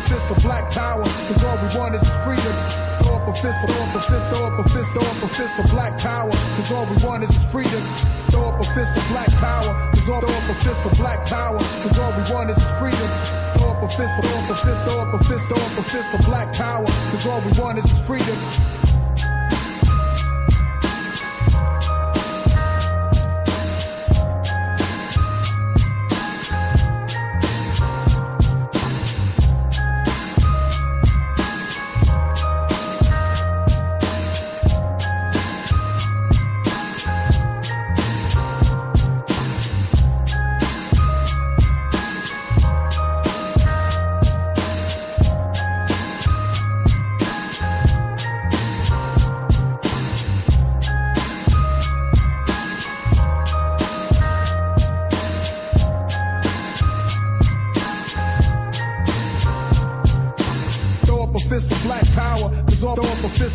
fist for black power, cause all we want is freedom. Throw up a fist, throw up a fist, throw up a fist, throw up a fist for black power, cause all we want is freedom. Throw up a fist for black power, cause all throw up a fist for black power, cause all we want is freedom. Throw up a fist, throw up a fist, throw up a fist, throw up a fist for black power, cause all we want is freedom.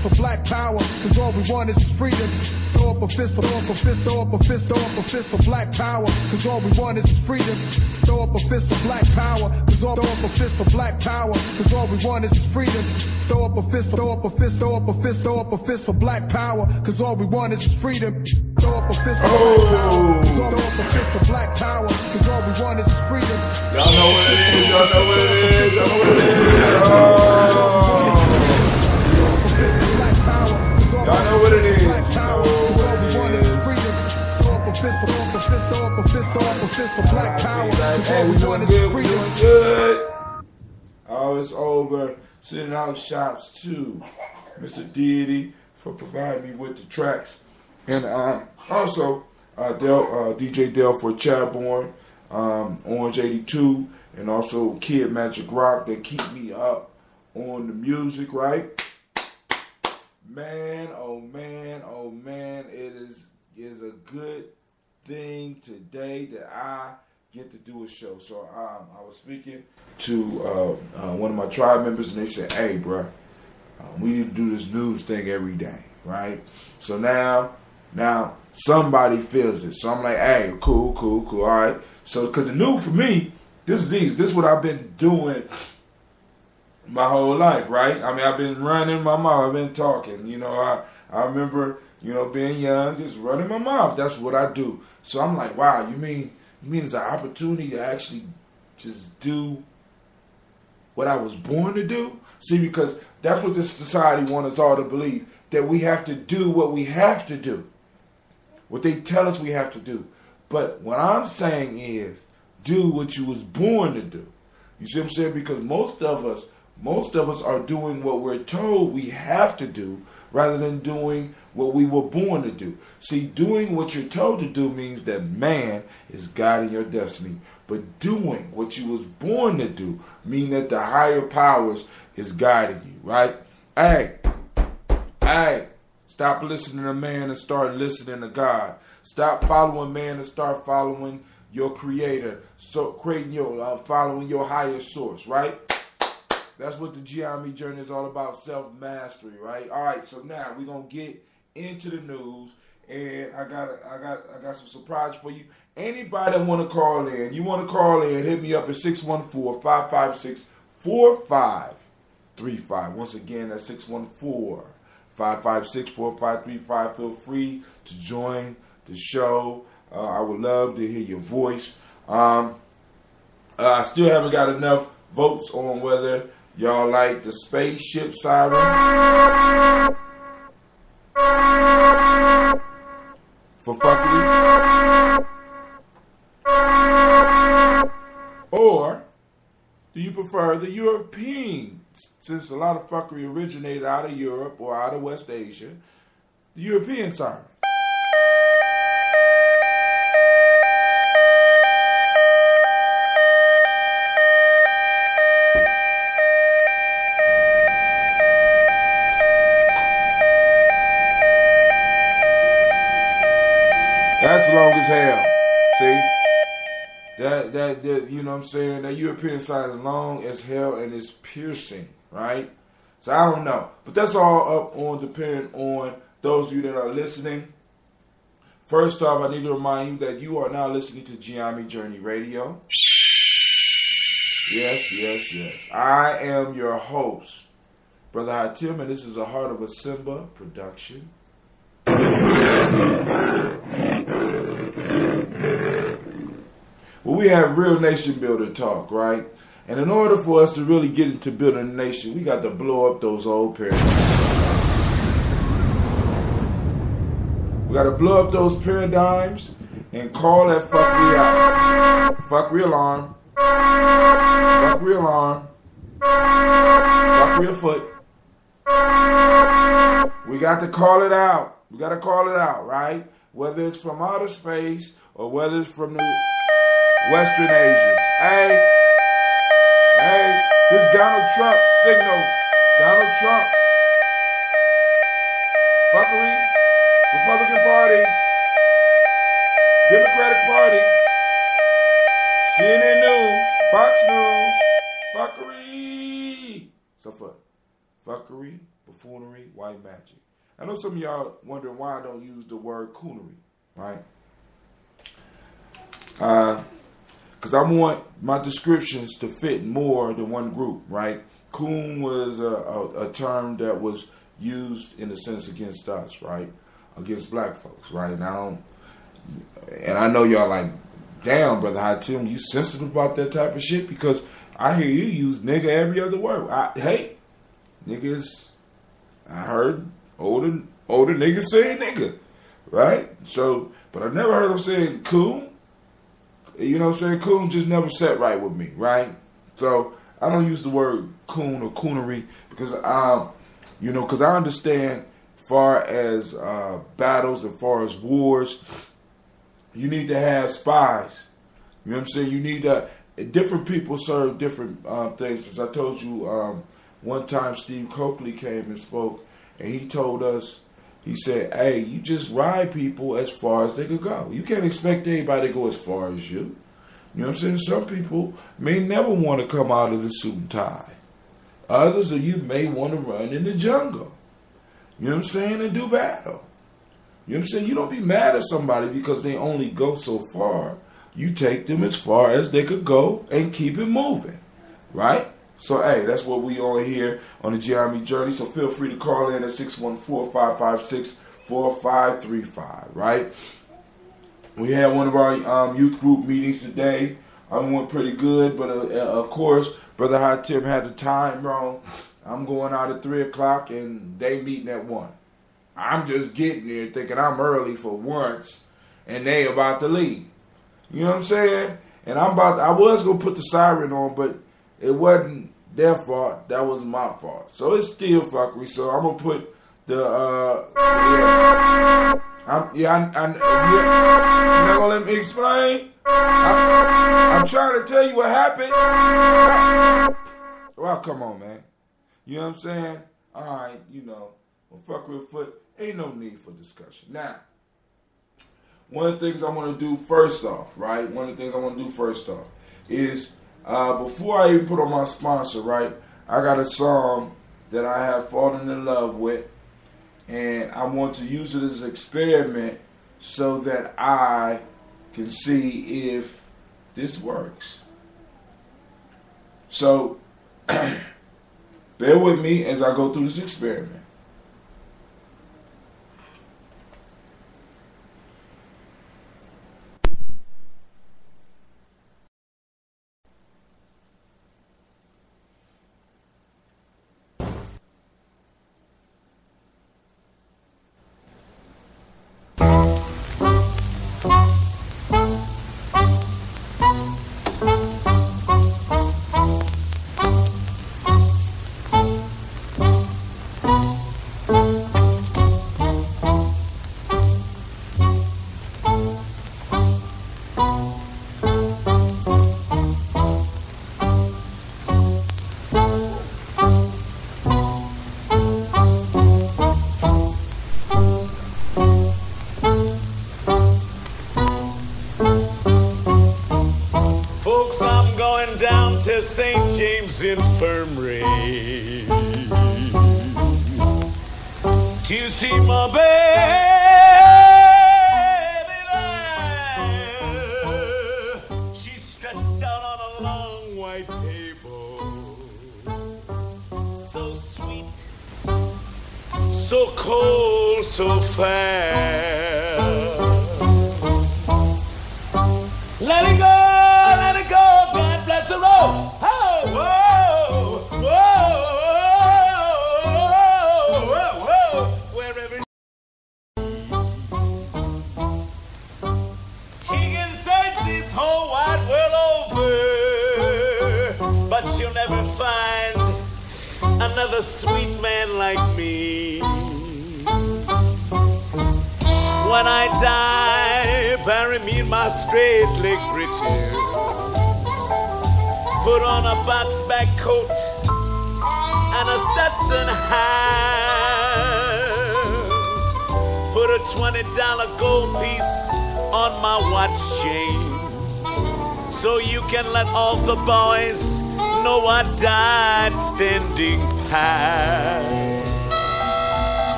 For black power, cause all we want is freedom. Throw up a fist, throw up a fist, throw up a fist, throw up a fist for black power, cause all we want is freedom. Throw up a fist for black power, cause all throw up a fist for black power, cause all we want is freedom. Throw up a fist, throw up a fist, throw up a fist, throw up a fist for black power, cause all we want is freedom. Throw up a fist for black power, cause all throw up a fist for black power, cause all we want is freedom. Y'all know what it is, y'all know what it is, y'all know what it is. Y'all know what it is. Hey, we doing good, we doing good. Oh, it's over. Sending out shouts to Mr. Deity for providing me with the tracks. And also DJ Dell for Chaborn, Orange 82, and also Kid Magic Rock that keep me up on the music, right? Man, oh man, oh man, it is a good thing today that I get to do a show. So I was speaking to one of my tribe members, and they said, hey, bro, we need to do this news thing every day, right? So now somebody feels it. So I'm like, hey, cool, all right. So, because the news for me, this is what I've been doing my whole life, right? I mean, I've been running my mouth. I've been talking. You know, I remember, you know, being young, just running my mouth. That's what I do. So I'm like, wow, you mean it's an opportunity to actually just do what I was born to do? See, because that's what this society wants us all to believe, that we have to do what we have to do, what they tell us we have to do. But what I'm saying is, do what you was born to do. You see what I'm saying? Because most of us are doing what we're told we have to do rather than doing what we were born to do. See, doing what you're told to do means that man is guiding your destiny. But doing what you was born to do means that the higher powers is guiding you, right? Hey, stop listening to man and start listening to God. Stop following man and start following your creator. So creating your, following your higher source, right? That's what the Gye-Nyame journey is all about, self-mastery, right? All right, so now we're going to get into the news, and I got some surprise for you. Anybody that want to call in, hit me up at 614-556-4535. Once again, that's 614-556-4535. Feel free to join the show. I would love to hear your voice. I still haven't got enough votes on whether y'all like the spaceship siren for fuckery, or do you prefer the European, since a lot of fuckery originated out of Europe or out of West Asia, the European siren? That's long as hell. See? That you know what I'm saying? That European side is long as hell and it's piercing, right? So I don't know. But that's all up on, depending on those of you that are listening. First off, I need to remind you that you are now listening to Gye-Nyame Journey Radio. Yes. I am your host, Brother Hatim, and this is a Heart of a Simba production. Well, we have real nation builder talk, right? And in order for us to really get into building a nation, we got to blow up those old paradigms. We got to blow up those paradigms and call that fuckery out. Fuckery alarm. Fuckery alarm. Fuckery afoot. We got to call it out. We got to call it out, right? Whether it's from outer space or whether it's from the Western Asians. Hey, this Donald Trump signal. Donald Trump. Fuckery. Republican Party. Democratic Party. CNN News. Fox News. Fuckery. So for fuckery, buffoonery, white magic. I know some of y'all wondering why I don't use the word coonery, right? Because I want my descriptions to fit more than one group, right? Coon was a term that was used in a sense against us, right? Against black folks, right? And I know y'all like, damn, Brother Hatim, you sensitive about that type of shit? Because I hear you use nigga every other word. Hey, niggas, I heard older niggas saying nigga, right? So, but I never heard them saying coon. You know what I'm saying? Coon just never sat right with me, right? So I don't use the word coon or coonery because because I understand far as battles, as far as wars, you need to have spies. You know what I'm saying? You need different people serve different things. As I told you, one time Steve Coakley came and spoke, and he told us, he said, hey, you just ride people as far as they could go. You can't expect anybody to go as far as you. You know what I'm saying? Some people may never want to come out of the suit and tie. Others of you may want to run in the jungle. You know what I'm saying? And do battle. You know what I'm saying? You don't be mad at somebody because they only go so far. You take them as far as they could go and keep it moving. Right? So, hey, that's what we on here on the Gye-Nyame journey. So feel free to call in at 614-556-4535, right? We had one of our youth group meetings today. I went pretty good, but of course, Brother Hatim had the time wrong. I'm going out at 3 o'clock and they meeting at 1. I'm just getting there thinking I'm early for once and they about to leave. You know what I'm saying? And I was going to put the siren on, but it wasn't their fault. That was my fault. So it's still fuckery. So I'm going to put the, you're not going to let me explain? I'm trying to tell you what happened. Well, come on, man. You know what I'm saying? All right, fuckery foot, ain't no need for discussion. Now, one of the things I want to do first off, right? Is before I even put on my sponsor, right? I got a song that I have fallen in love with, and I want to use it as an experiment so that I can see if this works. So, bear with me as I go through this experiment. To St. James Infirmary to see my baby there. She's stretched out on a long white table. so sweet, so cold, so fair. Let it go, God bless the road. Oh, whoa, whoa, whoa, whoa, wherever she can search this whole wide world over, but she'll never find another sweet man like me. When I die, bury me in my straight leg breeches. Put on a box back coat and a Stetson hat. Put a $20 gold piece on my watch chain, so you can let all the boys know I died standing pat.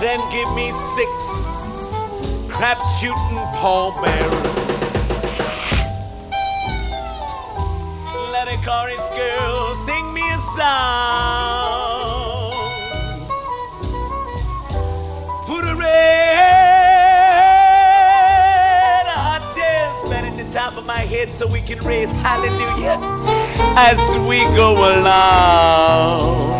Then give me 6 crap shooting pallbearers. Let a chorus girl sing me a song. Put a red hot jazz band at the top of my head so we can raise hallelujah as we go along.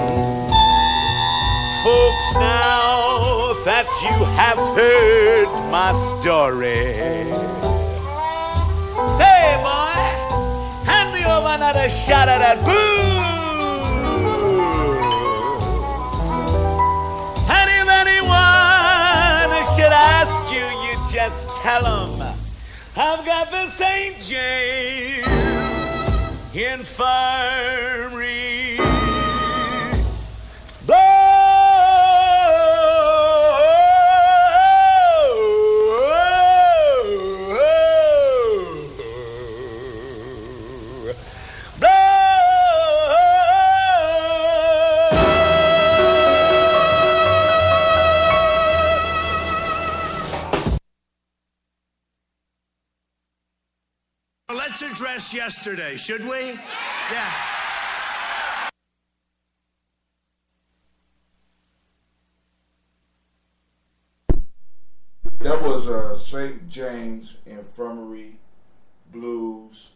Folks, now that you have heard my story, say, boy, hand me over another shot of that booze. And if anyone should ask you, you just tell them I've got the St. James Infirmary. Let's address yesterday, should we? Yeah. That was St. James Infirmary Blues,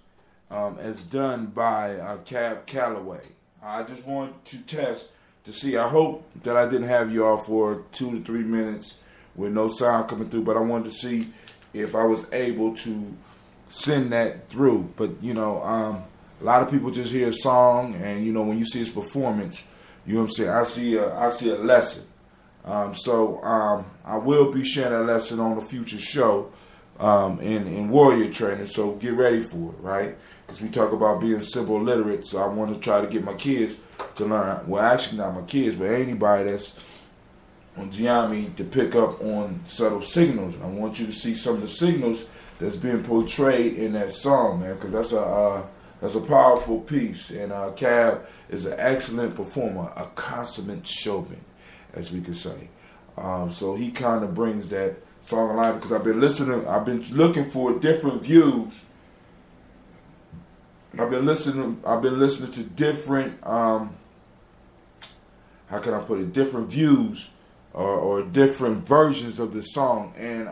as done by Cab Calloway. I just want to test to see. I hope that I didn't have you all for 2 to 3 minutes with no sound coming through, but I wanted to see if I was able to send that through. But you know, a lot of people just hear a song, and you know, when you see his performance, you know what I'm saying, I see a lesson. So I will be sharing a lesson on a future show in warrior training, so get ready for it, right? Because we talk about being symbol literate, so I want to try to get my kids to learn, well, actually not my kids, but anybody that's on Gye-Nyame to pick up on subtle signals. I want you to see some of the signals that's being portrayed in that song, man, because that's a powerful piece. And Cab is an excellent performer, a consummate showman, as we could say. So he kind of brings that song alive, because I've been looking for different views. I've been listening to different how can I put it, different views or different versions of the song, and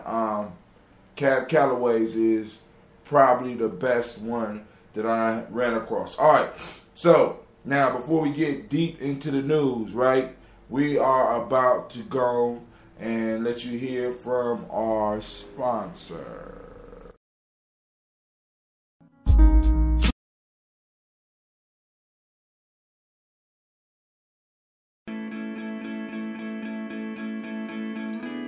Cab Calloway's is probably the best one that I ran across. All right, so now before we get deep into the news, right, we are about to go and let you hear from our sponsor.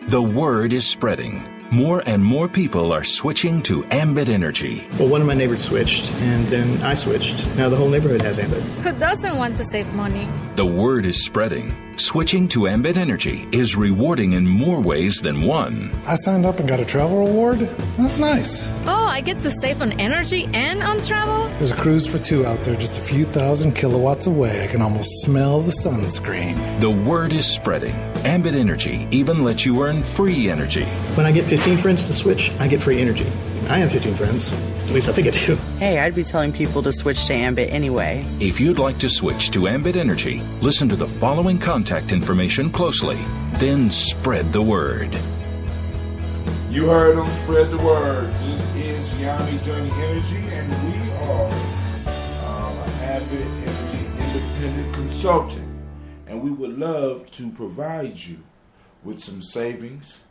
The word is spreading. More and more people are switching to Ambit Energy. Well, one of my neighbors switched, and then I switched. Now the whole neighborhood has Ambit. Who doesn't want to save money? The word is spreading. Switching to Ambit Energy is rewarding in more ways than one. I signed up and got a travel reward. That's nice. Oh, I get to save on energy and on travel? There's a cruise for 2 out there just a few thousand kilowatts away. I can almost smell the sunscreen. The word is spreading. Ambit Energy even lets you earn free energy. When I get 15 friends to switch, I get free energy. I have 15 friends. At least I think I do. Hey, I'd be telling people to switch to Ambit anyway. If you'd like to switch to Ambit Energy, listen to the following contact information closely. Then spread the word. You heard them, spread the word. This is Gye-Nyame Journey Energy, and we are an Ambit Energy independent consultant. And we would love to provide you with some savings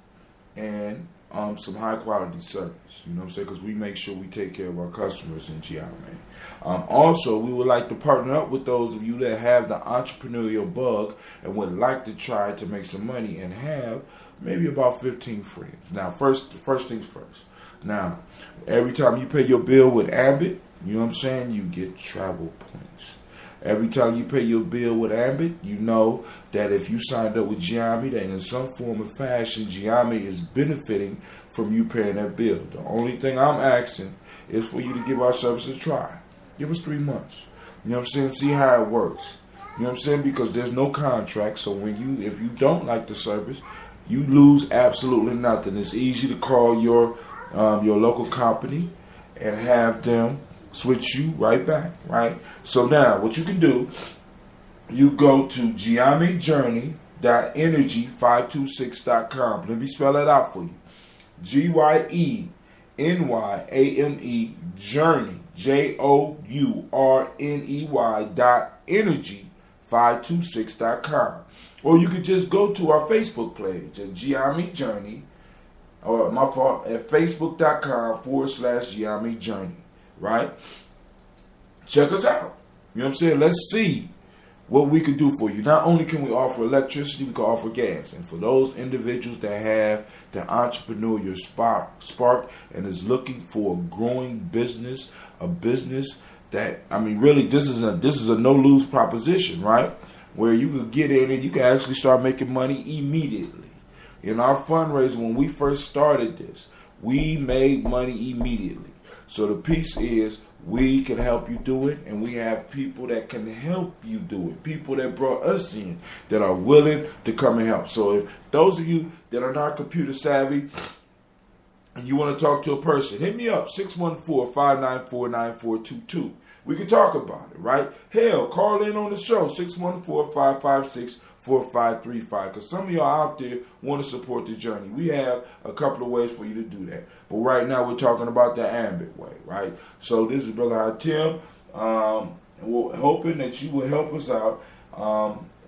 and some high quality service. You know what I'm saying? Because we make sure we take care of our customers in Gye-Nyame. Also, we would like to partner up with those of you that have the entrepreneurial bug and would like to try to make some money and have maybe about 15 friends. Now, first things first. Now, every time you pay your bill with Ambit, you know what I'm saying, you get travel points. Every time you pay your bill with Ambit, you know that if you signed up with Gye-Nyame, that in some form or fashion, Gye-Nyame is benefiting from you paying that bill. The only thing I'm asking is for you to give our service a try. Give us 3 months. You know what I'm saying? See how it works. You know what I'm saying? Because there's no contract, so if you don't like the service, you lose absolutely nothing. It's easy to call your local company and have them switch you right back, right? So now, what you can do, you go to GyeNyame526.com. Let me spell that out for you. GyeNyame Journey, JOURNEY.energy526.com. Or you could just go to our Facebook page at Gye-Nyame Journey, or my fault, at facebook.com/Gye-Nyame Journey. Right? Check us out. You know what I'm saying? Let's see what we could do for you. Not only can we offer electricity, we can offer gas. And for those individuals that have the entrepreneurial spark and is looking for a growing business, a business that, I mean, really, this is a no-lose proposition, right? Where you could get in and you can actually start making money immediately. In our fundraiser, when we first started this, we made money immediately. So the piece is we can help you do it, and we have people that can help you do it. People that brought us in that are willing to come and help. So if those of you that are not computer savvy and you want to talk to a person, hit me up, 614-594-9422. We can talk about it, right? Hell, call in on the show, 614-556-4535. Because some of y'all out there want to support the journey. We have a couple of ways for you to do that. But right now we're talking about the Ambit way, right? So this is Brother Hatim. And we're hoping that you will help us out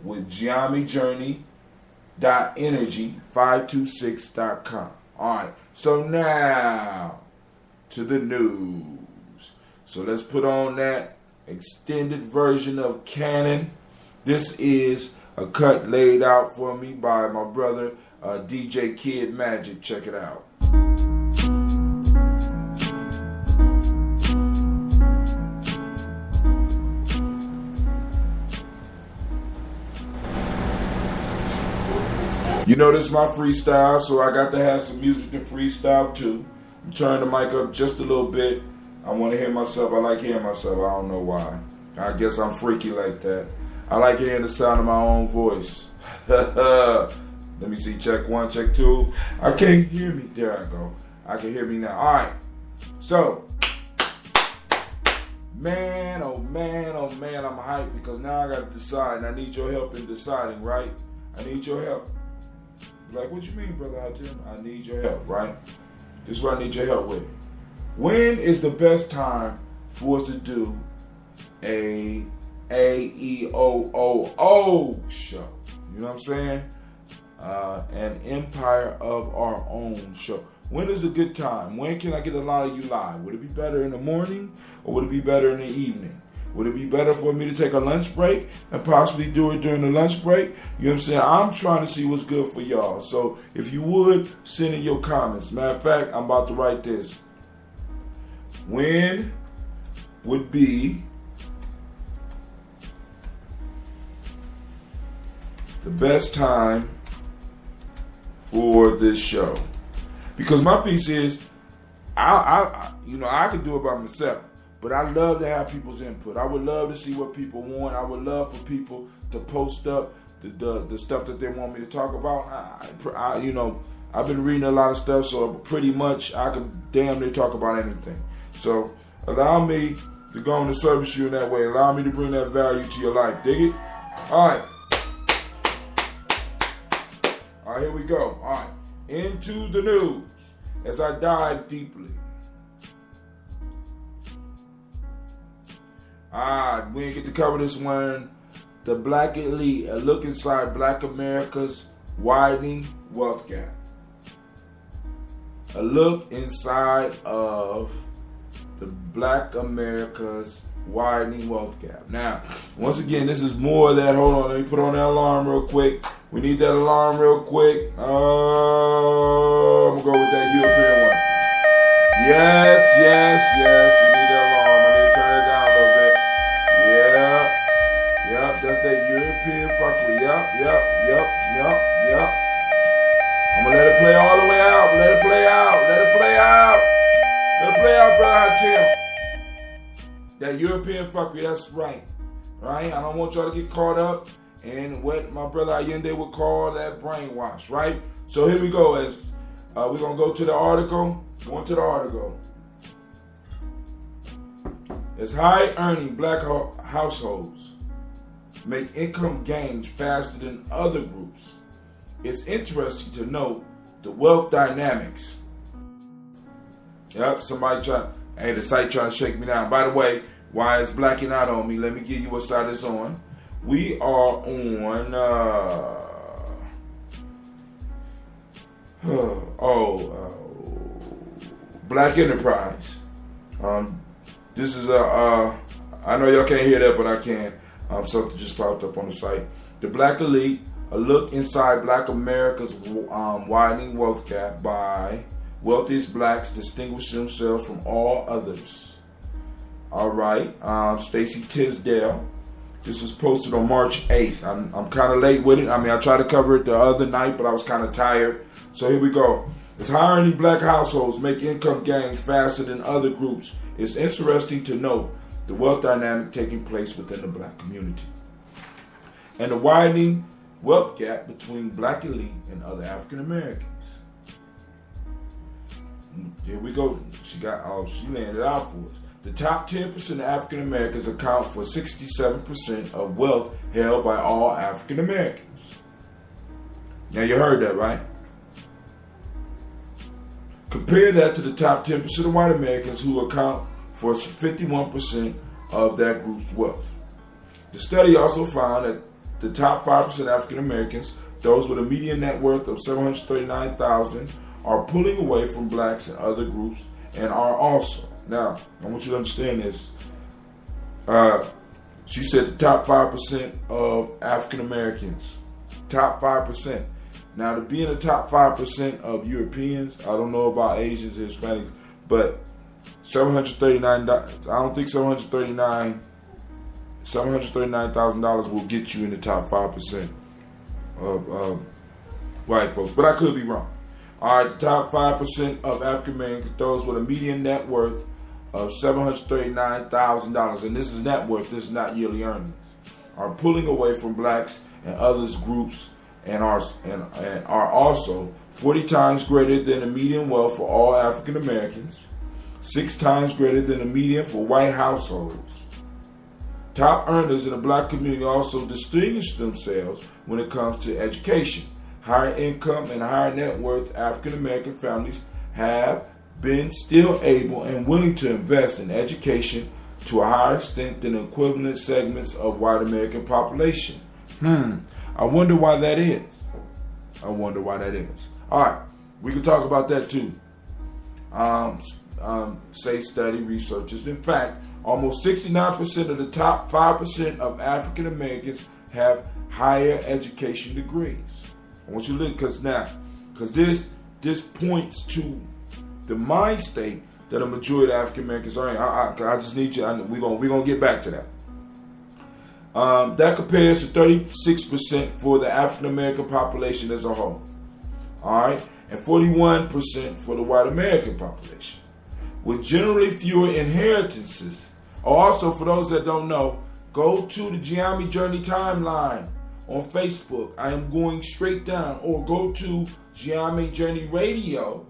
with GyeNyame.energy526.com. All right. So now to the news. So let's put on that extended version of Canon. This is a cut laid out for me by my brother, DJ Kid Magic. Check it out. You know, this is my freestyle, so I got to have some music to freestyle too. I'm turning the mic up just a little bit. I want to hear myself. I like hearing myself. I don't know why. I guess I'm freaky like that. I like hearing the sound of my own voice. Let me see. Check 1, check 2. I can't hear me. There I go. I can hear me now. All right. So, man, oh man, oh man, I'm hyped because now I got to decide. And I need your help in deciding, right? I need your help. Like, what you mean, Brother Hatim? I need your help, right? This is what I need your help with. When is the best time for us to do a AEOOOhhh show? You know what I'm saying? An Empire of Our Own show. When is a good time? When can I get a lot of you live? Would it be better in the morning or would it be better in the evening? Would it be better for me to take a lunch break and possibly do it during the lunch break? You know what I'm saying? I'm trying to see what's good for y'all. So if you would, send in your comments. Matter of fact, I'm about to write this. When would be the best time for this show? Because my piece is, I could do it by myself, but I love to have people's input. I would love to see what people want. I would love for people to post up the stuff that they want me to talk about. I've been reading a lot of stuff, so pretty much I can damn near talk about anything. So allow me to go on and service you in that way. Allow me to bring that value to your life. Dig it? All right. All right, here we go. All right. Into the news as I dive deeply. We didn't get to cover this one. The Black Elite, a look inside Black America's widening wealth gap. A look inside of the Black America's widening wealth gap. Now, once again, this is more of that. Hold on, let me put on that alarm real quick. We need that alarm real quick. I'm going to go with that European one. Yes. We need that alarm. I need to turn it down a little bit. Yep. That's that European fuckery. Yep. I'm going to let it play all the way out. Let it play out, brother Tim. That European fuckery, that's right. Right? I don't want y'all to get caught up in what my brother Allende would call that brainwash, right? So here we go. As we're going to go to the article. Going to the article. As high-earning Black households make income gains faster than other groups, it's interesting to note the wealth dynamics. Yep, the site trying to shake me down. By the way, why it's blacking out on me, let me give you what side it's on. We are on, Black Enterprise. This is I know y'all can't hear that, but I can. Something just popped up on the site. The Black Elite, a look inside Black America's widening wealth gap by wealthiest blacks distinguish themselves from all others. All right, Stacey Tisdale. This was posted on March 8th. I'm kind of late with it. I mean, I tried to cover it the other night, but I was kind of tired. So here we go. As high-earning Black households make income gains faster than other groups, it's interesting to note the wealth dynamic taking place within the Black community and the widening wealth gap between Black elite and other African Americans. Here we go. She landed it out for us. The top 10% of African Americans account for 67% of wealth held by all African Americans. Now you heard that, right? Compare that to the top 10% of white Americans who account for 51% of that group's wealth. The study also found that the top 5% of African Americans, those with a median net worth of $739,000, are pulling away from blacks and other groups and are also. Now, I want you to understand this. She said the top 5% of African Americans. Top 5%. Now, to be in the top 5% of Europeans, I don't know about Asians and Hispanics, but $739, I don't think $739,000 will get you in the top 5% of white folks. But I could be wrong. All right, the top 5% of African Americans, those with a median net worth of $739,000, and this is net worth, this is not yearly earnings, are pulling away from blacks and others groups and are also 40 times greater than the median wealth for all African Americans, 6 times greater than the median for white households. Top earners in the Black community also distinguish themselves when it comes to education. Higher income and higher net worth African American families have been still able and willing to invest in education to a higher extent than equivalent segments of white American population. I wonder why that is. All right, we can talk about that too. Say study researchers. In fact, almost 69% of the top 5% of African Americans have higher education degrees. I want you to look, because this points to the mind state that a majority of African Americans are in. I just need you. We're gonna get back to that. That compares to 36% for the African American population as a whole. All right, and 41% for the white American population, with generally fewer inheritances. Also, for those that don't know, go to the Gye-Nyame Journey timeline on Facebook. I am going straight down, or go to Gye-Nyame Journey Radio,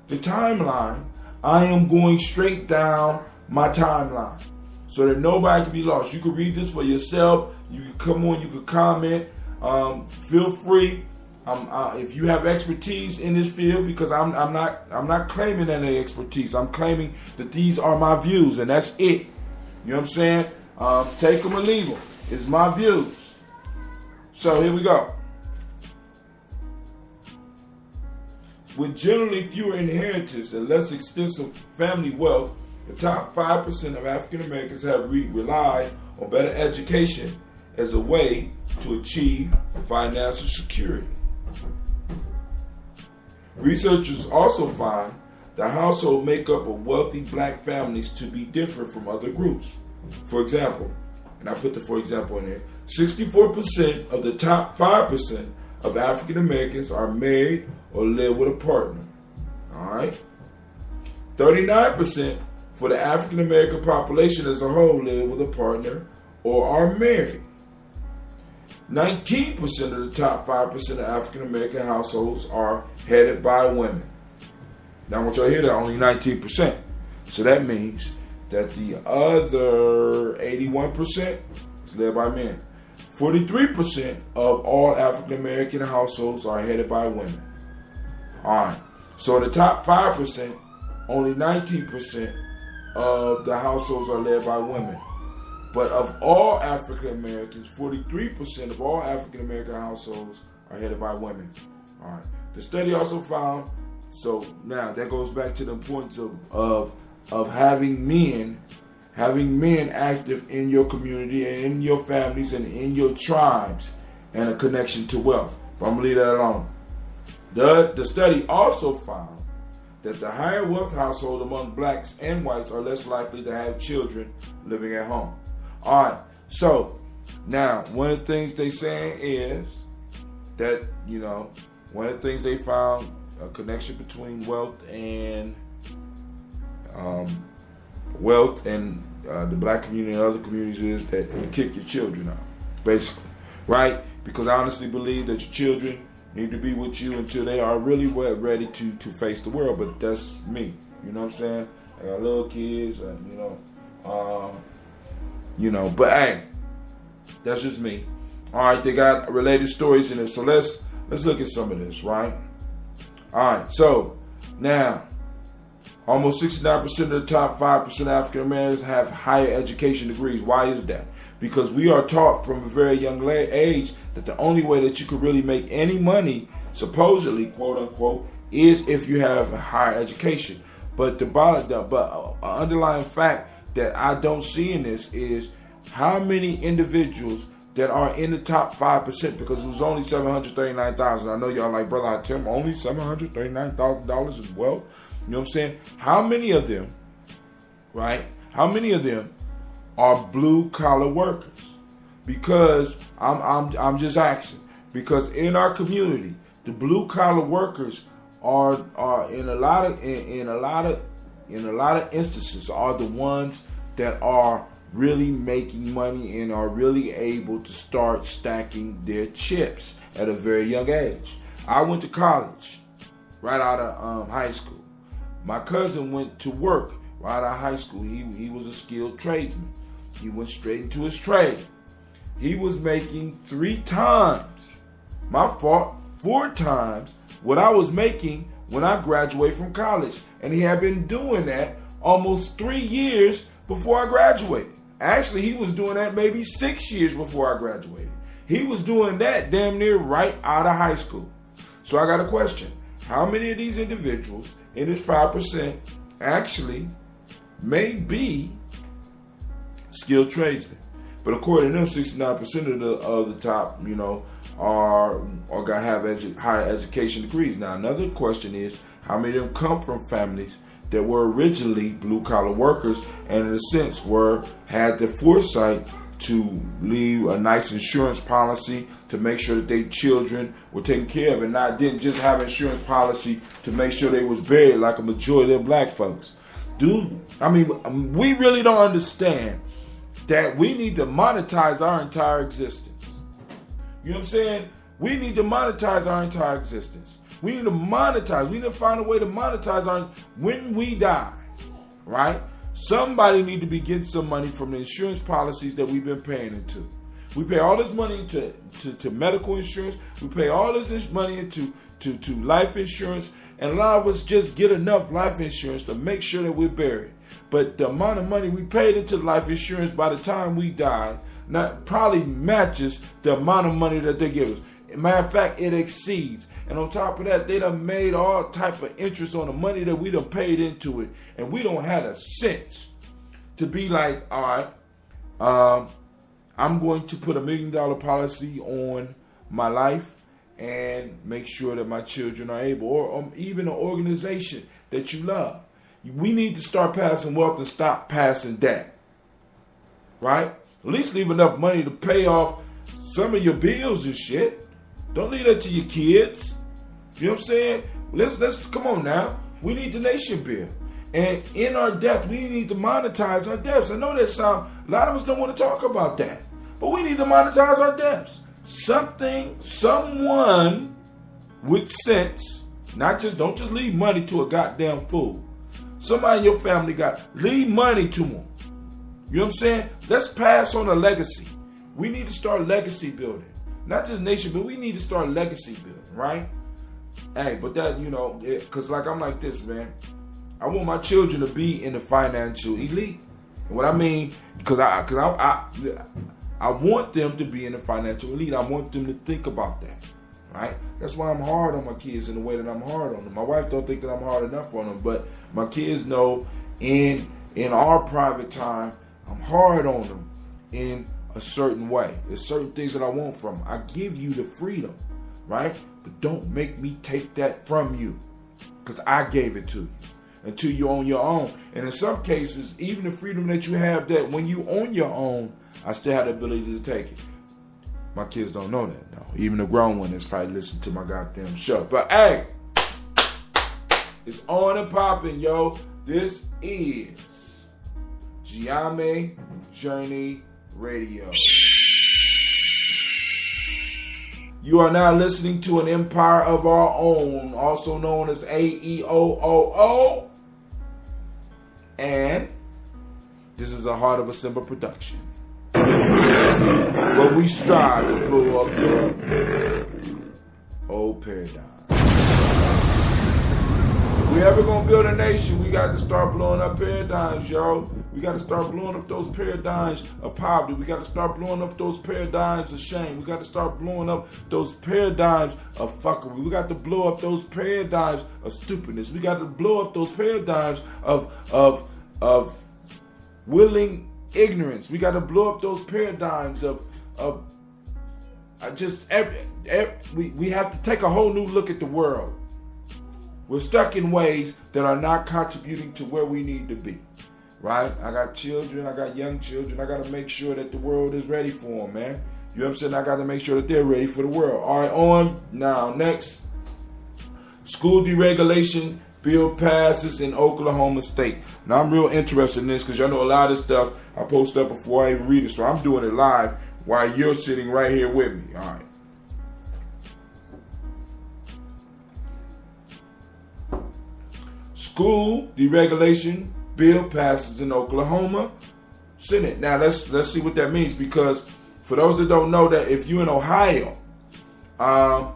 the timeline. I am going straight down my timeline so that nobody can be lost. You can read this for yourself. You can come on, you can comment. Feel free. If you have expertise in this field, because I'm not claiming any expertise. I'm claiming that these are my views, and that's it. You know what I'm saying? Take them or leave them. It's my views. So here we go. With generally fewer inheritance and less extensive family wealth, the top 5% of African Americans have relied on better education as a way to achieve financial security. Researchers also find the household makeup of wealthy black families to be different from other groups. For example, and I put the for example in there, 64% of the top 5% of African Americans are married or live with a partner. All right? 39% for the African American population as a whole live with a partner or are married. 19% of the top 5% of African American households are headed by women. Now I want y'all to hear that, only 19%. So that means that the other 81% is led by men. 43% of all African American households are headed by women. Alright, so in the top 5%, only 19% of the households are led by women. But of all African Americans, 43% of all African American households are headed by women. Alright, the study also found, so now that goes back to the importance of having men active in your community and in your families and in your tribes, and a connection to wealth. But I'm going to leave that alone. The study also found that the higher wealth household among blacks and whites are less likely to have children living at home. All right, so now one of the things they saying is that, you know, one of the things they found, a connection between wealth and the black community and other communities, is that you kick your children out, basically, right? Because I honestly believe that your children need to be with you until they are really ready to face the world. But that's me, you know what I'm saying? I got little kids, but hey, that's just me. All right, they got related stories in it, so let's look at some of this, right? All right, so now, almost 69% of the top 5% of African Americans have higher education degrees. Why is that? Because we are taught from a very young age that the only way that you could really make any money, supposedly, quote unquote, is if you have a higher education. But the underlying fact that I don't see in this is how many individuals that are in the top 5%, because it was only $739,000. I know y'all like, brother, Tim, only $739,000 in wealth. You know what I'm saying? How many of them, right? How many of them are blue collar workers? Because I'm just asking. Because in our community, the blue collar workers are in a lot of instances are the ones that are really making money and are really able to start stacking their chips at a very young age. I went to college right out of high school. My cousin went to work right out of high school. He was a skilled tradesman. He went straight into his trade. He was making 4 times what I was making when I graduated from college. And he had been doing that almost 3 years before I graduated. Actually, he was doing that maybe 6 years before I graduated. He was doing that damn near right out of high school. So I got a question. How many of these individuals in this 5% actually may be skilled tradesmen? But according to them, 69% of the top, are gonna have higher education degrees. Now, another question is, how many of them come from families that were originally blue collar workers and in a sense had the foresight to leave a nice insurance policy to make sure that their children were taken care of, and didn't just have insurance policy to make sure they was buried like a majority of black folks. Dude, we really don't understand that we need to monetize our entire existence. You know what I'm saying? We need to monetize our entire existence. We need to monetize. We need to find a way to monetize when we die, right? Somebody need to be getting some money from the insurance policies that we've been paying into. We pay all this money to medical insurance. We pay all this money into life insurance. And a lot of us just get enough life insurance to make sure that we're buried. But the amount of money we paid into life insurance by the time we died probably matches the amount of money that they give us. Matter of fact, it exceeds. And on top of that, they done made all type of interest on the money that we done paid into it. And we don't have a sense to be like, all right, I'm going to put $1 million policy on my life and make sure that my children are able, or even an organization that you love. We need to start passing wealth and stop passing debt, right? At least leave enough money to pay off some of your bills and shit. Don't leave that to your kids. You know what I'm saying? Let's come on now. We need the nation build. And in our debt, we need to monetize our debts. I know that a lot of us don't want to talk about that. But we need to monetize our debts. Someone with sense, don't just leave money to a goddamn fool. Somebody in your family leave money to them. You know what I'm saying? Let's pass on a legacy. We need to start legacy building. Not just nation, but we need to start legacy building, right? Hey, but that, because I'm like this, man. I want my children to be in the financial elite. And what I mean, because I want them to be in the financial elite. I want them to think about that, right? That's why I'm hard on my kids in the way that I'm hard on them. My wife don't think that I'm hard enough on them, but my kids know in our private time, I'm hard on them in a certain way. There's certain things that I want from them. I give you the freedom, right? But don't make me take that from you, because I gave it to you until you're on your own. And in some cases, even the freedom that you have, that when you on your own, I still have the ability to take it. My kids don't know that, though. Even the grown one that's probably listening to my goddamn show. But hey, it's on and popping, yo. This is Gye-Nyame Journey Radio. You are now listening to an empire of our own, also known as AEOOOhhh. And this is a Heart of a Simba production, where we strive to blow up your old paradigm. If we ever gonna build a nation, we got to start blowing up paradigms, yo. We got to start blowing up those paradigms of poverty. We got to start blowing up those paradigms of shame. We got to start blowing up those paradigms of fuckery. We got to blow up those paradigms of stupidness. We got to blow up those paradigms of willing ignorance. We got to blow up those paradigms we have to take a whole new look at the world. We're stuck in ways that are not contributing to where we need to be, right? I got children, I got young children. I got to make sure that the world is ready for them, man. You know what I'm saying? I got to make sure that they're ready for the world. All right, on now, next. School deregulation bill passes in Oklahoma State. Now, I'm real interested in this because y'all know a lot of stuff I post up before I even read it. So I'm doing it live while you're sitting right here with me. All right. School deregulation bill passes in Oklahoma Senate. Now let's see what that means, because for those that don't know, that if you're in Ohio, a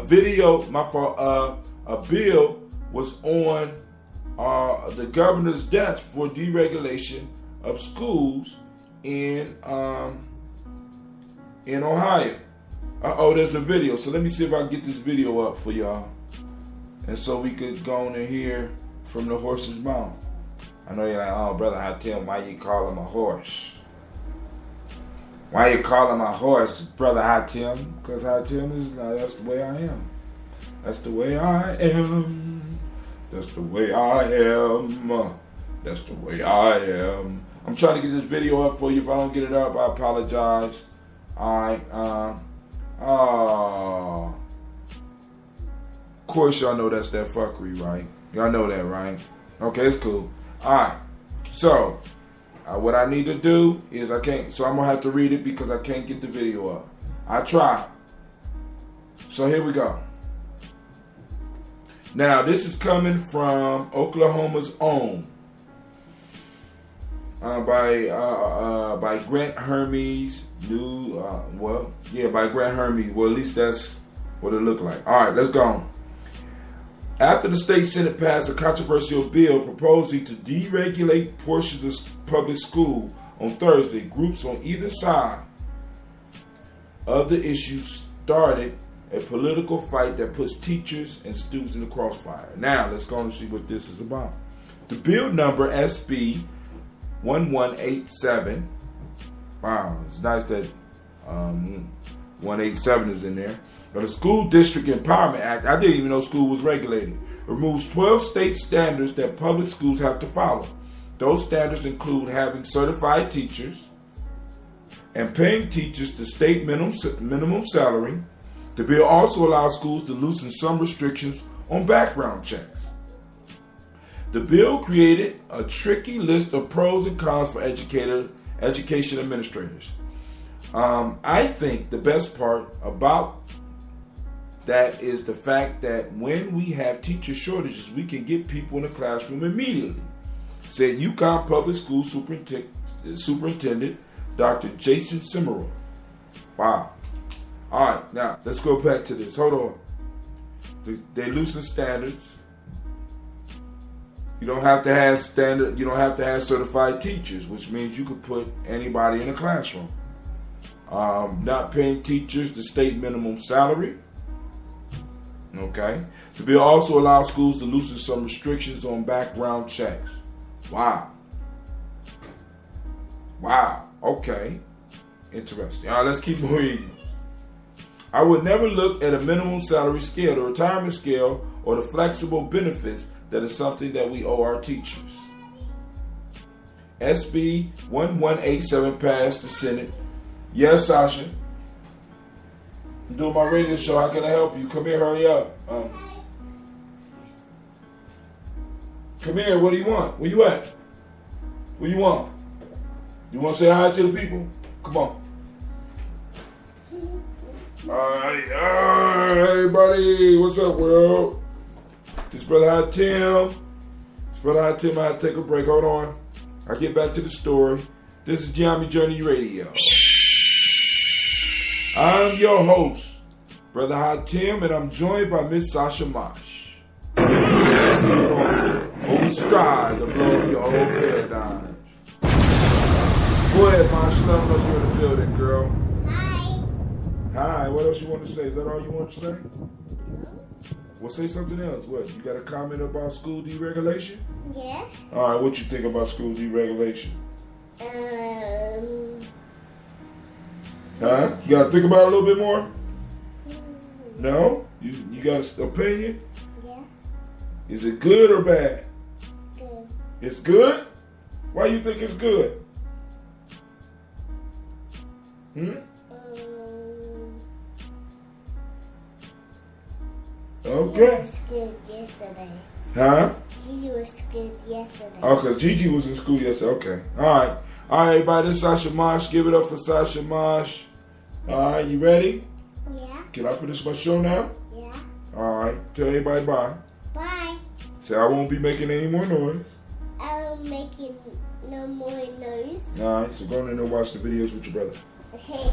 bill was on the governor's desk for deregulation of schools in Ohio. There's a video. So let me see if I can get this video up for y'all. And so we could go on and hear from the horse's mouth. I know you're like, oh, Brother Hatim, why you call him a horse? Why you call him a horse, Brother Hatim? Because Hatim is, that's the way I am. That's the way I am. That's the way I am. That's the way I am. I'm trying to get this video up for you. If I don't get it up, I apologize. Alright, of course y'all know that's that fuckery, right? Y'all know that, right? Okay, it's cool. Alright, so what I need to do is so I'm gonna have to read it because I can't get the video up. I try. So here we go. Now, this is coming from Oklahoma's own by Grant Hermes. By Grant Hermes. Well, at least that's what it looked like. All right, let's go. After the state Senate passed a controversial bill proposing to deregulate portions of public school on Thursday, groups on either side of the issue started a political fight that puts teachers and students in the crossfire. Now, let's go and see what this is about. The bill number SB 1187. Wow, it's nice that 187 is in there. But the School District Empowerment Act, I didn't even know school was regulated, removes 12 state standards that public schools have to follow. Those standards include having certified teachers and paying teachers the state minimum salary. The bill also allows schools to loosen some restrictions on background checks. The bill created a tricky list of pros and cons for education administrators. I think the best part about that is the fact that when we have teacher shortages, we can get people in the classroom immediately, said UConn Public School Superintendent Dr. Jason Simmerow. Wow. All right, now let's go back to this. Hold on. They loosen standards. You don't have to have certified teachers, which means you could put anybody in the classroom. Not paying teachers the state minimum salary. Okay. The bill also allows schools to loosen some restrictions on background checks. Wow. Okay. Interesting. All right, let's keep moving. I would never look at a minimum salary scale, the retirement scale, or the flexible benefits that is something that we owe our teachers. SB 1187 passed the Senate. Yes, Sasha. I'm doing my radio show. How can I help you? Come here, hurry up. Come here. What do you want? Where you at? What you want? You want to say hi to the people? Come on. All right, everybody. What's up, world? This brother Hot Tim. I had to take a break. Hold on. I'll get back to the story. This is Gye-Nyame Journey Radio. I'm your host, Brother Hot Tim, and I'm joined by Miss Sasha Mosh. We strive to blow up your old paradigms. Go ahead, Mosh. Let them know you're in the building, girl. Hi. What else you want to say? Is that all you want to say? Well, say something else. What? You got a comment about school deregulation? Yeah. All right. What you think about school deregulation? Huh? You got to think about it a little bit more? No? You got an opinion? Yeah. Is it good or bad? Good. It's good? Why you think it's good? Okay. Gigi was good yesterday. Huh? Gigi was good yesterday. Oh, because Gigi was in school yesterday. Okay. All right, everybody. This is Sasha Mosh. Give it up for Sasha Mosh. All right, you ready? Yeah. Can I finish my show now? Yeah. All right. Tell everybody bye. Bye. Say I won't be making any more noise. I'm making no more noise. All right. So go in and watch the videos with your brother. Okay.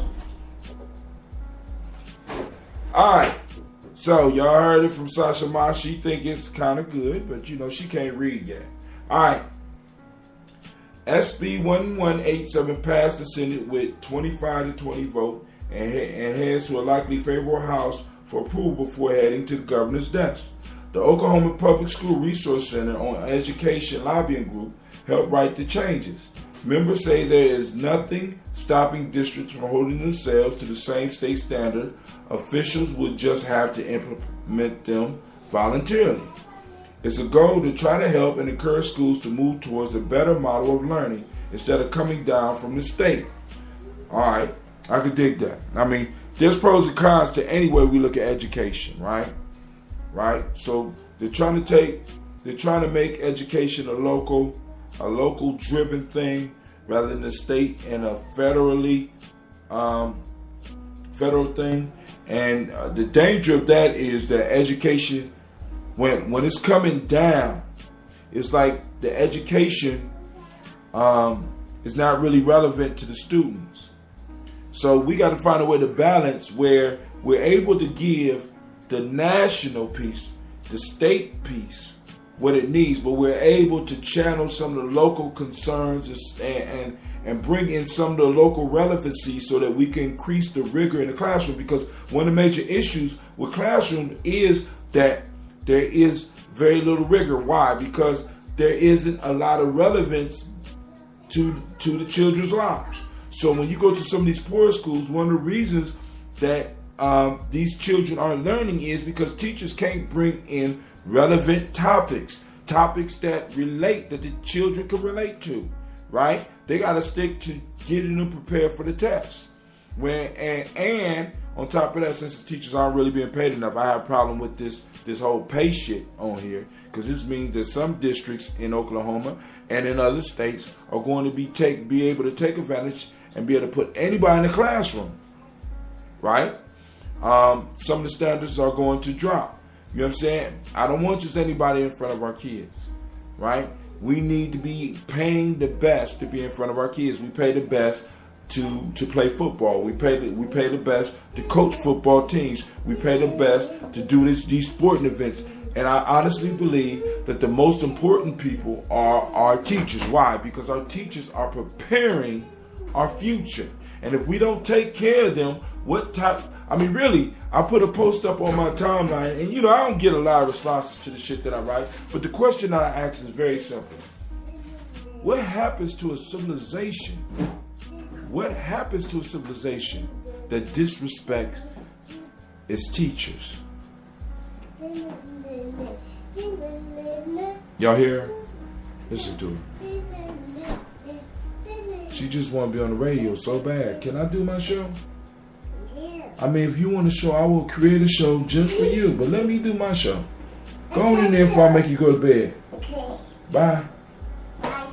All right. So y'all heard it from Sasha Mosh. She think it's kind of good, but she can't read yet. All right. SB 1187 passed the Senate with 25 to 20 vote and heads to a likely favorable House for approval before heading to the governor's desk. The Oklahoma Public School Resource Center on Education Lobbying Group helped write the changes. Members say there is nothing stopping districts from holding themselves to the same state standard. Officials would just have to implement them voluntarily. It's a goal to try to help and encourage schools to move towards a better model of learning instead of coming down from the state. All right, I could dig that. I mean, there's pros and cons to any way we look at education, right? Right? So they're trying to make education a local driven thing rather than the state and a federally federal thing. And the danger of that is that education, when it's coming down, it's like the education is not really relevant to the students. So we got to find a way to balance where we're able to give the national piece, the state piece, what it needs, but we're able to channel some of the local concerns and bring in some of the local relevancy so that we can increase the rigor in the classroom. Because one of the major issues with classroom is that there is very little rigor. Why? Because there isn't a lot of relevance to the children's lives. So when you go to some of these poor schools, one of the reasons that these children aren't learning is because teachers can't bring in relevant topics that relate, that the children can relate to, right? They got to stick to getting them prepared for the test. And on top of that, since the teachers aren't really being paid enough, I have a problem with this whole pay shit on here, because this means that some districts in Oklahoma and in other states are going to be able to take advantage and be able to put anybody in the classroom, right? Some of the standards are going to drop. You know what I'm saying? I don't want just anybody in front of our kids, right? We need to be paying the best to be in front of our kids. We pay the best to play football. We pay the best to coach football teams. We pay the best to do these sporting events. And I honestly believe that the most important people are our teachers. Why? Because our teachers are preparing our future. And if we don't take care of them, really, I put a post up on my timeline, and I don't get a lot of responses to the shit that I write, but the question that I ask is very simple. What happens to a civilization? What happens to a civilization that disrespects its teachers? Y'all hear? Listen to her. She just want to be on the radio so bad. Can I do my show? I mean, if you want a show, I will create a show just for you. But let me do my show. Go on in there before I make you go to bed. Okay. Bye. Bye.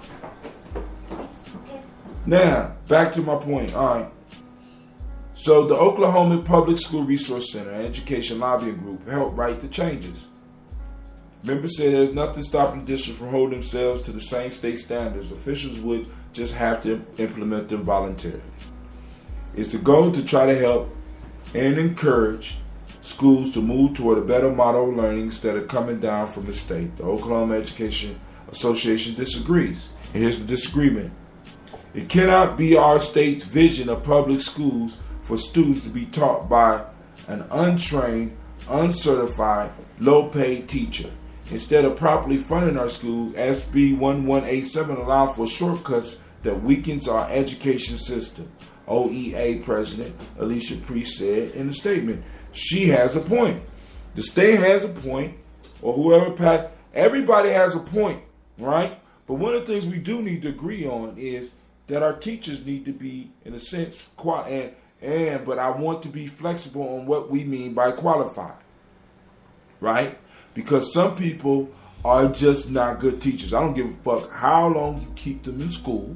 Now, back to my point. All right. So the Oklahoma Public School Resource Center and Education Lobbying Group helped write the changes. Members said there's nothing stopping the district from holding themselves to the same state standards. Officials would just have to implement them voluntarily. It's the goal to try to help and encourage schools to move toward a better model of learning instead of coming down from the state. The Oklahoma Education Association disagrees. And here's the disagreement. It cannot be our state's vision of public schools for students to be taught by an untrained, uncertified, low-paid teacher. Instead of properly funding our schools, SB 1187 allows for shortcuts that weakens our education system. OEA President Alicia Priest said in a statement. She has a point. The state has a point, or whoever, everybody has a point, right? But one of the things we do need to agree on is that our teachers need to be, in a sense, but I want to be flexible on what we mean by qualified, right? Because some people are just not good teachers. I don't give a fuck how long you keep them in school.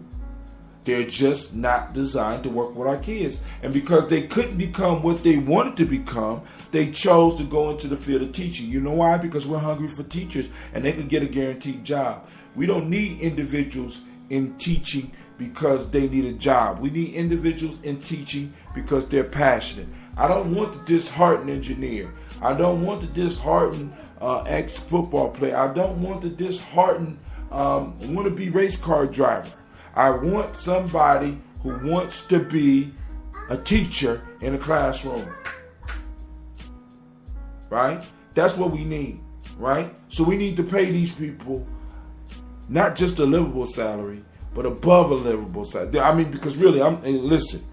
They're just not designed to work with our kids. And because they couldn't become what they wanted to become, they chose to go into the field of teaching. You know why? Because we're hungry for teachers and they could get a guaranteed job. We don't need individuals in teaching because they need a job. We need individuals in teaching because they're passionate. I don't want the disheartened engineer. I don't want the disheartened ex-football player. I don't want the disheartened wannabe race car driver. I want somebody who wants to be a teacher in a classroom. Right? That's what we need. Right? So we need to pay these people not just a livable salary, but above a livable salary. I mean, because really, listen.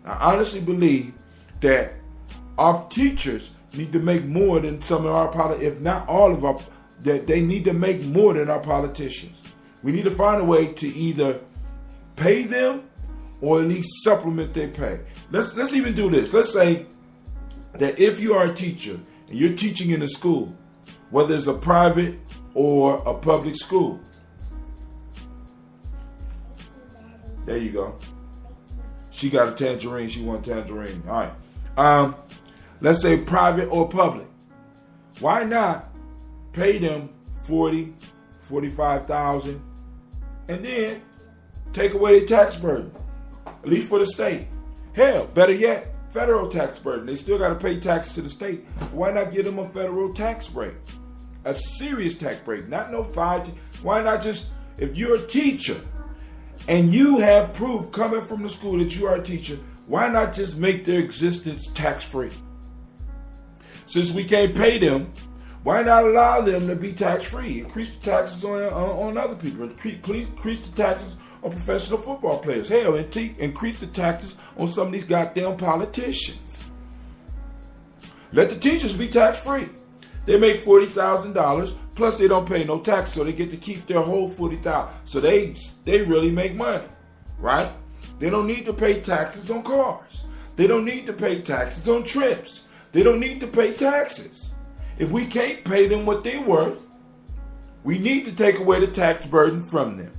I honestly believe that our teachers need to make more than some of our if not all of our, that they need to make more than our politicians. We need to find a way to either pay them or at least supplement their pay. Let's even do this. Let's say that if you are a teacher and you're teaching in a school, whether it's a private or a public school. There you go. She got a tangerine. She want a tangerine. All right. Let's say private or public. Why not pay them $40,000, $45,000, and then take away their tax burden, at least for the state? Hell, better yet, federal tax burden. They still got to pay tax to the state. Why not give them a federal tax break? A serious tax break, not no 5. Why not just, if you're a teacher and you have proof coming from the school that you are a teacher, why not just make their existence tax-free? Since we can't pay them, why not allow them to be tax-free? Increase the taxes on other people. Increase the taxes on professional football players. Hell, increase the taxes on some of these goddamn politicians. Let the teachers be tax-free. They make $40,000, plus they don't pay no tax, so they get to keep their whole $40,000. So they really make money, right? They don't need to pay taxes on cars. They don't need to pay taxes on trips. They don't need to pay taxes. If we can't pay them what they're worth, we need to take away the tax burden from them.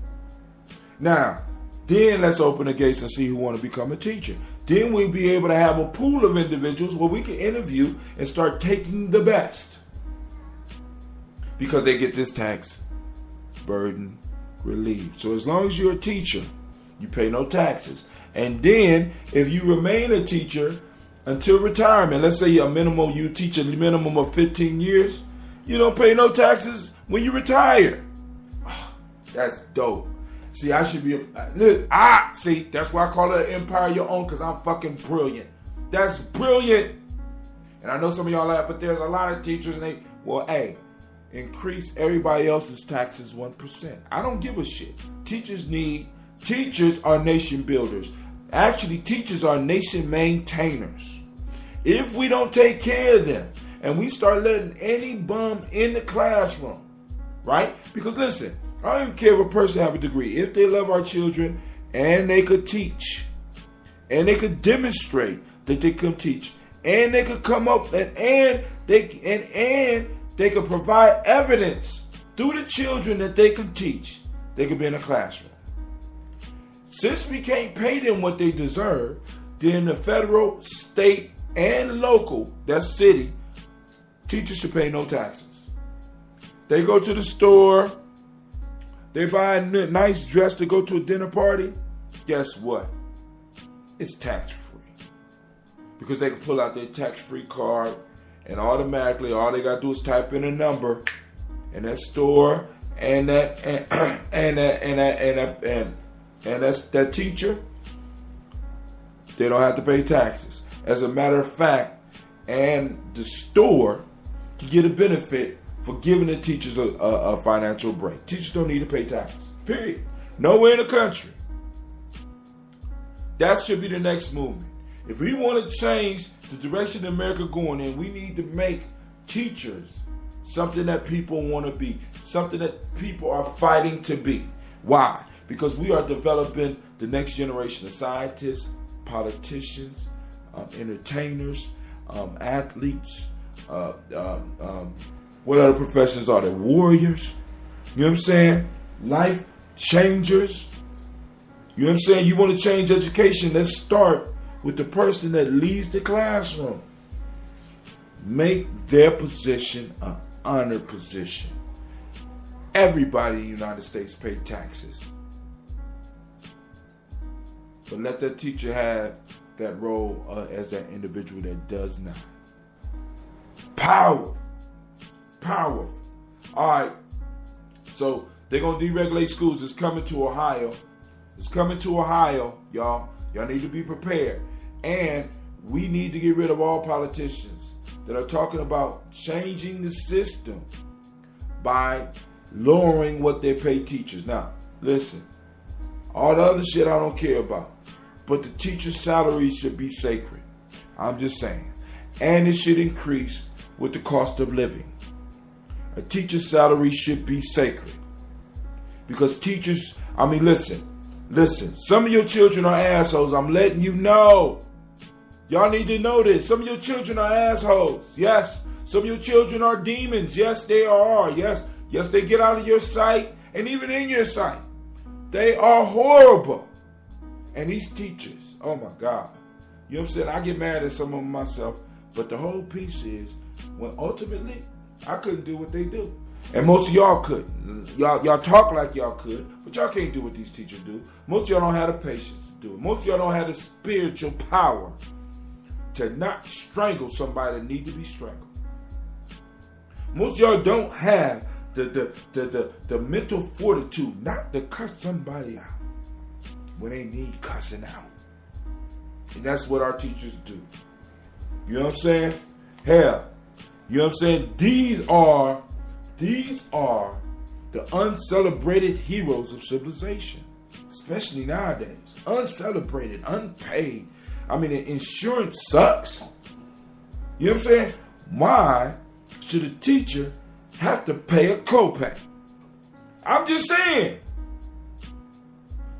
Now, then let's open the gates and see who want to become a teacher. Then we'll be able to have a pool of individuals where we can interview and start taking the best, because they get this tax burden relieved. So as long as you're a teacher, you pay no taxes. And then if you remain a teacher until retirement, let's say you teach a minimum of 15 years, you don't pay no taxes when you retire. Oh, that's dope. See, I should be see, that's why I call it an empire of your own, because I'm fucking brilliant. That's brilliant. And I know some of y'all laugh, but there's a lot of teachers and increase everybody else's taxes 1%. I don't give a shit. Teachers are nation builders. Actually, teachers are nation maintainers. If we don't take care of them and we start letting any bum in the classroom, right? Because listen, I don't even care if a person have a degree. If they love our children and they could teach and they could demonstrate that they can teach and they could come up and they could provide evidence through the children that they can teach, they could be in a classroom. Since we can't pay them what they deserve, then the federal, state, and local, that's city, teachers should pay no taxes. They go to the store, they buy a nice dress to go to a dinner party, guess what? It's tax-free. Because they can pull out their tax-free card, and automatically all they gotta do is type in a number in that store, and that's that teacher, they don't have to pay taxes. As a matter of fact, and the store can get a benefit for giving the teachers a financial break. Teachers don't need to pay taxes, period. Nowhere in the country. That should be the next movement. If we want to change the direction America going in, we need to make teachers something that people want to be, something that people are fighting to be. Why? Because we are developing the next generation of scientists, politicians, entertainers, athletes, what other professions are there? Warriors. You know what I'm saying? Life changers. You know what I'm saying? You want to change education, let's start with the person that leads the classroom. Make their position an honored position. Everybody in the United States pay taxes. But let that teacher have that role as that individual that does not. Powerful. Powerful. All right. So they're going to deregulate schools. It's coming to Ohio. It's coming to Ohio, y'all. Y'all need to be prepared. And we need to get rid of all politicians that are talking about changing the system by lowering what they pay teachers. Now, listen. All the other shit I don't care about. But the teacher's salary should be sacred. I'm just saying. And it should increase with the cost of living. A teacher's salary should be sacred. Because teachers, listen. Some of your children are assholes. I'm letting you know. Y'all need to know this. Some of your children are assholes. Yes. Some of your children are demons. Yes, they are. Yes, they get out of your sight and even in your sight. They are horrible. And these teachers, oh my God. You know what I'm saying? I get mad at some of them myself, but the whole piece is when ultimately I couldn't do what they do. And most of y'all couldn't. Y'all talk like y'all could, but y'all can't do what these teachers do. Most of y'all don't have the patience to do it. Most of y'all don't have the spiritual power to not strangle somebody that need to be strangled. Most of y'all don't have the mental fortitude not to cuss somebody out when they need cussing out. And that's what our teachers do. You know what I'm saying? Hell, you know what I'm saying? These are the uncelebrated heroes of civilization, especially nowadays. Uncelebrated, unpaid. I mean, the insurance sucks. You know what I'm saying? Why should a teacher have to pay a copay? I'm just saying.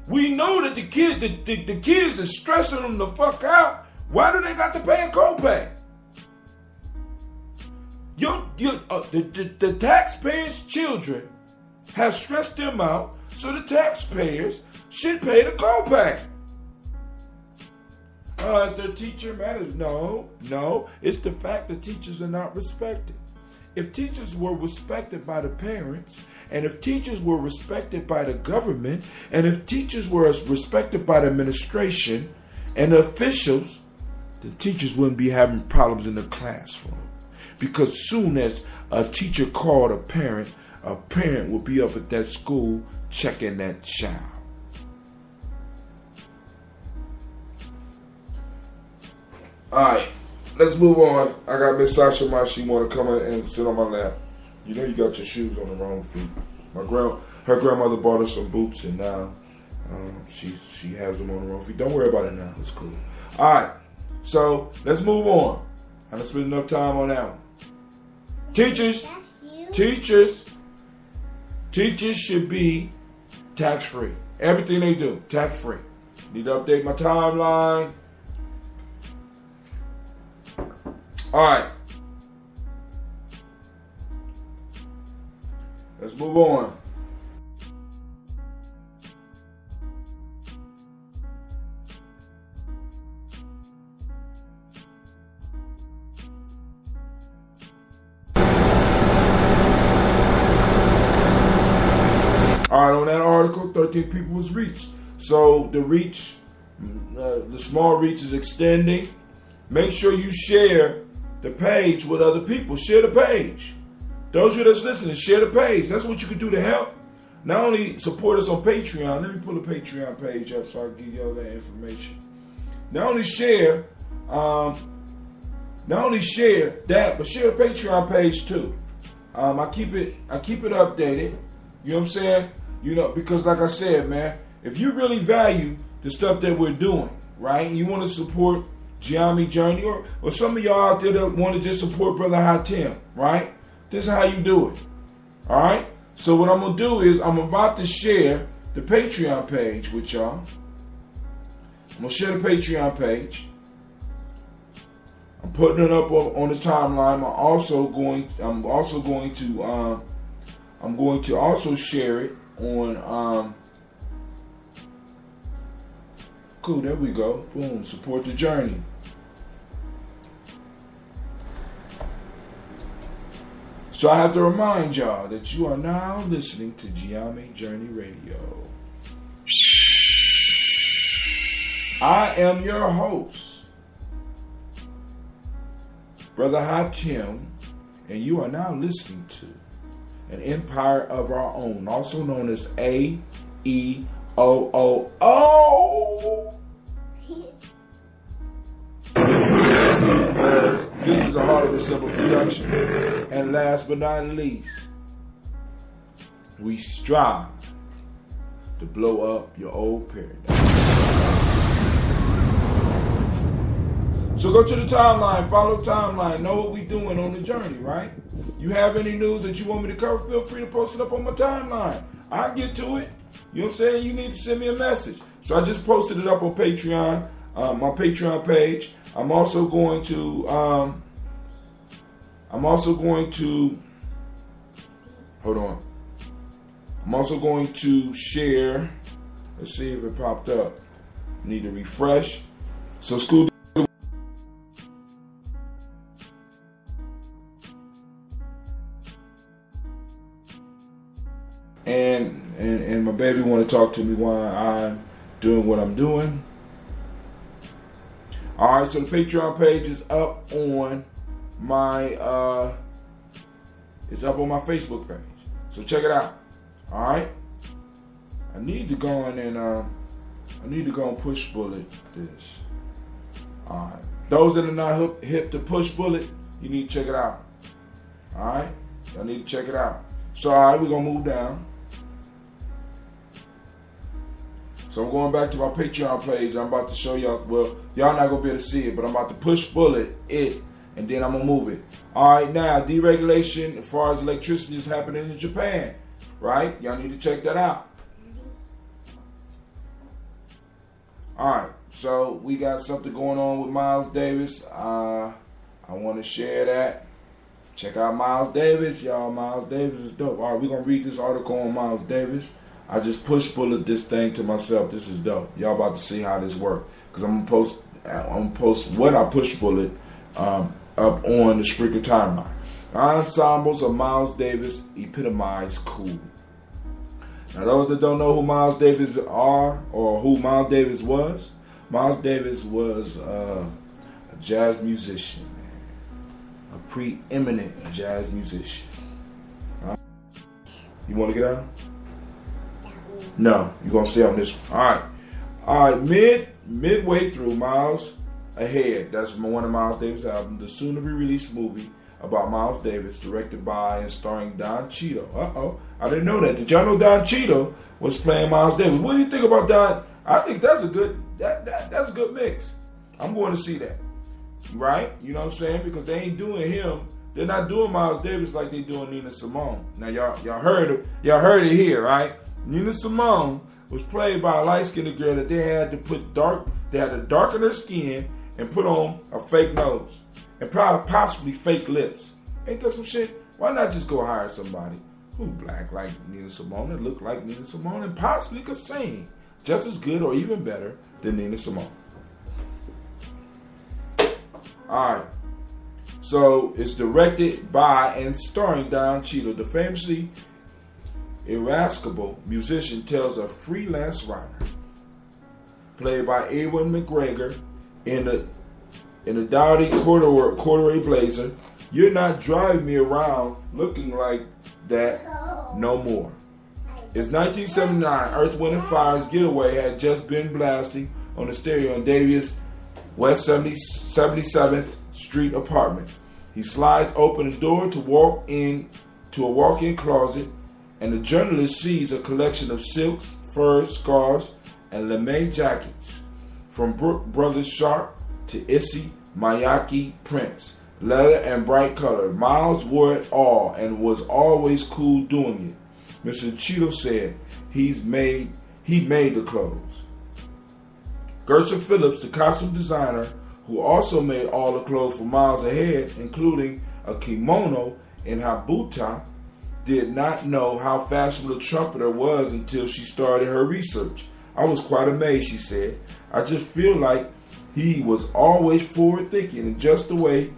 We know that the kids are stressing them the fuck out. Why do they got to pay a copay? The taxpayers' children have stressed them out, so the taxpayers should pay the copay. Is their teacher matters? No. It's the fact that teachers are not respected. If teachers were respected by the parents, and if teachers were respected by the government, and if teachers were respected by the administration and the officials, the teachers wouldn't be having problems in the classroom. Because soon as a teacher called a parent will be up at that school checking that child. Alright, let's move on. I got Miss Sasha Ma. She want to come in and sit on my lap. You know you got your shoes on the wrong feet. Her grandmother bought her some boots, and now she has them on the wrong feet. Don't worry about it now. It's cool. Alright, so let's move on. I done spent enough time on that one. Teachers should be tax-free. Everything they do, tax-free. Need to update my timeline. All right. Let's move on. All right, on that article, 13 people was reached. So the reach, the small reach is extending. Make sure you share the page with other people. Share the page. Those of you that's listening, share the page. That's what you can do to help. Not only support us on Patreon. Let me pull the Patreon page up so I can give you all that information. Not only share that, but share the Patreon page too. I keep it updated. You know what I'm saying? You know, because like I said, man, if you really value the stuff that we're doing, right, and you want to support Gye-Nyame Journey, or some of y'all out there that want to just support Brother Hatim, right? This is how you do it. All right? So what I'm going to do is I'm about to share the Patreon page with y'all. I'm going to share the Patreon page. I'm putting it up on the timeline. I'm going to also share it on cool, there we go. Boom, support the journey. So I have to remind y'all that you are now listening to Gye-Nyame Journey Radio. I am your host, Brother Hatim, and you are now listening to an empire of our own, also known as AEOOOhhh. This is a Heart of a Simple production. And last but not least, we strive to blow up your old paradigm. So go to the timeline, follow the timeline, know what we're doing on the journey, right? You have any news that you want me to cover, feel free to post it up on my timeline. I'll get to it. You know what I'm saying? You need to send me a message. So I just posted it up on Patreon, my Patreon page. I'm also going to share, let's see if it popped up. need to refresh. So school. And my baby want to talk to me while I'm doing what I'm doing. All right, so the Patreon page is up on my Facebook page. So check it out. All right. I need to go in and push bullet this. All right. Those that are not hip to push bullet, you need to check it out. All right. Y'all need to check it out. So all right, we're gonna move down. So I'm going back to my Patreon page. I'm about to show y'all. Well, y'all not gonna be able to see it, but I'm about to push bullet it, and then I'm gonna move it. All right, now deregulation as far as electricity is happening in Japan, right? Y'all need to check that out. All right, so we got something going on with Miles Davis. I want to share that. Check out Miles Davis, y'all. Miles Davis is dope. All right, we're gonna read this article on Miles Davis. I just push bullet this thing to myself. This is dope. Y'all about to see how this works. Because I'm gonna post what I push bullet up on the Spreaker timeline. Ensembles of Miles Davis epitomize cool. Now those that don't know who Miles Davis are or who Miles Davis was a jazz musician, man. A preeminent jazz musician. You want to get out? No, you're going to stay on this one. All right. Midway through Miles Ahead, that's one of Miles Davis' albums, the soon-to-be-released movie about Miles Davis, directed by and starring Don Cheadle. I didn't know that. Did y'all know Don Cheadle was playing Miles Davis? What do you think about Don? I think that's a good that's a good mix. I'm going to see that. Right? You know what I'm saying? Because they ain't doing him. They're not doing Miles Davis like they doing Nina Simone. Now y'all heard it here, right? Nina Simone was played by a light-skinned girl that they had to darken her skin and put on a fake nose and possibly fake lips. Ain't that some shit? Why not just go hire somebody who black like Nina Simone and look like Nina Simone and possibly could sing just as good or even better than Nina Simone? Alright. So it's directed by and starring Don Cheadle, the famously irascible musician tells a freelance writer, played by Ewan McGregor in a dowdy corduroy blazer, "You're not driving me around looking like that no more." It's 1979. Earth, Wind & Fire's Getaway had just been blasting on the stereo in Davies' West 77th Street apartment. He slides open the door to walk into a walk-in closet, and the journalist sees a collection of silks, furs, scarves, and lame jackets. From Brothers Sharp to Issey Miyake prints, leather and bright color. Miles wore it all and was always cool doing it. Mr. Cheadle said he made the clothes. Gershon Phillips, the costume designer, who also made all the clothes for Miles Ahead, including a kimono in Habuta, did not know how fashionable the trumpeter was until she started her research. "I was quite amazed," she said. "I just feel like he was always forward thinking, and just the way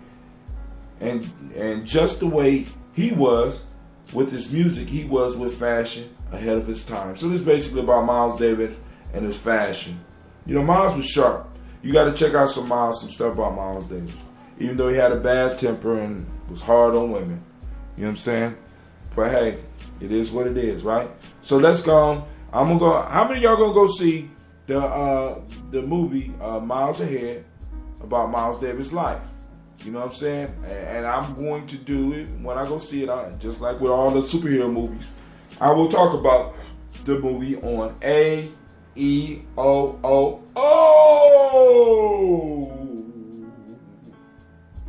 he was with his music, he was with fashion ahead of his time." So this is basically about Miles Davis and his fashion. You know, Miles was sharp. You got to check out some stuff about Miles Davis. Even though he had a bad temper and was hard on women. You know what I'm saying? But hey, it is what it is, right? So let's go. I'm gonna go. How many of y'all gonna go see the movie Miles Ahead about Miles Davis' life? You know what I'm saying? And I'm going to do it when I go see it. Just like with all the superhero movies, I will talk about the movie on AEOOOhhh.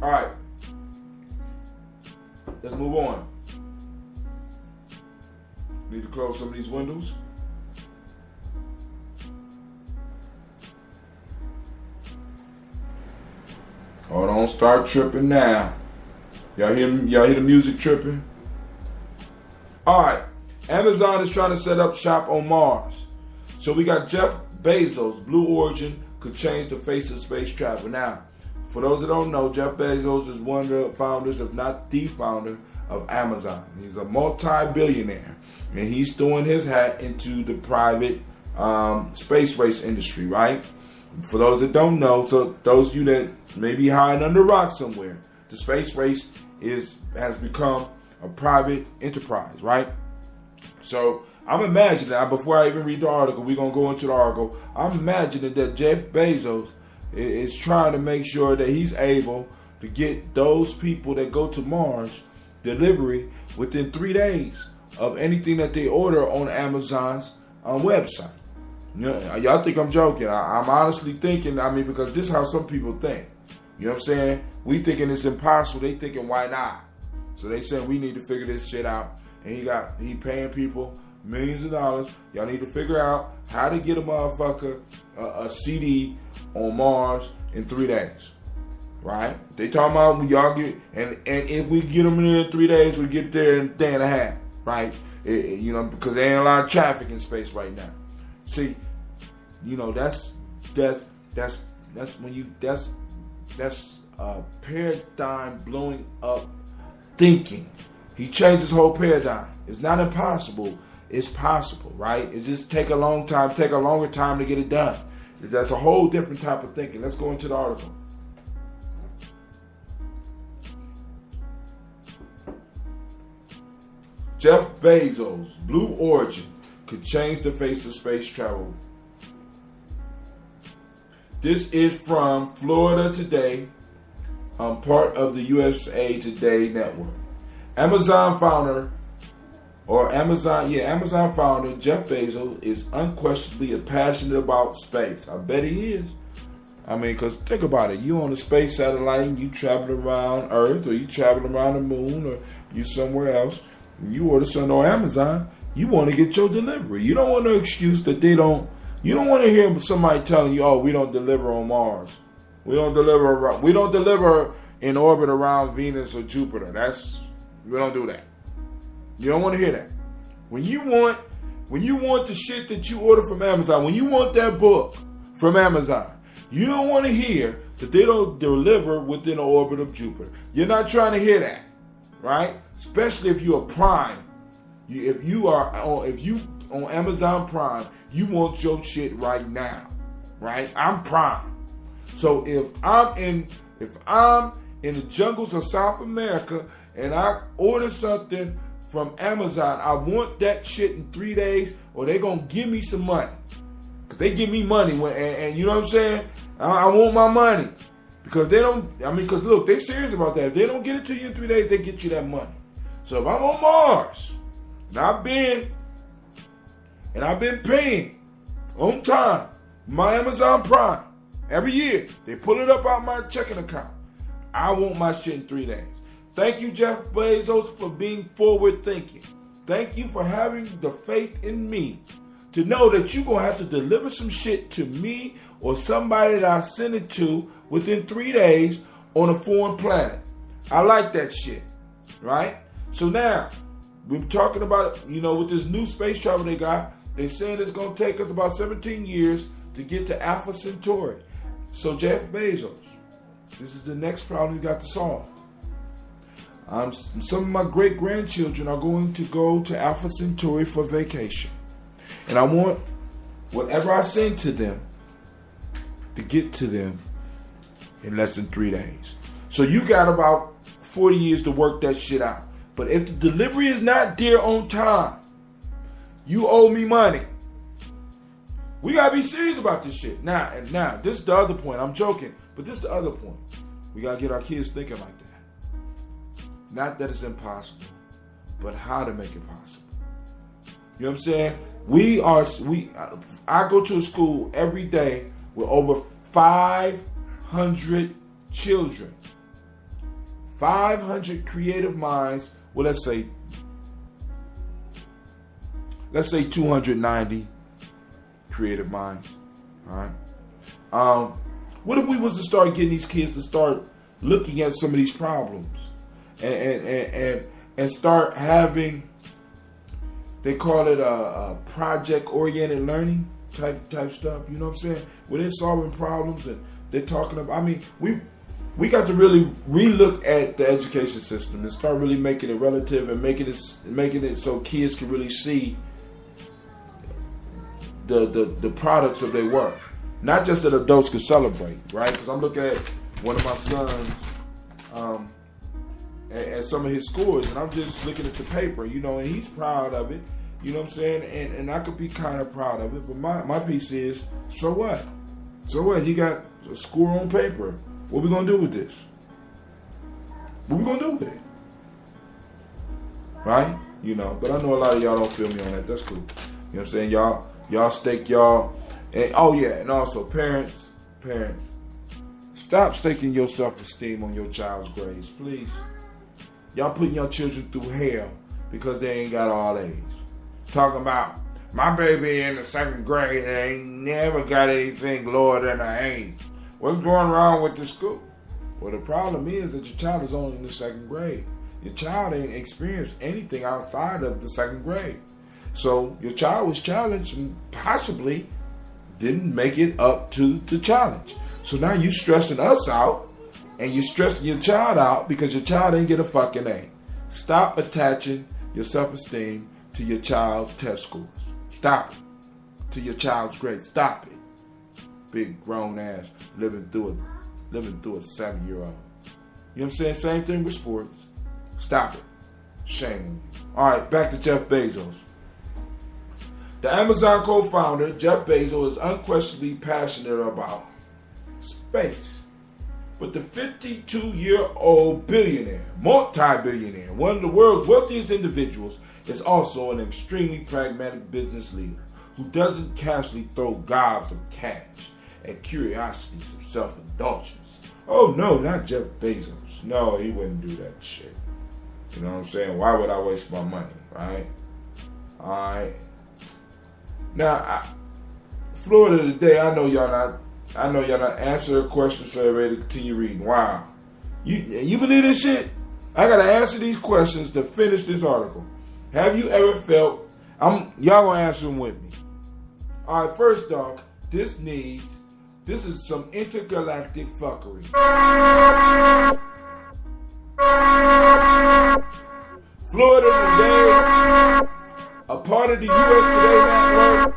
All right, let's move on. Need to close some of these windows. Hold on, start tripping now. Y'all hear the music tripping? All right, Amazon is trying to set up shop on Mars. So we got Jeff Bezos' Blue Origin could change the face of space travel. Now, for those that don't know, Jeff Bezos is one of the founders, if not the founder, of Amazon. He's a multi-billionaire, and he's throwing his hat into the private space race industry, right? For those that don't know, so those of you that may be hiding under a rock somewhere, the space race has become a private enterprise, right? So I'm imagining, before I even read the article, we're going to go into the article, I'm imagining that Jeff Bezos is trying to make sure that he's able to get those people that go to Mars delivery within 3 days of anything that they order on Amazon's website. You know, y'all think I'm joking. I'm honestly thinking, because this is how some people think. You know what I'm saying? We thinking it's impossible. They thinking, why not? So they said, we need to figure this shit out. And he paying people millions of dollars. Y'all need to figure out how to get a motherfucker a CD on Mars in 3 days. Right? They talking about when y'all get, and if we get them in 3 days, we get there in a day and a half. Right? Because there ain't a lot of traffic in space right now. See, that's paradigm blowing up thinking. He changed his whole paradigm. It's not impossible. It's possible, right? It just take a longer time to get it done. That's a whole different type of thinking. Let's go into the article. Jeff Bezos' Blue Origin could change the face of space travel. This is from Florida Today, part of the USA Today network. Amazon founder Jeff Bezos is unquestionably passionate about space. I bet he is. Because think about it. You on a space satellite and you traveling around Earth, or you traveling around the moon, or you somewhere else, and you order something on Amazon, you want to get your delivery. You don't want no excuse that they don't. You don't want to hear somebody telling you, oh, we don't deliver on Mars. We don't deliver in orbit around Venus or Jupiter. We don't do that. You don't want to hear that. When you want the shit that you order from Amazon, when you want that book from Amazon, you don't want to hear that they don't deliver within the orbit of Jupiter. You're not trying to hear that, right? Especially if you're a Prime. If you on Amazon Prime, you want your shit right now, right? I'm Prime. So if I'm in the jungles of South America and I order something from Amazon, I want that shit in 3 days, or they gonna give me some money. Cause they give me money and you know what I'm saying? I want my money. Because because look, they serious about that. If they don't get it to you in 3 days, they get you that money. So if I'm on Mars, and I've been paying on time my Amazon Prime every year, they pull it up out my checking account. I want my shit in 3 days. Thank you, Jeff Bezos, for being forward thinking. Thank you for having the faith in me to know that you're going to have to deliver some shit to me or somebody that I send it to within 3 days on a foreign planet. I like that shit, right? So now, we're talking about, with this new space travel they got, they're saying it's going to take us about 17 years to get to Alpha Centauri. So Jeff Bezos, this is the next problem you got to solve. Some of my great-grandchildren are going to go to Alpha Centauri for vacation. And I want whatever I send to them to get to them in less than 3 days. So you got about 40 years to work that shit out. But if the delivery is not there on time, you owe me money. We got to be serious about this shit. Now, this is the other point. I'm joking, but this is the other point. We got to get our kids thinking like that. Not that it's impossible, but how to make it possible. You know what I'm saying? I go to a school every day with over 500 children. 500 creative minds. Well, let's say 290 creative minds. All right. What if we was to start getting these kids to start looking at some of these problems and start having, they call it a project-oriented learning. type stuff. You know what I'm saying? Where they're solving problems and they're talking about. I mean, we got to really relook at the education system and start really making it relative and making it so kids can really see the products of their work. Not just that adults can celebrate, right? Because I'm looking at one of my sons at some of his scores, and I'm just looking at the paper, you know, and he's proud of it, you know what I'm saying? And I could be kind of proud of it, but my piece is, so what? So what? He got a score on paper. What we going to do with this? What we going to do with it? Right? You know, but I know a lot of y'all don't feel me on that. That's cool. You know what I'm saying? Y'all stake y'all. And, oh, yeah, and also parents, stop staking your self-esteem on your child's grades, please. Y'all putting your children through hell because they ain't got all A's. Talking about, my baby in the 2nd grade ain't never got anything lower than an A. What's going wrong with the school? Well, the problem is that your child is only in the 2nd grade. Your child ain't experienced anything outside of the 2nd grade. So your child was challenged and possibly didn't make it up to the challenge. So now you stressing us out and you're stressing your child out because your child ain't get a fucking A. Stop attaching your self-esteem to your child's test scores. Stop it. To your child's grades. Stop it. Big grown ass living through a 7-year-old. You know what I'm saying? Same thing with sports. Stop it. Shame on you. All right, back to Jeff Bezos. The Amazon co-founder, Jeff Bezos, is unquestionably passionate about space. But the 52-year-old billionaire, multi-billionaire, one of the world's wealthiest individuals, is also an extremely pragmatic business leader who doesn't casually throw gobs of cash at curiosities of self-indulgence. Oh, no, not Jeff Bezos. No, he wouldn't do that shit. You know what I'm saying? Why would I waste my money, right? All right. Now, Florida today, I know y'all not answer a question, so I'm ready to continue reading. Wow. You believe this shit? I got to answer these questions to finish this article. Have you ever felt, y'all going to answer them with me. All right, first off, this is some intergalactic fuckery. Florida today, a part of the U.S. Today network.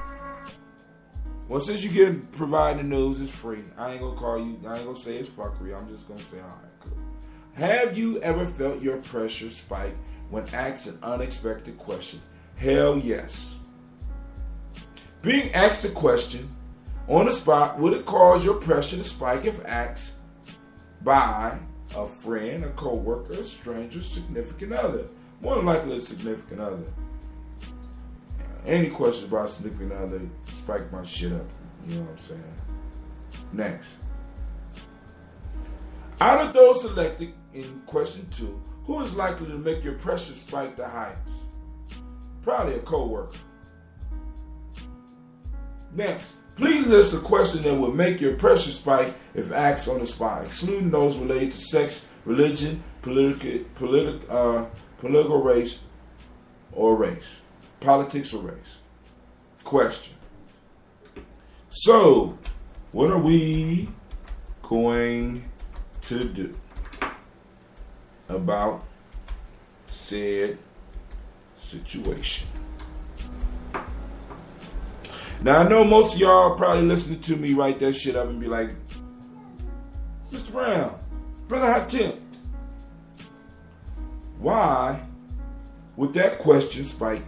Well, since you get providing the news, it's free. I ain't gonna say it's fuckery. I'm just gonna say, all right, cool. Have you ever felt your pressure spike when asked an unexpected question? Hell yes. Being asked a question on the spot, would it cause your pressure to spike if asked by a friend, a co-worker, a stranger, significant other? More than likely a significant other. Any questions about significant other, spike my shit up. You know what I'm saying? Next. Out of those selected in question 2, who is likely to make your pressure spike the highest? Probably a co-worker. Next. Please list a question that would make your pressure spike if asked on the spot, excluding those related to sex, religion, political race, or race. Politics or race. Question. So, what are we going to do about said situation? Now, I know most of y'all are probably listening to me write that shit up and be like, Mr. Brown, Brother Hot Tip, why would that question spike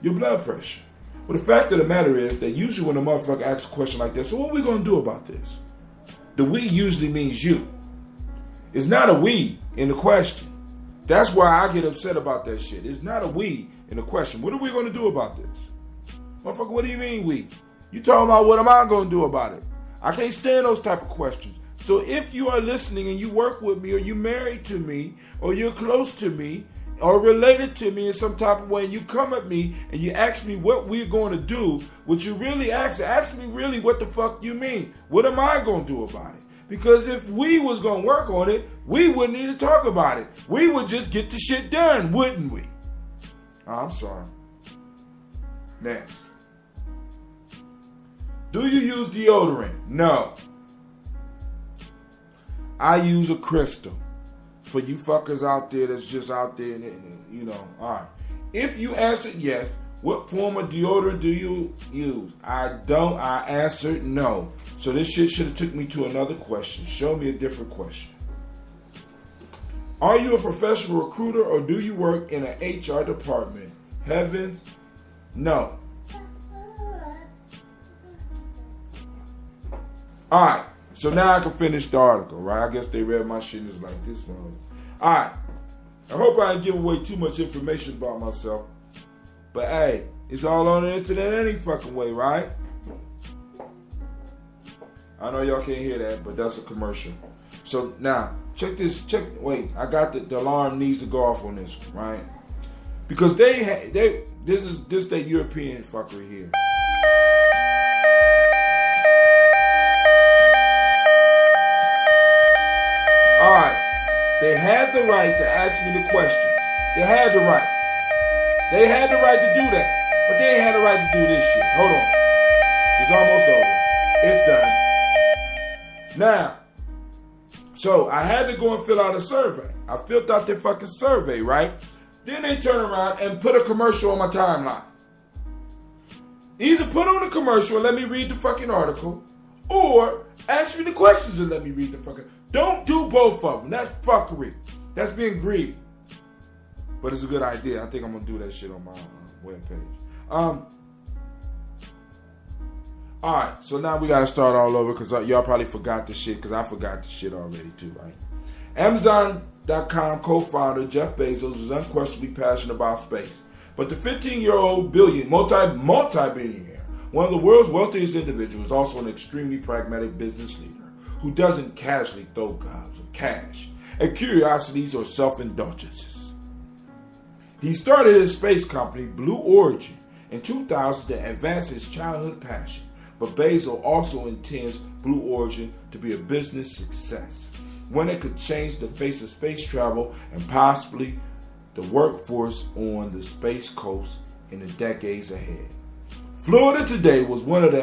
your blood pressure? Well, the fact of the matter is that usually when a motherfucker asks a question like this, so what are we going to do about this? The we usually means you. It's not a we in the question. That's why I get upset about that shit. It's not a we in the question. What are we going to do about this? Motherfucker, what do you mean we? You talking about what am I going to do about it? I can't stand those type of questions. So if you are listening and you work with me or you married to me or you're close to me or related to me in some type of way and you come at me and you ask me what we're going to do, what you really ask me really what the fuck you mean. What am I going to do about it? Because if we was going to work on it, we wouldn't need to talk about it. We would just get the shit done, wouldn't we? I'm sorry. Next. Do you use deodorant? No. I use a crystal. For you fuckers out there that's just out there, you know, all right. If you answered yes, what form of deodorant do you use? I don't. I answered no. So this shit should have took me to another question. Show me a different question. Are you a professional recruiter or do you work in an HR department? Heavens, no. All right. So now I can finish the article, right? I guess they read my shit and it's like this one. All right. I hope I didn't give away too much information about myself. But hey, it's all on the internet any fucking way, right? I know y'all can't hear that, but that's a commercial. So now, check this. Wait, I got the alarm needs to go off on this one, right? Because this is that European fuckery here. All right. They had the right to ask me the questions. They had the right. They had the right to do that. But they ain't had the right to do this shit. Hold on. It's almost over. It's done. Now, so I had to go and fill out a survey. I filled out their fucking survey, right? Then they turn around and put a commercial on my timeline. Either put on a commercial and let me read the fucking article, or ask me the questions and let me read the fucking... Don't do both of them. That's fuckery. That's being greedy. But it's a good idea. I think I'm going to do that shit on my webpage. Alright, so now we got to start all over because y'all probably forgot the shit because I forgot the shit already too, right? Amazon.com co-founder Jeff Bezos is unquestionably passionate about space. But the 15-year-old multi-billionaire, one of the world's wealthiest individuals, is also an extremely pragmatic business leader who doesn't casually throw gobs of cash at curiosities or self-indulgences. He started his space company, Blue Origin, in 2000 to advance his childhood passion, but Bezos also intends Blue Origin to be a business success, one that could change the face of space travel and possibly the workforce on the Space Coast in the decades ahead. Florida Today was one of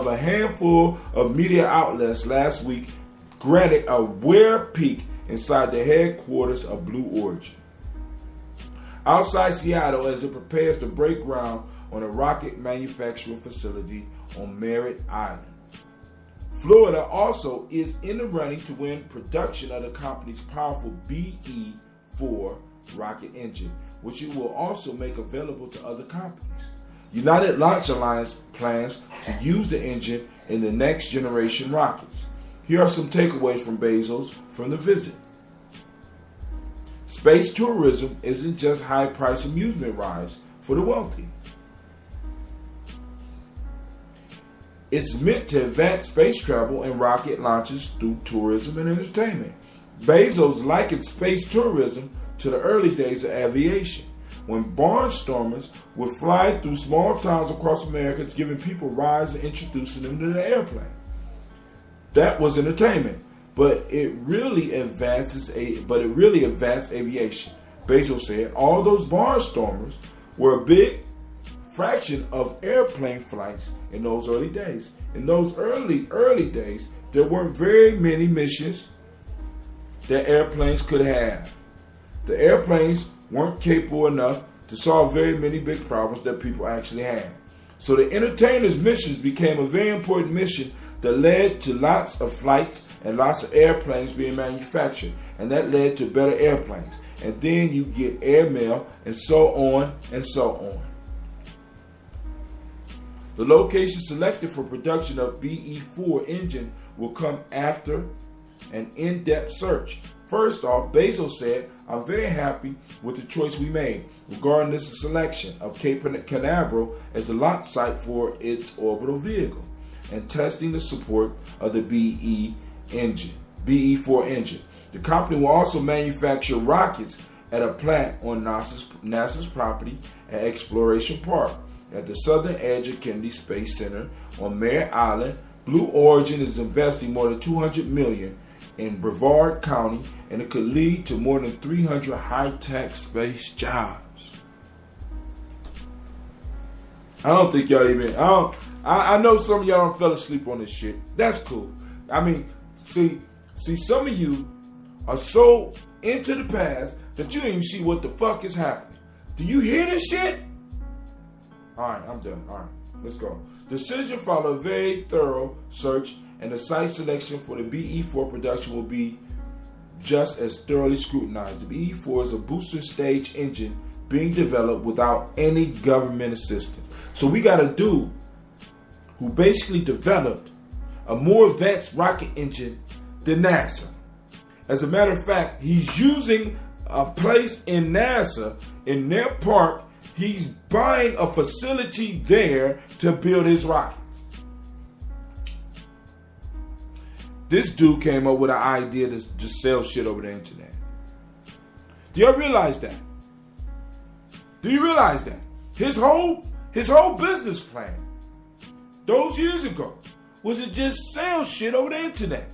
a handful of media outlets last week granted a rare peek inside the headquarters of Blue Origin, outside Seattle, as it prepares to break ground on a rocket manufacturing facility on Merritt Island. Florida also is in the running to win production of the company's powerful BE-4 rocket engine, which it will also make available to other companies. United Launch Alliance plans to use the engine in the next generation rockets. Here are some takeaways from Bezos from the visit. Space tourism isn't just high-priced amusement rides for the wealthy. It's meant to advance space travel and rocket launches through tourism and entertainment. Bezos likened space tourism to the early days of aviation, when barnstormers would fly through small towns across America, giving people rides and introducing them to the airplane. That was entertainment, but it really advanced aviation. Bezos said all those barnstormers were a big fraction of airplane flights in those early days. In those early days, there weren't very many missions that airplanes could have. The airplanes weren't capable enough to solve very many big problems that people actually had. So the entertainers' missions became a very important mission that led to lots of flights and lots of airplanes being manufactured. And that led to better airplanes. And then you get airmail and so on and so on. The location selected for production of BE-4 engine will come after an in-depth search. First off, Bezos said, "I'm very happy with the choice we made regarding this selection of Cape Canaveral as the launch site for its orbital vehicle and testing the support of the BE-4 engine. The company will also manufacture rockets at a plant on NASA's property at Exploration Park at the southern edge of Kennedy Space Center on Merritt Island. Blue Origin is investing more than $200 million in Brevard County, and it could lead to more than 300 high-tech space jobs." I don't think y'all even... I know some of y'all fell asleep on this shit. That's cool. I mean, see, some of you are so into the past that you don't even see what the fuck is happening. Do you hear this shit? All right, I'm done. All right, let's go. Decision followed a very thorough search, and the site selection for the BE4 production will be just as thoroughly scrutinized. The BE4 is a booster stage engine being developed without any government assistance. So we got a dude who basically developed a more advanced rocket engine than NASA. As a matter of fact, he's using a place in NASA, in their park. He's buying a facility there to build his rockets. This dude came up with an idea to just sell shit over the internet. Do y'all realize that? Do you realize that? His whole business plan those years ago was to just sell shit over the internet.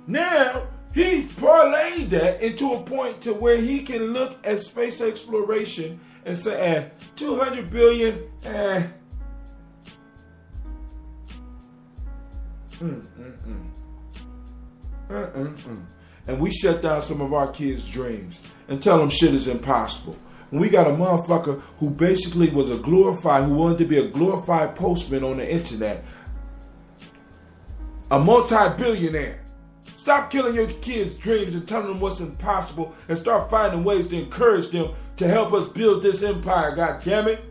Now, he parlayed that into a point to where he can look at space exploration and say, 200 billion, And we shut down some of our kids' dreams and tell them shit is impossible. When we got a motherfucker who basically was who wanted to be a glorified postman on the internet, a multi-billionaire. Stop killing your kids' dreams and telling them what's impossible and start finding ways to encourage them to help us build this empire, God damn it.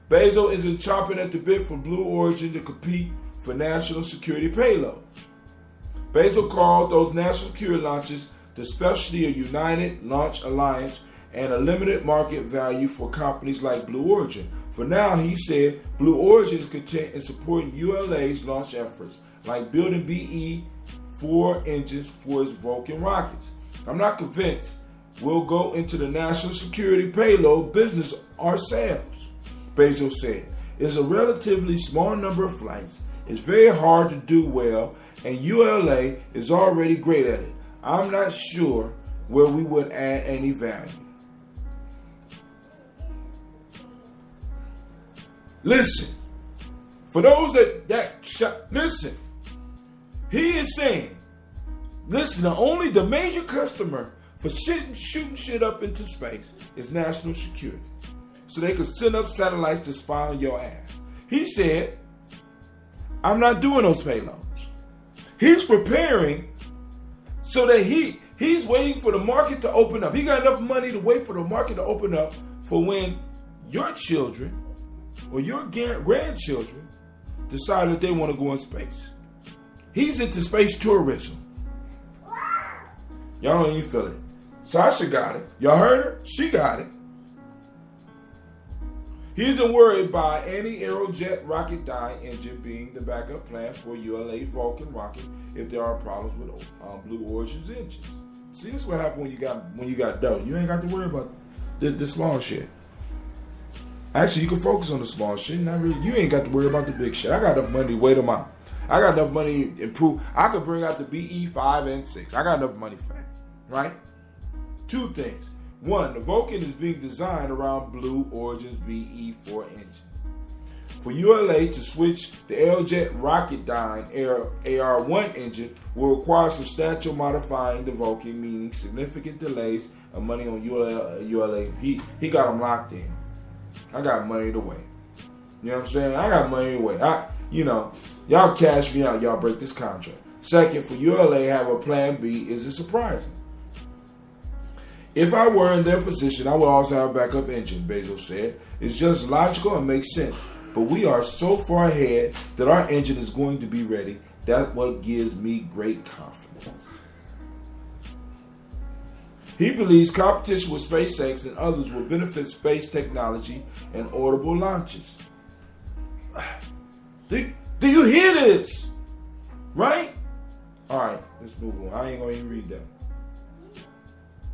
Bezos isn't chomping at the bit for Blue Origin to compete for national security payloads. Bezos called those national security launches the specialty of United Launch Alliance and a limited market value for companies like Blue Origin. For now, he said, Blue Origin is content in supporting ULA's launch efforts, like building BE-4 engines for its Vulcan rockets. I'm not convinced we'll go into the national security payload business ourselves, Bezos said. It's a relatively small number of flights. It's very hard to do well, and ULA is already great at it. I'm not sure where we would add any value. Listen, for those listen, he is saying, listen, the major customer for shooting shit up into space is national security. So they could send up satellites to spy on your ass. He said, I'm not doing those payloads. He's preparing so that he's waiting for the market to open up. He got enough money to wait for the market to open up for when your children or your grandchildren decide that they want to go in space. He's into space tourism. Y'all don't even feel it. Sasha got it. Y'all heard her? She got it. He isn't worried by any Aerojet rocket-dyne engine being the backup plan for ULA Vulcan rocket if there are problems with Blue Origin's engines. See, this is what happens when you got dough. You ain't got to worry about the small shit. Actually, you can focus on the small shit. Not really. You ain't got to worry about the big shit. I got enough money to wait them out. I got enough money to improve. I could bring out the BE5 and 6. I got enough money for that. Right? Two things. One, the Vulcan is being designed around Blue Origin's BE4 engine. For ULA to switch the Aerojet Rocketdyne AR-1 engine will require substantial modifying the Vulcan, meaning significant delays and money on ULA. He got them locked in. I got money to wait. You know what I'm saying? I got money to wait. Y'all cash me out. Y'all break this contract. Second, for ULA to have a plan B isn't surprising. If I were in their position, I would also have a backup engine, Bezos said. It's just logical and makes sense. But we are so far ahead that our engine is going to be ready. That's what gives me great confidence. He believes competition with SpaceX and others will benefit space technology and orbital launches. Do you hear this? Right? All right, let's move on. I ain't going to even read that.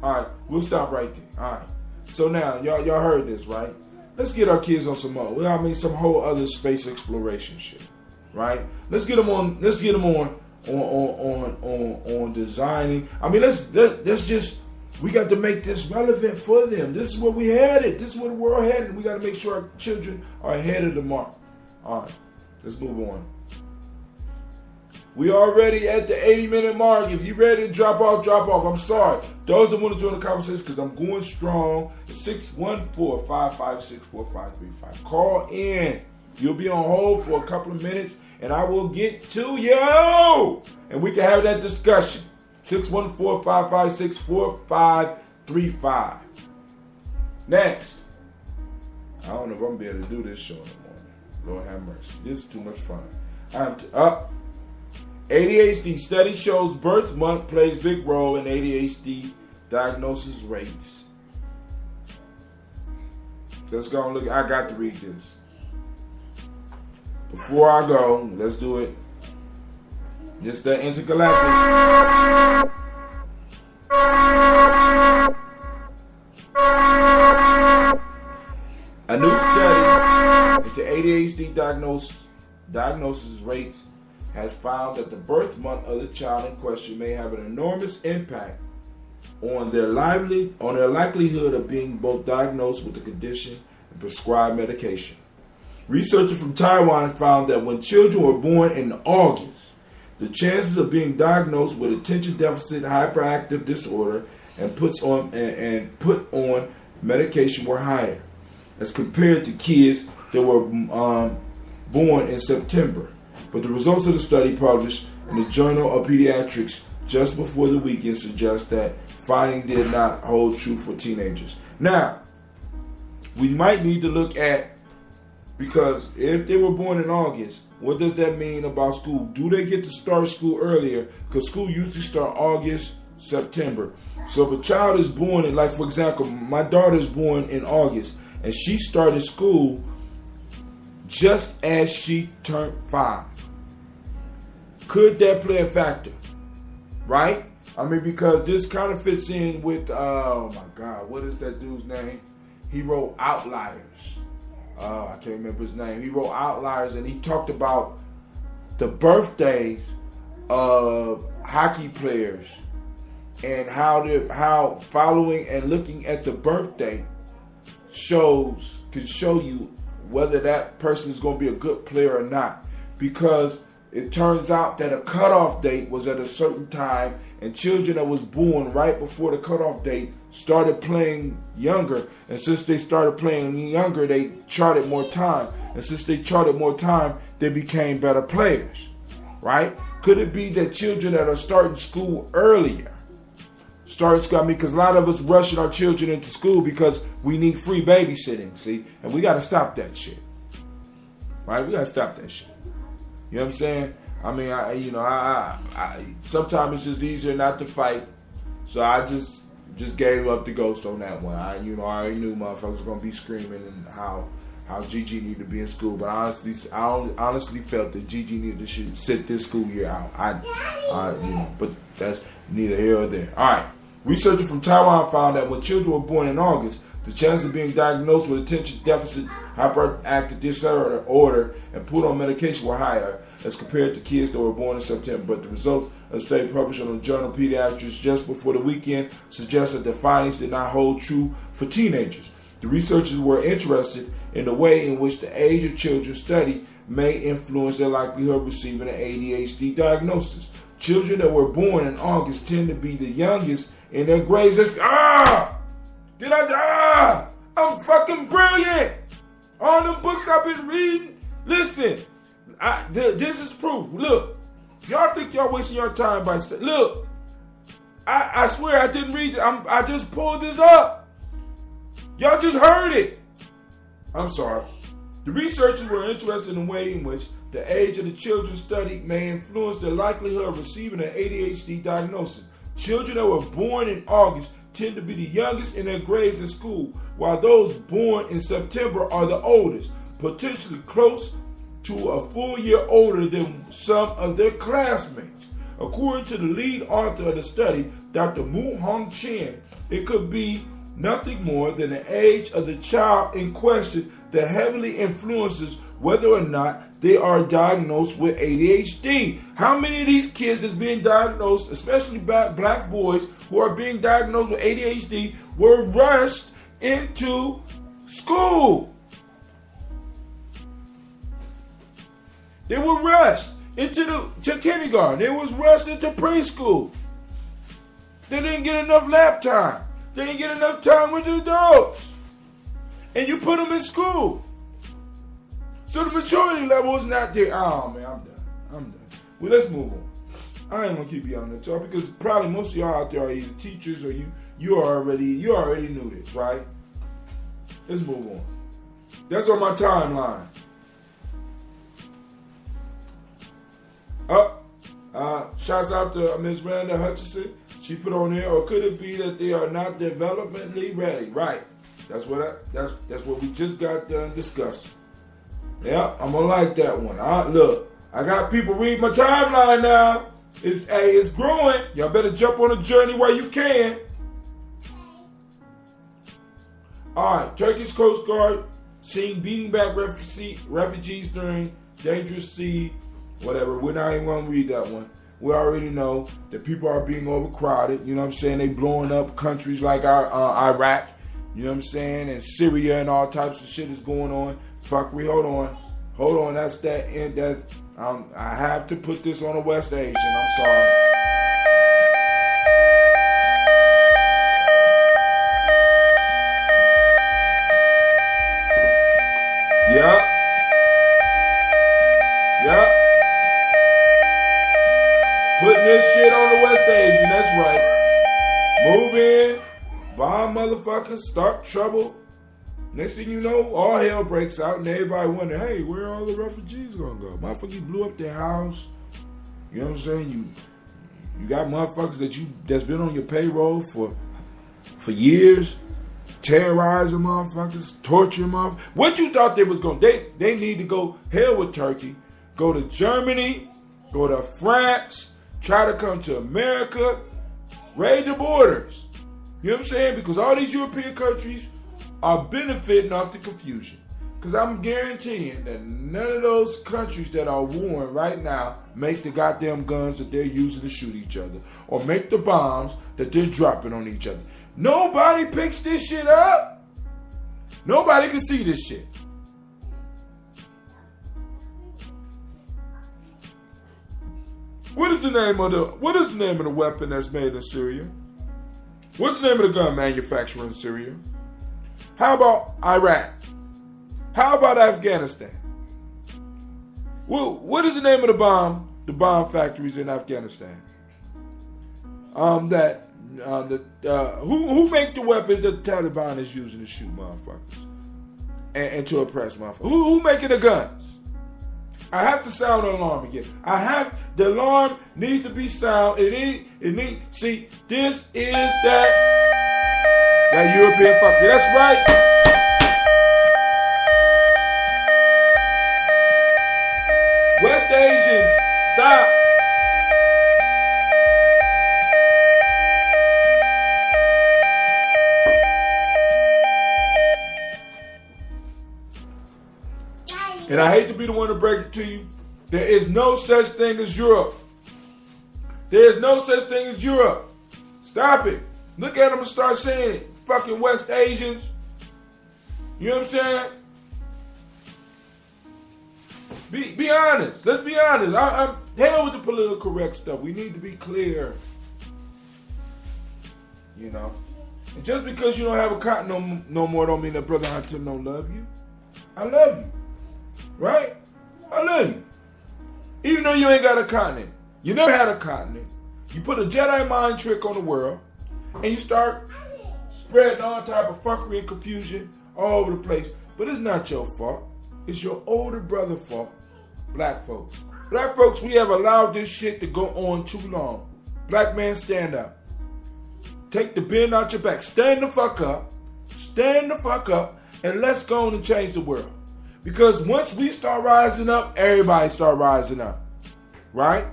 All right, we'll stop right there. All right. So now, y'all heard this, right? Let's get our kids on some more. Some whole other space exploration shit, right? Let's get them on. Let's get them on designing. Let's just We got to make this relevant for them. This is where we headed. This is where the world headed. And we got to make sure our children are ahead of the mark. All right, let's move on. We already at the 80-minute mark. If you ready to drop off, drop off. I'm sorry. Those that want to join the conversation, because I'm going strong. It's 614-556-4535. Call in. You'll be on hold for a couple of minutes, and I will get to you. And we can have that discussion. 614-556-4535. Next. I don't know if I'm going to be able to do this show in the morning. Lord have mercy. This is too much fun. ADHD study shows birth month plays big role in ADHD diagnosis rates. Let's go and look. I got to read this. Before I go, let's do it. It's the intergalactic. A new study into ADHD diagnosis rates has found that the birth month of the child in question may have an enormous impact on their likelihood of being both diagnosed with the condition and prescribed medication. Researchers from Taiwan found that when children were born in August, the chances of being diagnosed with attention deficit hyperactive disorder and put on medication were higher as compared to kids that were born in September. But the results of the study published in the Journal of Pediatrics just before the weekend suggest that finding did not hold true for teenagers. Now, we might need to look at, because if they were born in August, what does that mean about school? Do they get to start school earlier? Because school usually start August, September. So if a child is born in, like for example, my daughter is born in August, and she started school just as she turned 5. Could that play a factor? Right? I mean, because this kind of fits in with, oh my God, what is that dude's name? He wrote Outliers. I can't remember his name. He wrote Outliers, and he talked about the birthdays of hockey players and how following and looking at the birthday can show you whether that person is going to be a good player or not. Because it turns out that a cutoff date was at a certain time, and children that was born right before the cutoff date started playing younger. And since they started playing younger, they charted more time. And since they charted more time, they became better players. Right? Could it be that children that are starting school earlier, because a lot of us rushing our children into school because we need free babysitting, see? And we got to stop that shit. Right? We got to stop that shit. You know what I'm saying? I mean, I sometimes it's just easier not to fight. So I just gave up the ghost on that one. I already knew motherfuckers were going to be screaming and how Gigi needed to be in school. But I honestly felt that Gigi needed to sit this school year out. But that's neither here or there. All right. Researchers from Taiwan found that when children were born in August, the chance of being diagnosed with attention deficit hyperactive disorder and put on medication were higher as compared to kids that were born in September. But the results of the study published on the Journal of Pediatrics just before the weekend suggest that the findings did not hold true for teenagers. The researchers were interested in the way in which the age of children studied may influence their likelihood of receiving an ADHD diagnosis. Children that were born in August tend to be the youngest in their grades. I'm fucking brilliant. All them books I've been reading. Listen, this is proof. Look, y'all think y'all wasting your time by look. I swear I didn't read it. I just pulled this up. Y'all just heard it. I'm sorry. The researchers were interested in the way in which the age of the children studied may influence their likelihood of receiving an ADHD diagnosis. Children that were born in August tend to be the youngest in their grades in school, while those born in September are the oldest, potentially close to a full year older than some of their classmates. According to the lead author of the study, Dr. Mu Hong Chen, it could be nothing more than the age of the child in question that heavily influences whether or not they are diagnosed with ADHD. How many of these kids that's being diagnosed, especially black boys who are being diagnosed with ADHD, were rushed into school? They were rushed into kindergarten. They was rushed into preschool. They didn't get enough lap time. They didn't get enough time with the adults. And you put them in school. So the maturity level is not there. Oh, man, I'm done. Well, let's move on. I ain't going to keep yelling at y'all because probably most of y'all out there are either teachers or you already knew this, right? Let's move on. That's on my timeline. Shouts out to Ms. Randa Hutchinson. She put on there, or could it be that they are not developmentally ready? Right. That's what we just got done discussing. Yeah, I'm gonna like that one. Look, I got people read my timeline now. It's growing. Y'all better jump on the journey while you can. All right, Turkey's Coast Guard seen beating back refugees during dangerous sea. Whatever. We're not even gonna read that one. We already know that people are being overcrowded. You know what I'm saying? They blowing up countries like Iraq. You know what I'm saying? And Syria and all types of shit is going on. Fuckery. Hold on. That's that. I have to put this on a West Asian. I'm sorry. Yep. Putting this shit on the West Asian. That's right. Move in. Bomb motherfuckers, start trouble. Next thing you know, all hell breaks out and everybody wonder, hey, where are all the refugees gonna go? Motherfuckers, you blew up their house. You know what I'm saying? You got motherfuckers that's been on your payroll for years, terrorizing motherfuckers, torturing motherfuckers. What you thought they was gonna they need to go hell with Turkey, go to Germany, go to France, try to come to America, raid the borders. You know what I'm saying? Because all these European countries are benefiting off the confusion. Because I'm guaranteeing that none of those countries that are warring right now make the goddamn guns that they're using to shoot each other or make the bombs that they're dropping on each other. Nobody picks this shit up. Nobody can see this shit. What is the name of the weapon that's made in Syria? What's the name of the gun manufacturer in Syria? How about Iraq? How about Afghanistan? Well, what is the name of the bomb factories in Afghanistan? Who make the weapons that the Taliban is using to shoot motherfuckers and to oppress motherfuckers? Who making the guns? I have to sound an alarm again. The alarm needs to be sound. See, this is that European fuckery. That's right. West Asians, stop. And I hate to be the one to break it to you. There is no such thing as Europe. There is no such thing as Europe. Stop it. Look at them and start saying it. Fucking West Asians. You know what I'm saying? Be honest. Let's be honest. I'm hell with the political correct stuff. We need to be clear. You know? And just because you don't have a cotton no more don't mean that Brother Hunter don't love you. I love you. Right? I love you. Even though you ain't got a continent. You never had a continent. You put a Jedi mind trick on the world and you start spreading all type of fuckery and confusion all over the place. But it's not your fault. It's your older brother's fault. Black folks. Black folks, we have allowed this shit to go on too long. Black man, stand up. Take the bend out your back. Stand the fuck up. Stand the fuck up. And let's go on and change the world. Because once we start rising up, everybody start rising up. Right?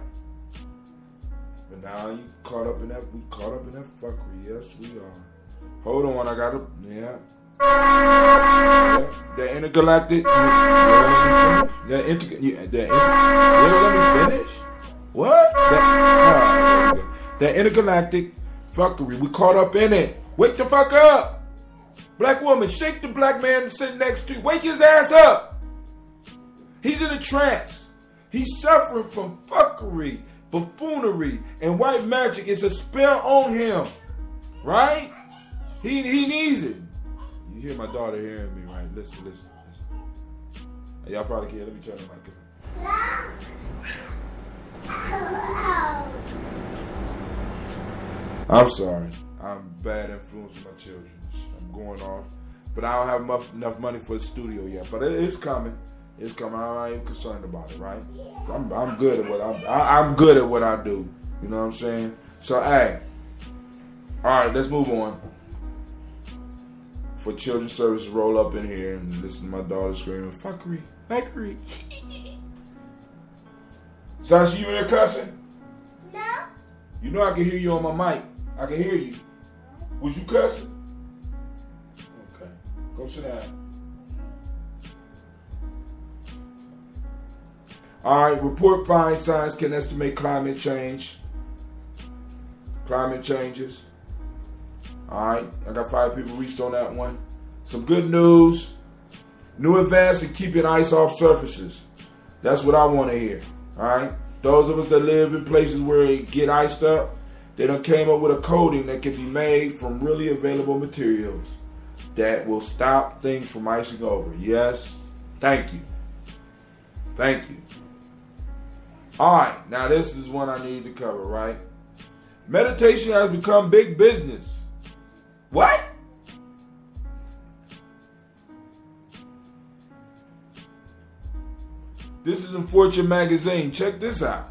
But now you caught up in that, we caught up in that fuckery. Yes, we are. Hold on, I gotta, yeah. The intergalactic. Let me finish. What? That intergalactic fuckery. We caught up in it. Wake the fuck up. Black woman, shake the black man sitting next to you. Wake his ass up. He's in a trance. He's suffering from fuckery, buffoonery, and white magic. It's a spell on him. Right? He needs it. You hear my daughter hearing me, right? Listen. Y'all probably can't. Let me turn the mic on. I'm sorry. I'm bad influence on my children. I'm going off. But I don't have enough money for the studio yet. But it's coming. It's coming. I'm not concerned about it, right? So I'm good at what I'm good at what I do. You know what I'm saying? So, hey. All right, let's move on. For children's services, roll up in here and listen to my daughter screaming, fuckery. Sasha, you in there cussing? No. You know I can hear you on my mic. I can hear you. Was you cussing? Okay. Go sit down. All right, report finds science can estimate climate change. Climate changes. All right, I got 5 people reached on that one. Some good news. New advance in keeping ice off surfaces. That's what I want to hear. All right, those of us that live in places where it get iced up, they done came up with a coating that can be made from really available materials that will stop things from icing over. Yes, thank you. Thank you. All right, now this is one I need to cover, right? Meditation has become big business. What? This is in Fortune magazine. Check this out.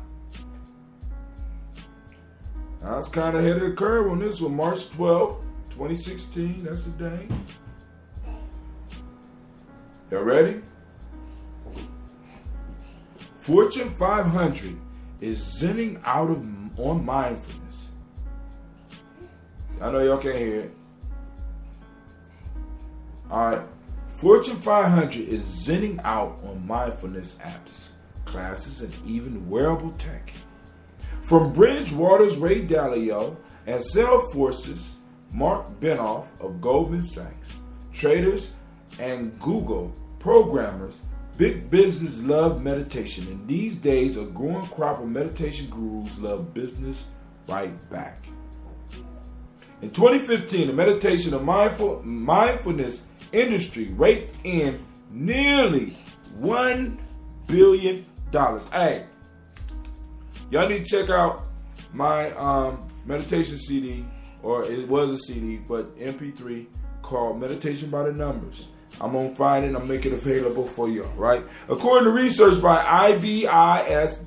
I was kind of ahead of the curve on this one. March 12, 2016. That's the day. Y'all ready? Fortune 500 is zenning out on mindfulness. I know y'all can't hear it. All right. Fortune 500 is zenning out on mindfulness apps, classes, and even wearable tech. From Bridgewater's Ray Dalio and Salesforce's Mark Benoff of Goldman Sachs, traders and Google programmers, big business love meditation. And these days, a growing crop of meditation gurus love business right back. In 2015, the meditation and mindfulness industry raked in nearly $1 billion. Hey, y'all need to check out my meditation CD, or it was a CD, but MP3, called Meditation by the Numbers. I'm going to find it and I'll make it available for y'all, right? According to research by IBIS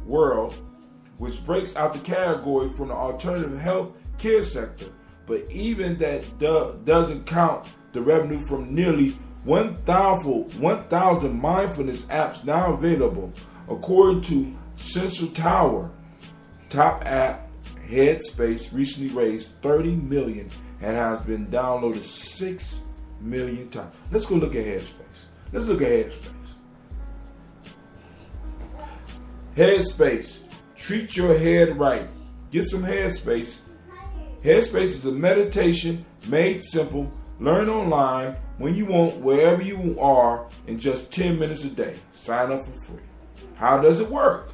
World, which breaks out the category from the alternative health care sector, but even that doesn't count the revenue from nearly 1,000 mindfulness apps now available. According to Sensor Tower, top app Headspace recently raised $30 million and has been downloaded 6 million times. Let's go look at Headspace. Let's look at Headspace. Headspace. Treat your head right. Get some Headspace. Headspace is a meditation made simple. Learn online when you want, wherever you are, in just 10 minutes a day. Sign up for free. How does it work?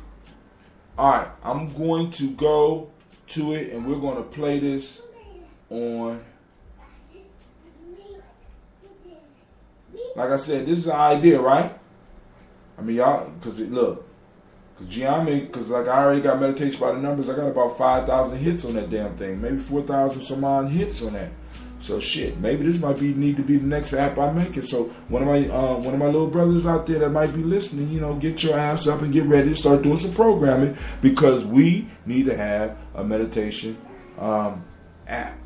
All right, I'm going to go to it and we're going to play this on. Like I said, this is an idea, right? I mean, y'all, because Gye-Nyame, because like I already got meditation by the numbers, I got about 5,000 hits on that damn thing, maybe 4,000 some odd hits on that. So shit, maybe this might need to be the next app I make it. So one of my little brothers out there that might be listening, get your ass up and get ready to start doing some programming, because we need to have a meditation app.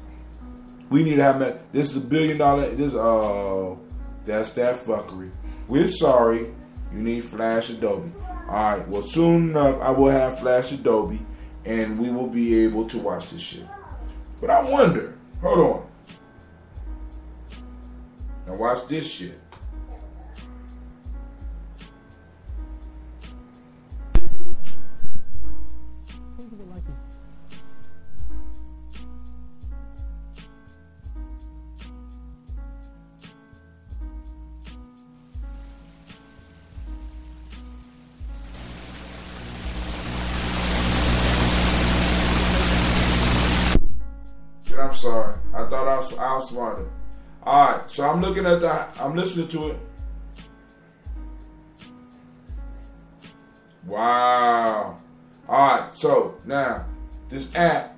We need to have this is $1 billion. That's that fuckery. We're sorry. You need Flash Adobe. All right. Well, soon enough, I will have Flash Adobe, and we will be able to watch this shit. But I wonder. Hold on. Now watch this shit. I'm sorry. I thought I was smarter. Alright, so I'm listening to it. Wow. Alright, so now this app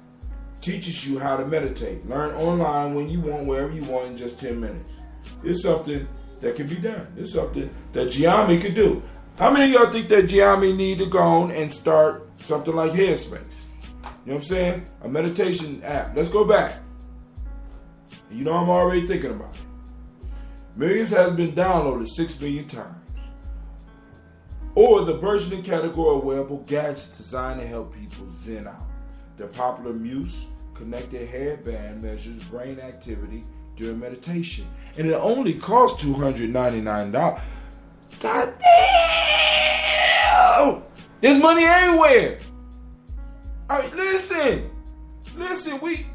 teaches you how to meditate. Learn online when you want, wherever you want in just 10 minutes. It's something that can be done. It's something that Gye-Nyame could do. How many of y'all think that Gye-Nyame need to go on and start something like Headspace? You know what I'm saying? A meditation app. Let's go back. You know I'm already thinking about it. Millions has been downloaded 6 million times. Or the burgeoning category of wearable gadgets designed to help people zen out. The popular Muse connected headband measures brain activity during meditation. And it only costs $299. God damn! There's money everywhere. All right, listen, we.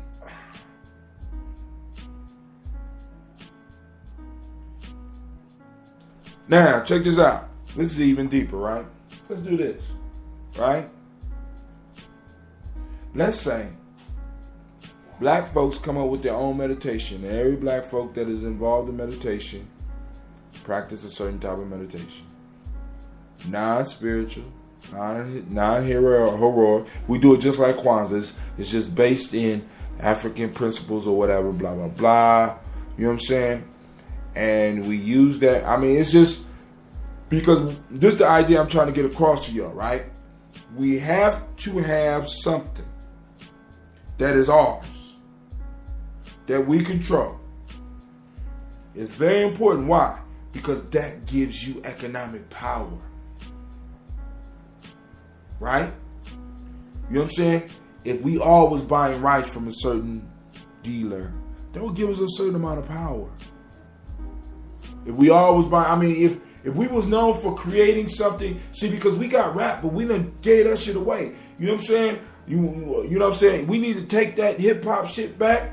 Now, check this out. This is even deeper, right? Let's do this, right? Let's say black folks come up with their own meditation, and every black folk that is involved in meditation practice a certain type of meditation. Non-spiritual. Non-heroic. We do it just like Kwanzaa. It's just based in African principles or whatever, blah, blah, blah. You know what I'm saying? And we use that. I mean, it's just because this is the idea I'm trying to get across to y'all, right? We have to have something that is ours, that we control. It's very important. Why? Because that gives you economic power. Right? You know what I'm saying? If we all was buying rice from a certain dealer, that would give us a certain amount of power. If we all was buying, I mean, if we was known for creating something, see, because we got rap, but we done gave that shit away. You know what I'm saying? You know what I'm saying? We need to take that hip hop shit back,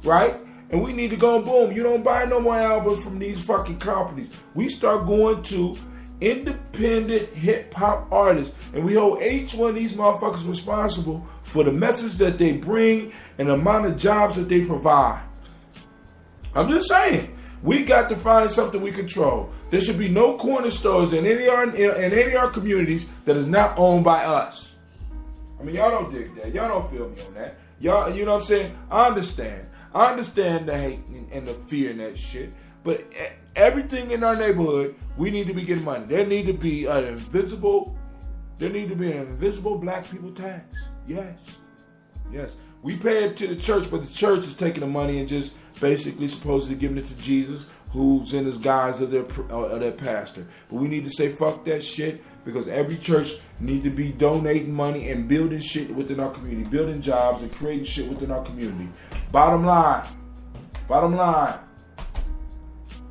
right? And we need to go and boom. You don't buy no more albums from these fucking companies. We start going to independent hip-hop artists, and we hold each one of these motherfuckers responsible for the message that they bring and the amount of jobs that they provide. I'm just saying, we got to find something we control. There should be no corner stores in any of our communities that is not owned by us. I mean, y'all don't dig that. Y'all don't feel me on that. Y'all, you know what I'm saying? I understand the hate and the fear and that shit. But everything in our neighborhood, we need to be getting money. There need to be an invisible black people tax. Yes. We pay it to the church, but the church is taking the money and just basically supposedly giving it to Jesus, who's in his guise of their pastor. But we need to say fuck that shit, because every church need to be donating money and building shit within our community, building jobs and creating shit within our community. Bottom line.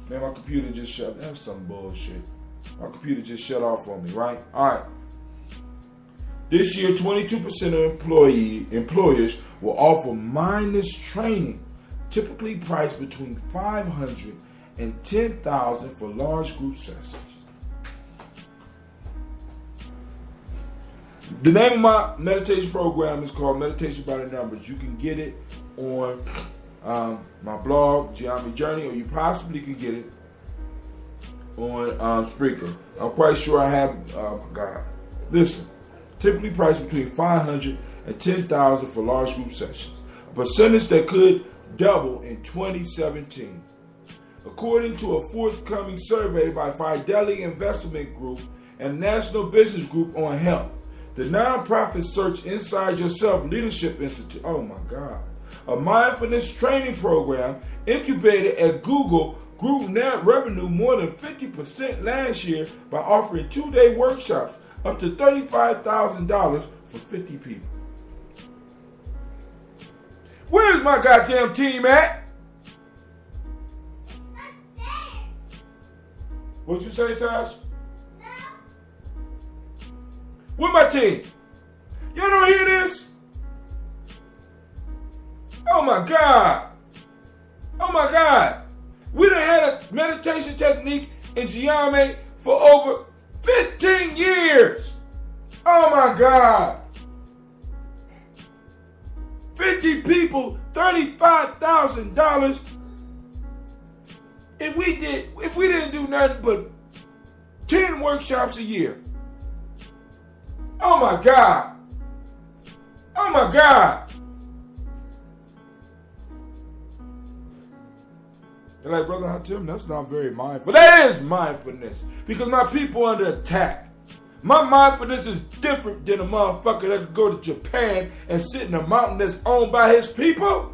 Man, my computer just shut. That's some bullshit. My computer just shut off on me, right? All right. This year, 22% of employers will offer mindless training, typically priced between $500 and $10,000 for large group sessions. The name of my meditation program is called Meditation by the Numbers. You can get it on my blog, Gye-Nyame Journey, or you possibly could get it on Spreaker. I'm quite sure I have. Oh my God! Listen, typically priced between $500 and $10,000 for large group sessions, a percentage that could double in 2017, according to a forthcoming survey by Fidelity Investment Group and National Business Group on Health. The nonprofit Search Inside Yourself Leadership Institute. Oh my God. A mindfulness training program incubated at Google grew net revenue more than 50% last year by offering 2-day workshops up to $35,000 for 50 people. Where's my goddamn team at? What'd you say, Sash? With my team. Y'all don't hear this? Oh my God. Oh my God. We done had a meditation technique in Gye-Nyame for over 15 years. Oh my God. 50 people, $35,000. If we didn't do nothing but 10 workshops a year. Oh my God. Oh my God. They're like, Brother Hatim, that's not very mindful. That is mindfulness. Because my people are under attack. My mindfulness is different than a motherfucker that could go to Japan and sit in a mountain that's owned by his people.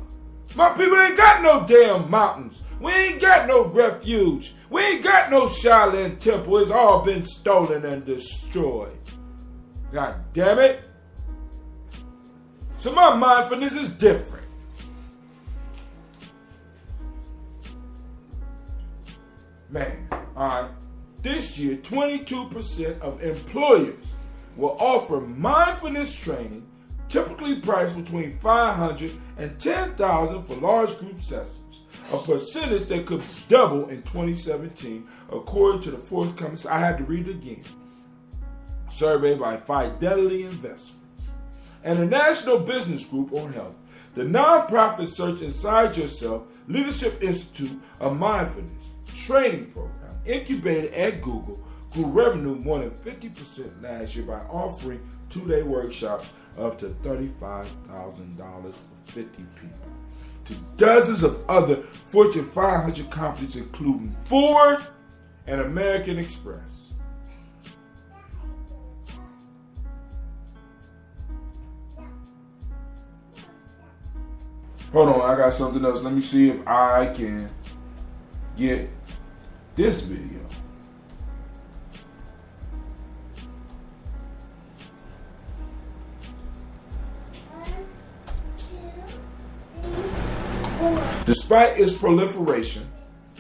My people ain't got no damn mountains. We ain't got no refuge. We ain't got no Shaolin temple. It's all been stolen and destroyed. God damn it. So my mindfulness is different. Man, alright. This year, 22% of employers will offer mindfulness training, typically priced between $500 and $10,000 for large group sessions, a percentage that could double in 2017, according to the forthcoming, I had to read it again, survey by Fidelity Investments, and the National Business Group on Health. The nonprofit Search Inside Yourself Leadership Institute of Mindfulness training program, incubated at Google, grew revenue more than 50% last year by offering 2-day workshops up to $35,000 for 50 people to dozens of other Fortune 500 companies, including Ford and American Express. Hold on, I got something else. Let me see if I can get this video. Despite its proliferation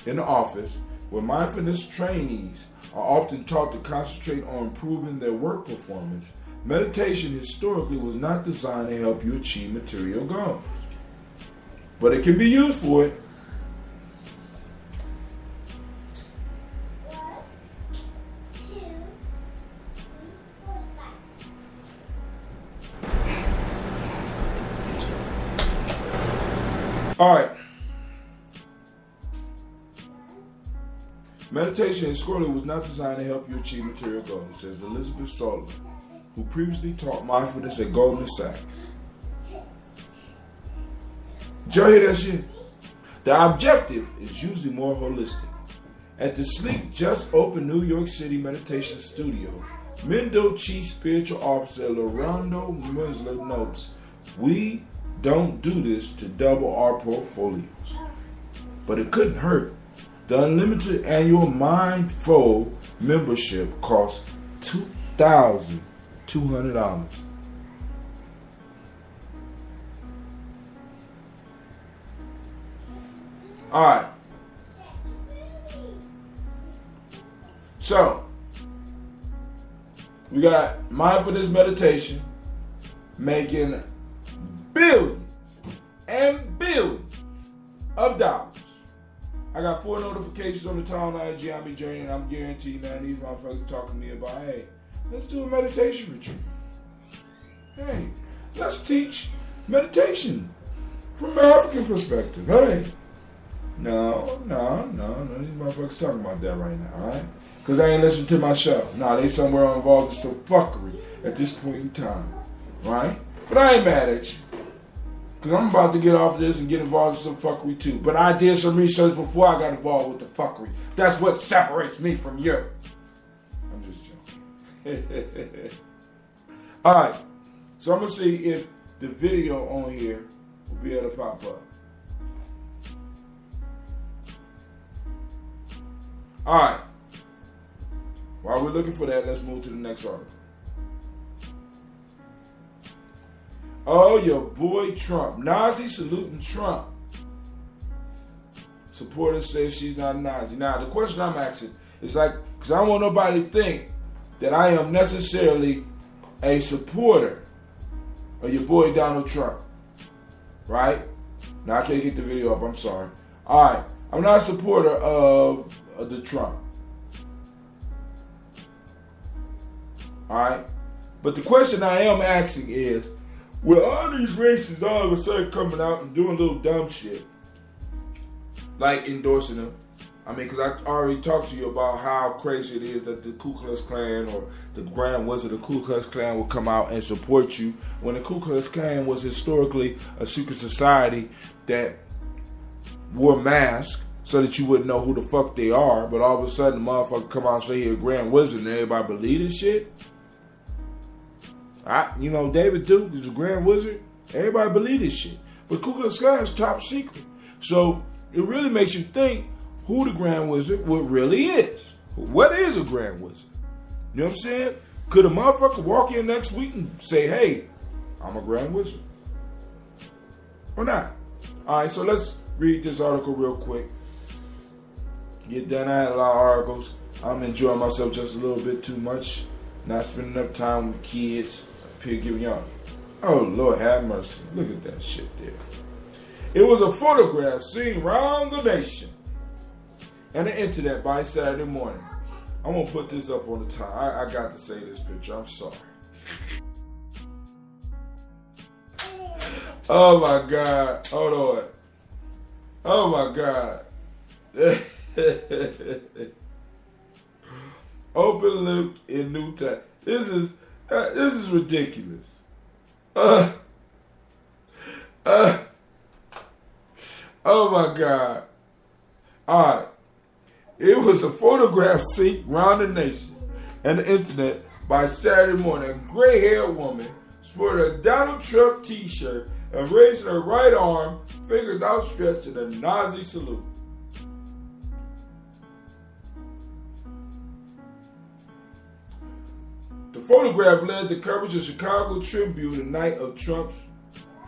in the office, where mindfulness trainees are often taught to concentrate on improving their work performance, meditation historically was not designed to help you achieve material goals. But it can be used for it. All right. Meditation historically was not designed to help you achieve material goals, says Elizabeth Sullivan, who previously taught mindfulness at Goldman Sachs. Did y'all hear that shit? The objective is usually more holistic. At the sleek, just open New York City meditation studio, Mendo Chief Spiritual Officer Lorando Munsler notes, "We don't do this to double our portfolios, but it couldn't hurt. The unlimited annual Mindful membership costs $2,200. All right. So, we got mindfulness meditation making billions and billions of dollars. I got 4 notifications on the timeline of Gye-Nyame journey, and I'm guaranteed, man, these motherfuckers are talking to me about, hey, let's do a meditation retreat. Hey, let's teach meditation from an African perspective. Hey. No, none of these motherfuckers talking about that right now, alright? Because they ain't listening to my show. Nah, they somewhere involved in some fuckery at this point in time, right? But I ain't mad at you. Because I'm about to get off of this and get involved in some fuckery too. But I did some research before I got involved with the fuckery. That's what separates me from you. I'm just joking. Alright, so I'm going to see if the video on here will be able to pop up. Alright, while we're looking for that, let's move to the next article. Oh, your boy Trump. Nazi saluting Trump. Supporters say she's not a Nazi. Now, the question I'm asking, It's like, because I don't want nobody to think that I am necessarily a supporter of your boy Donald Trump. Right? Now I can't get the video up, I'm sorry. Alright, I'm not a supporter of the Trump. Alright? But the question I am asking is, with all these racists all of a sudden coming out and doing little dumb shit, like endorsing them, I mean, because I already talked to you about how crazy it is that the Ku Klux Klan or the Grand Wizard of the Ku Klux Klan will come out and support you, when the Ku Klux Klan was historically a secret society that wore masks so that you wouldn't know who the fuck they are, but all of a sudden the motherfucker come out and say he's a Grand Wizard and everybody believe this shit? You know, David Duke is a Grand Wizard. Everybody believe this shit. But Ku Klux Klan is top secret. So it really makes you think who the Grand Wizard really is. What is a Grand Wizard? You know what I'm saying? Could a motherfucker walk in next week and say, hey, I'm a Grand Wizard? Or not? All right, so let's read this article real quick. Get done. I had a lot of articles. I'm enjoying myself just a little bit too much. Not spending enough time with the kids. Up here giving y'all. Oh, Lord have mercy. Look at that shit there. It was a photograph seen around the nation and the internet by Saturday morning. I'm going to put this up on the top. I got to say this picture. I'm sorry. Oh, my God. Hold on. Oh, my God. Open loop in new time. This is ridiculous. Oh, my God. All right. It was a photograph seen around the nation and the internet by Saturday morning. A gray-haired woman sported a Donald Trump t-shirt and raising her right arm, fingers outstretched in a Nazi salute. The photograph led to coverage of Chicago Tribune the night of Trump's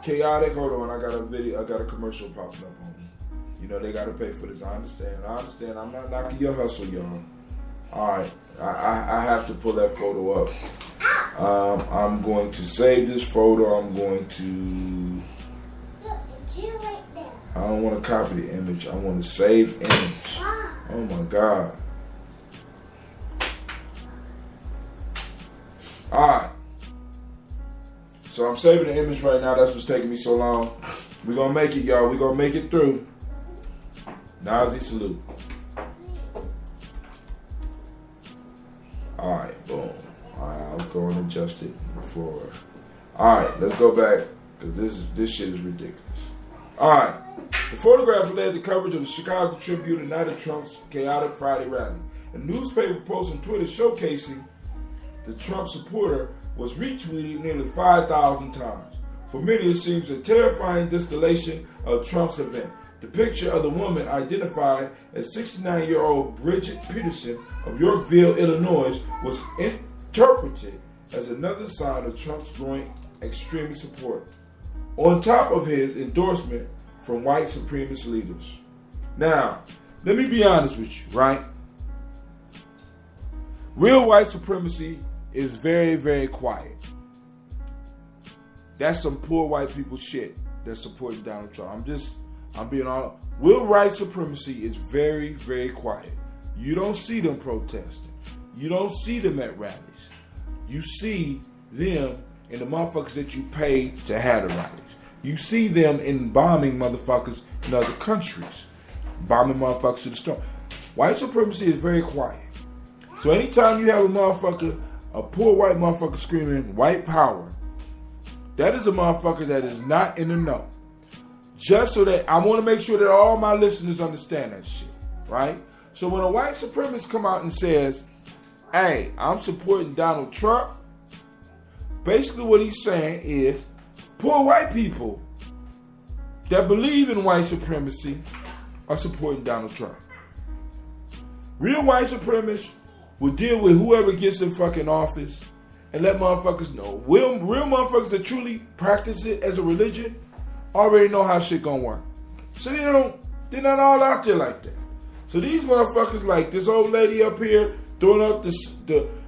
chaotic. Hold on, I got a commercial popping up on me. You know, they got to pay for this. I understand. I'm not knocking your hustle, y'all. All right. I have to pull that photo up. I'm going to save this photo. I'm going to... I don't want to copy the image. I want to save image. Oh, my God. All right. So I'm saving the image right now. That's what's taking me so long. We're going to make it, y'all. We're going to make it through. Nazi salute. All right, boom. All right, I'll go and adjust it forward. All right, let's go back because this shit is ridiculous. All right, the photograph led to coverage of the Chicago Tribune the night of Trump's chaotic Friday rally. A newspaper post on Twitter showcasing the Trump supporter was retweeted nearly 5,000 times. For many, it seems a terrifying distillation of Trump's event. The picture of the woman identified as 69-year-old Bridget Peterson of Yorkville, Illinois, was interpreted as another sign of Trump's growing extremist support, on top of his endorsement from white supremacist leaders. Now, let me be honest with you, right? Real white supremacy is very, very quiet. That's some poor white people shit that's supporting Donald Trump. I'm being honest. Real white supremacy is very, very quiet. You don't see them protesting. You don't see them at rallies. You see them in the motherfuckers that you pay to have the rallies. You see them in bombing motherfuckers in other countries. Bombing motherfuckers to the storm. White supremacy is very quiet. So anytime you have a poor white motherfucker screaming white power, that is a motherfucker that is not in the know. Just so that I want to make sure that all my listeners understand that shit, right? So when a white supremacist come out and says, hey, I'm supporting Donald Trump, basically what he's saying is poor white people that believe in white supremacy are supporting Donald Trump. Real white supremacists will deal with whoever gets in fucking office and let motherfuckers know. Real motherfuckers that truly practice it as a religion already know how shit gonna work. So they're not all out there like that. So these motherfuckers, like this old lady up here throwing up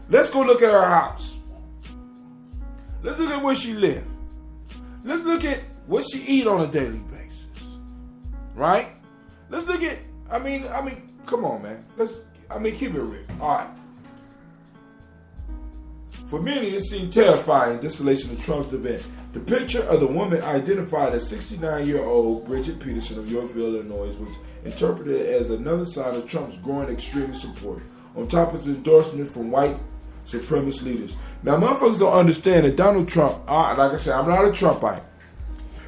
let's go look at her house. Let's look at where she lives. Let's look at what she eat on a daily basis. Right? Let's look at, I mean, come on, man. Keep it real. All right. For many, it seemed terrifying, distillation of Trump's event. The picture of the woman identified as 69-year-old Bridget Peterson of Yorkville, Illinois, was interpreted as another sign of Trump's growing extremist support, on top of his endorsement from white supremacist leaders. Now, motherfuckers don't understand that Donald Trump, like I said, I'm not a Trumpite,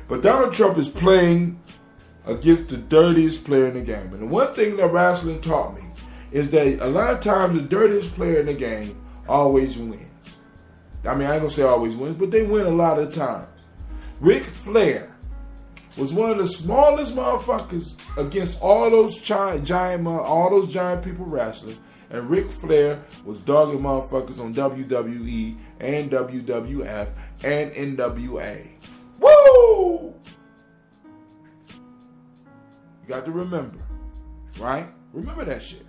but Donald Trump is playing against the dirtiest player in the game. And the one thing that wrestling taught me is that a lot of times the dirtiest player in the game always wins. I mean, I ain't gonna say always wins, but they win a lot of times. Ric Flair was one of the smallest motherfuckers against all those giant people wrestling, and Ric Flair was dogging motherfuckers on WWE and WWF and NWA. Woo! You got to remember, right? Remember that shit.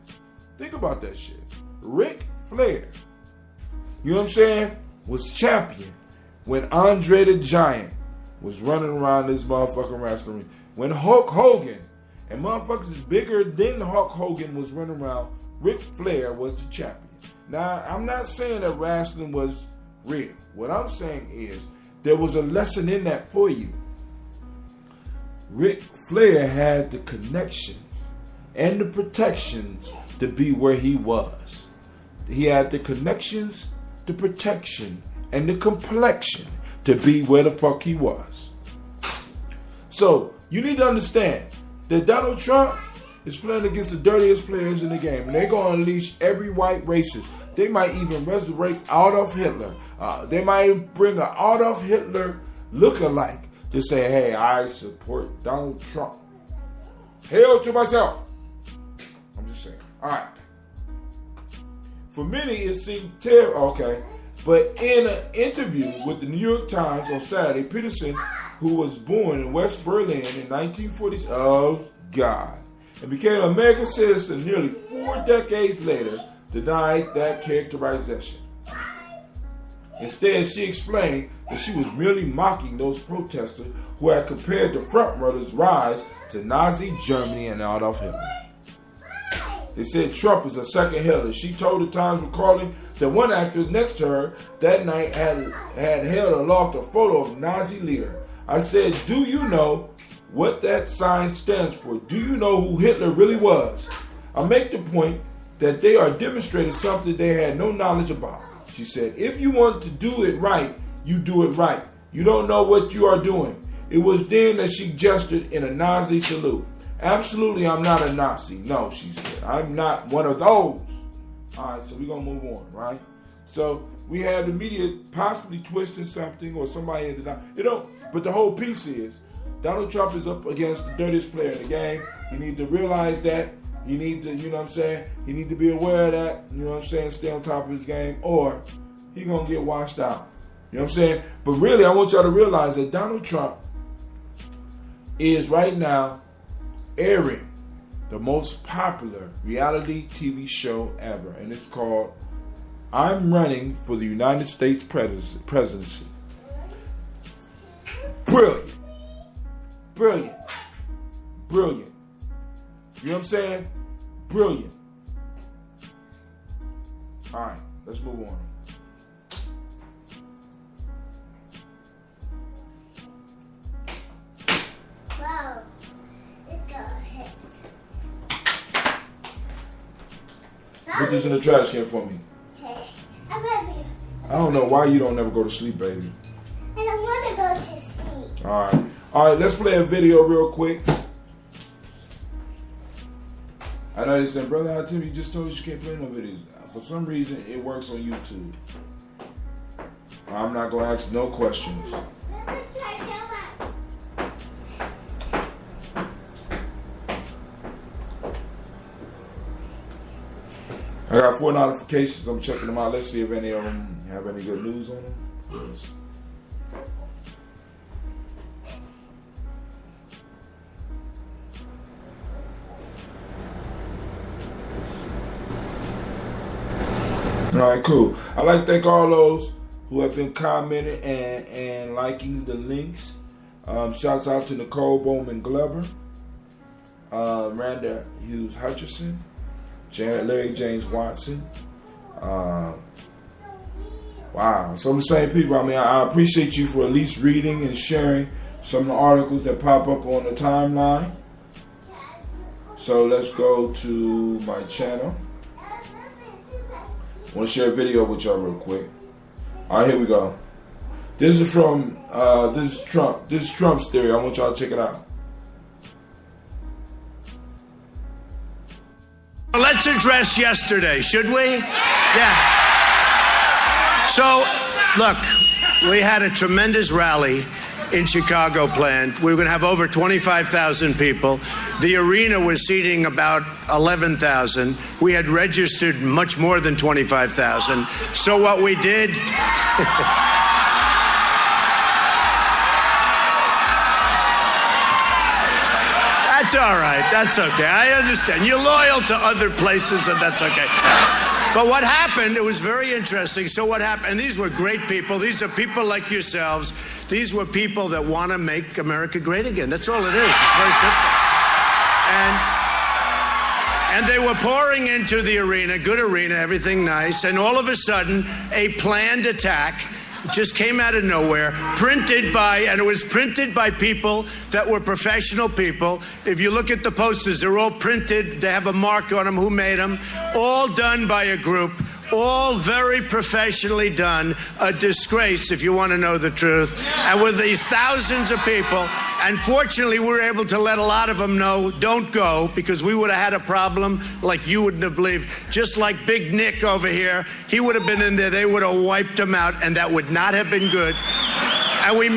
Think about that shit. Ric Flair, you know what I'm saying, was champion when Andre the Giant was running around this motherfucking wrestling ring. When Hulk Hogan and motherfuckers bigger than Hulk Hogan was running around, Ric Flair was the champion. Now, I'm not saying that wrestling was real. What I'm saying is there was a lesson in that for you. Ric Flair had the connections and the protections to be where he was. He had the connections, the protection, and the complexion to be where the fuck he was. So, you need to understand that Donald Trump is playing against the dirtiest players in the game. And they're going to unleash every white racist. They might even resurrect Adolf Hitler. They might bring an Adolf Hitler lookalike to say, hey, I support Donald Trump. Hail to myself. I'm just saying. All right. For many, it seemed terrible. Okay. But in an interview with the New York Times on Saturday, Peterson, who was born in West Berlin in 1940s, oh God, and became an American citizen nearly 4 decades later, denied that characterization. Instead, she explained that she was merely mocking those protesters who had compared the frontrunners' rise to Nazi Germany and Adolf Hitler. They said Trump is a second Hitler. She told the Times, recalling that one actress next to her that night had held aloft a photo of Nazi leader. I said, do you know what that sign stands for? Do you know who Hitler really was? I make the point that they are demonstrating something they had no knowledge about. She said, if you want to do it right, you do it right. You don't know what you are doing. It was then that she gestured in a Nazi salute. Absolutely, I'm not a Nazi. No, she said. I'm not one of those. All right, so we're going to move on, right? So we have the media possibly twisting something or somebody in denial. But the whole piece is Donald Trump is up against the dirtiest player in the game. You need to realize that. You need to, you know what I'm saying? You need to be aware of that. You know what I'm saying? Stay on top of his game or he's going to get washed out. You know what I'm saying? But really, I want y'all to realize that Donald Trump is right now airing the most popular reality TV show ever. And it's called I'm Running for the United States Presidency. Brilliant. Brilliant. Brilliant. You know what I'm saying? Brilliant. All right, let's move on. Wow, this got hit. Put this in the trash can for me. Okay, I'm ready. I don't know why you don't never go to sleep, baby. I don't want to go to sleep. All right. All right, let's play a video real quick. I know you said, brother, how Timmy just told you can't play no videos. For some reason, it works on YouTube. I'm not going to ask no questions. I got 4 notifications. I'm checking them out. Let's see if any of them have any good news on them. Yes. All right, cool. I'd like to thank all those who have been commenting and liking the links. Shouts out to Nicole Bowman Glover, Randa Hughes Hutcherson, Larry James Watson. Wow, some of the same people. I mean, I appreciate you for at least reading and sharing some of the articles that pop up on the timeline. So let's go to my channel. I want to share a video with y'all real quick. All right, here we go. This is from this is Trump. This is Trump's theory. I want y'all to check it out. Let's address yesterday, should we? Yeah. So, look, we had a tremendous rally in Chicago planned. We were going to have over 25,000 people. The arena was seating about 11,000. We had registered much more than 25,000. So what we did... That's all right. That's okay. I understand. You're loyal to other places, and that's okay. But what happened, it was very interesting. So what happened, and these were great people. These are people like yourselves. These were people that want to make America great again. That's all it is. It's very simple. And they were pouring into the arena, good arena, everything nice. And all of a sudden, a planned attack just came out of nowhere, printed by people that were professional people. If you look at the posters, they're all printed. They have a mark on them, who made them. All done by a group, all very professionally done. A disgrace, if you want to know the truth. And with these thousands of people, and fortunately we were able to let a lot of them know, don't go, because we would have had a problem like you wouldn't have believed. Just like Big Nick over here, he would have been in there, they would have wiped him out, and that would not have been good. And we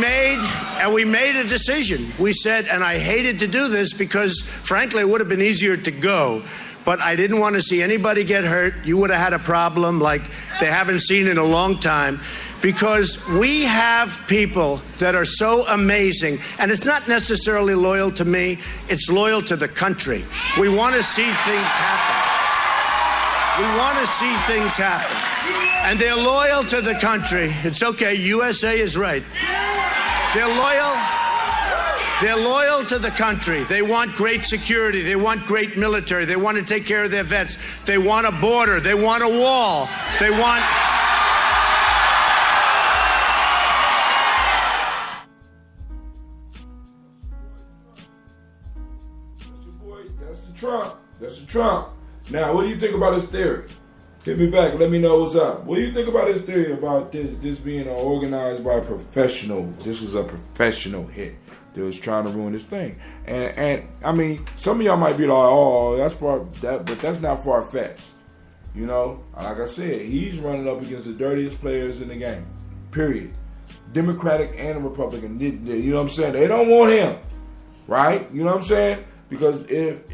made a decision. We said, and I hated to do this because frankly it would have been easier to go, but I didn't want to see anybody get hurt. You would have had a problem like they haven't seen in a long time, because we have people that are so amazing, and it's not necessarily loyal to me, it's loyal to the country. We want to see things happen. We want to see things happen. And they're loyal to the country. It's okay, USA is right. They're loyal to the country. They want great security. They want great military. They want to take care of their vets. They want a border. They want a wall. They want... That's the Trump. Now, what do you think about his theory? Hit me back. Let me know what's up. What do you think about his theory about this being organized by a professional? This was a professional hit that was trying to ruin this thing. And I mean, some of y'all might be like, oh, but that's not far-fetched. You know, like I said, he's running up against the dirtiest players in the game. Period. Democratic and Republican. You know what I'm saying? They don't want him, right? You know what I'm saying? Because if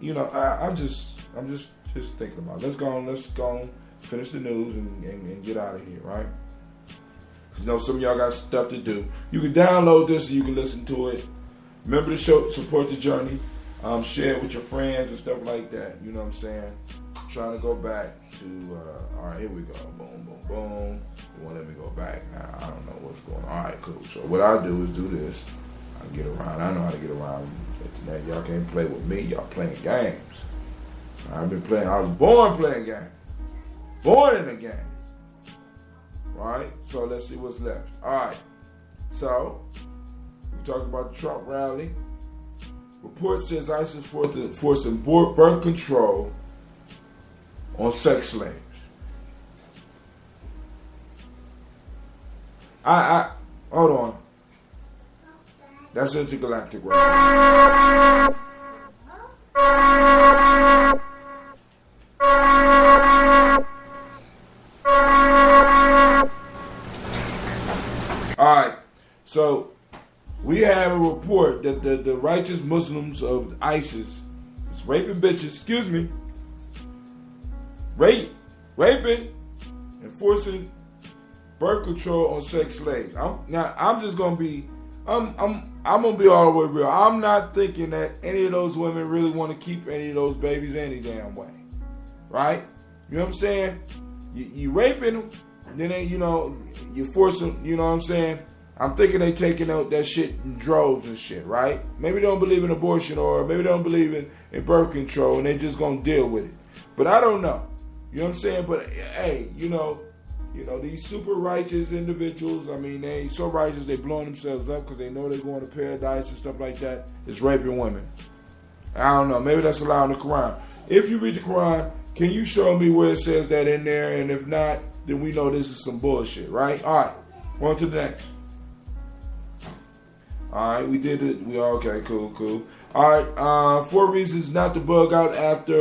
you know, I'm just thinking about it. Let's go finish the news and get out of here, right? Because you know some of y'all got stuff to do. You can download this and you can listen to it. Remember the show, support the journey, share it with your friends and stuff like that. You know what I'm saying? Trying to go back to all right, here we go. Boom, boom, boom. You won't let me go back now. I don't know what's going on. All right, cool. So what I do is do this. I get around. I know how to get around. Internet. Y'all can't play with me. Y'all playing games. I've been playing. I was born playing games. Born in the game. Right? So let's see what's left. All right. So we talked about the Trump rally. Report says ISIS forcing birth control on sex slaves. Hold on. That's intergalactic right? Alright, so we have a report that the righteous Muslims of ISIS is raping bitches, raping and forcing birth control on sex slaves. I'm gonna be all the way real. I'm not thinking that any of those women really want to keep any of those babies any damn way. Right? You know what I'm saying? You raping them, then they, you force them, you know what I'm saying? I'm thinking they taking out that shit in droves and shit, right? Maybe they don't believe in abortion, or maybe they don't believe in birth control, and they just gonna deal with it. But I don't know. You know what I'm saying? But hey, these super righteous individuals, I mean, they so righteous they blowing themselves up because they know they're going to paradise and stuff like that. It's raping women. I don't know. Maybe that's allowed in the Quran. If you read the Quran, can you show me where it says that in there? And if not, then we know this is some bullshit, right? All right. On to the next. All right, we did it. Okay, cool. All right, 4 reasons not to bug out after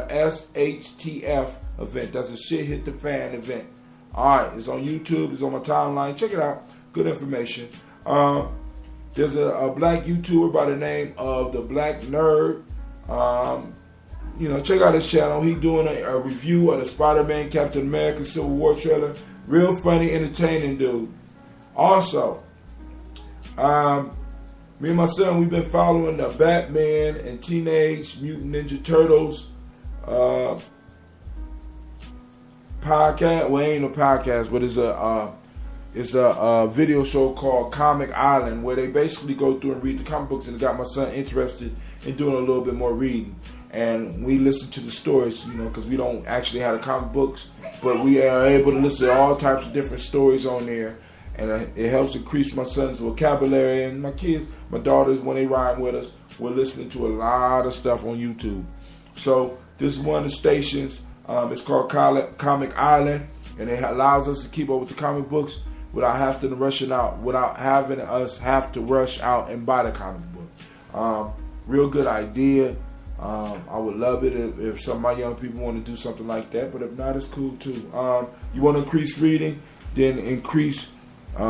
SHTF event. That's a shit hit the fan event. All right, it's on YouTube. It's on my timeline. Check it out. Good information. There's a black YouTuber by the name of the Black Nerd. Check out his channel. He doing a review of the Spider-Man, Captain America, Civil War trailer. Real funny, entertaining dude. Also, me and my son, we've been following the Batman and Teenage Mutant Ninja Turtles podcast. Well, it ain't a podcast, but it's a video show called Comic Island, where they basically go through and read the comic books, and it got my son interested in doing a little bit more reading. And we listen to the stories, because we don't actually have the comic books, but we are able to listen to all types of different stories on there. And it helps increase my son's vocabulary. And my kids, my daughters, when they ride with us, we're listening to a lot of stuff on YouTube. So this is one of the stations. It's called Comic Island, and it allows us to keep up with the comic books without having us have to rush out and buy the comic book. Real good idea. I would love it if some of my young people want to do something like that, but if not, it's cool too. You want to increase reading, then increase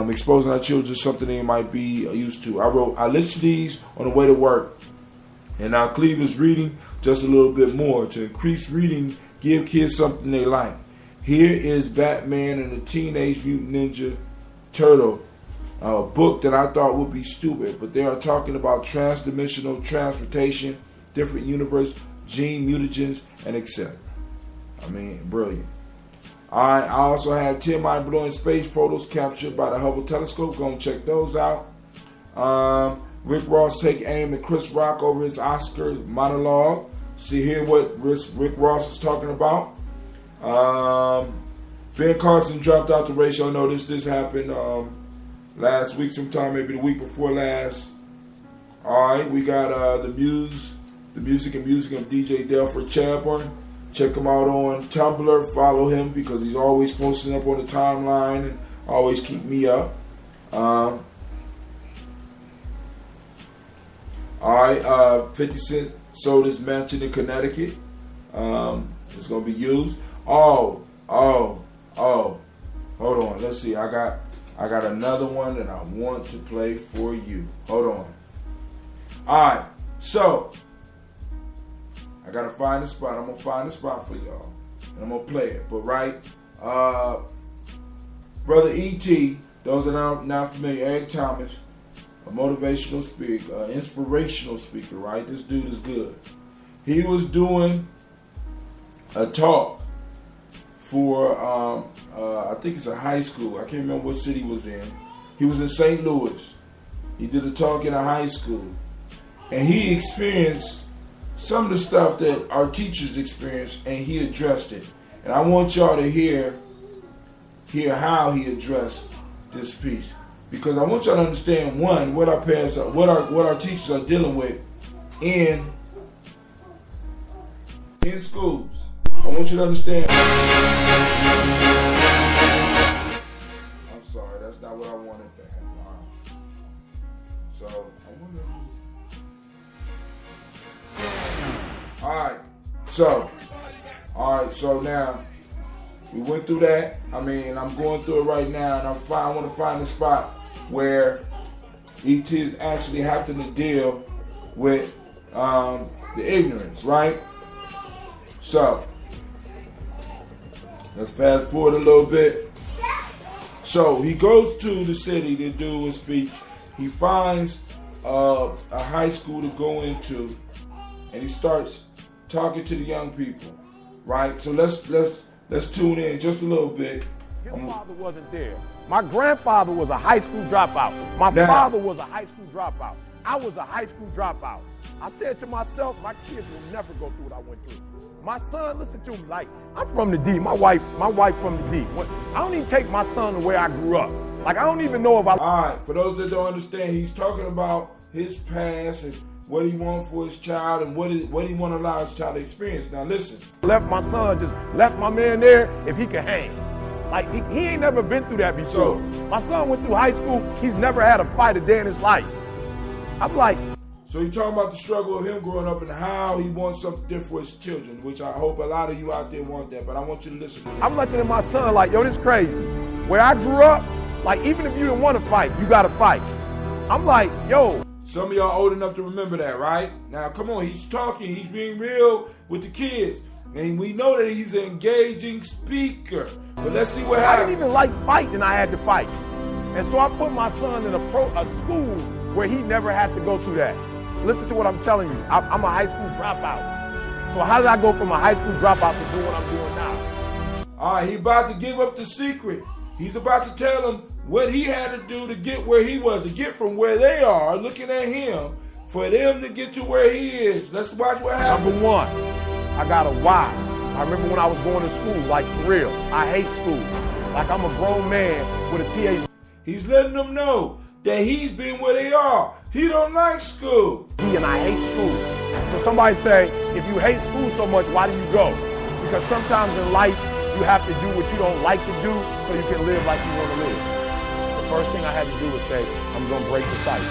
exposing our children to something they might be used to. I listed these on the way to work, and now Cleve is reading just a little bit more. To increase reading, give kids something they like. Here is Batman and the Teenage Mutant Ninja Turtle, a book that I thought would be stupid, but they are talking about transdimensional transportation, different universe, gene mutagens, and etc. I mean, brilliant. I also have 10 mind-blowing space photos captured by the Hubble telescope. Go and check those out. Rick Ross take aim at Chris Rock over his Oscars monologue. See here what Rick Ross is talking about. Ben Carson dropped out the race. Y'all know this happened last week sometime, maybe the week before last. All right, we got the music of DJ Delford Chadbourne. Check him out on Tumblr. Follow him because he's always posting up on the timeline and always keep me up. All right, 50 Cent sold his mansion in Connecticut. It's going to be used. Oh. Hold on. Let's see. I got another one that I want to play for you. Hold on. All right. So, I got to find a spot. I'm going to find a spot for y'all. And I'm going to play it. But, right, Brother E.T., those that are not familiar, Eric Thomas, a motivational speaker, inspirational speaker, right? This dude is good. He was doing a talk for, I think it's a high school. I can't remember what city he was in. He was in St. Louis. He did a talk in a high school. And he experienced some of the stuff that our teachers experienced, and he addressed it. And I want y'all to hear how he addressed this piece, because I want y'all to understand, one, what our parents are, what our teachers are dealing with in schools. I want you to understand. I'm sorry, that's not what I wanted to have. So I wonder. All right, so now we went through that. I mean, I'm going through it right now, and I want to find a spot where ET is actually having to deal with the ignorance, right? So let's fast forward a little bit. So he goes to the city to do a speech. He finds a high school to go into, and he starts talking to the young people, right? So let's Let's tune in just a little bit. His father wasn't there. My grandfather was a high school dropout. My father was a high school dropout. I was a high school dropout. I said to myself, my kids will never go through what I went through. My son, listen to me, like, I'm from the D. My wife from the D. I don't even take my son to where I grew up. Like, I don't even know if I... All right, for those that don't understand, he's talking about his past and what he wants for his child and what he want to allow his child to experience. Now, listen. Left my son, just left my man there if he could hang. Like, he ain't never been through that before. So, my son went through high school. He's never had a fight a day in his life. I'm like... So you're talking about the struggle of him growing up and how he wants something different for his children, which I hope a lot of you out there want that, but I want you to listen to this. I'm looking at my son like, yo, this is crazy. Where I grew up, like, even if you didn't want to fight, you got to fight. I'm like, yo. Some of y'all old enough to remember that, right? Now, come on, he's talking, he's being real with the kids. And we know that he's an engaging speaker. But let's see what happens. I didn't even like fighting, I had to fight. And so I put my son in a school where he never had to go through that. Listen to what I'm telling you. I'm a high school dropout. So how did I go from a high school dropout to do what I'm doing now? All right, he's about to give up the secret. He's about to tell them what he had to do to get where he was, to get from where they are, looking at him, for them to get to where he is. Let's watch what happens. Number one, I got a why. I remember when I was going to school, like for real. I hate school. Like I'm a grown man with a PhD. He's letting them know that he's been where they are. He don't like school. And I hate school. So somebody say, if you hate school so much, why do you go? Because sometimes in life, you have to do what you don't like to do so you can live like you want to live. The first thing I had to do was say, I'm going to break the cycle.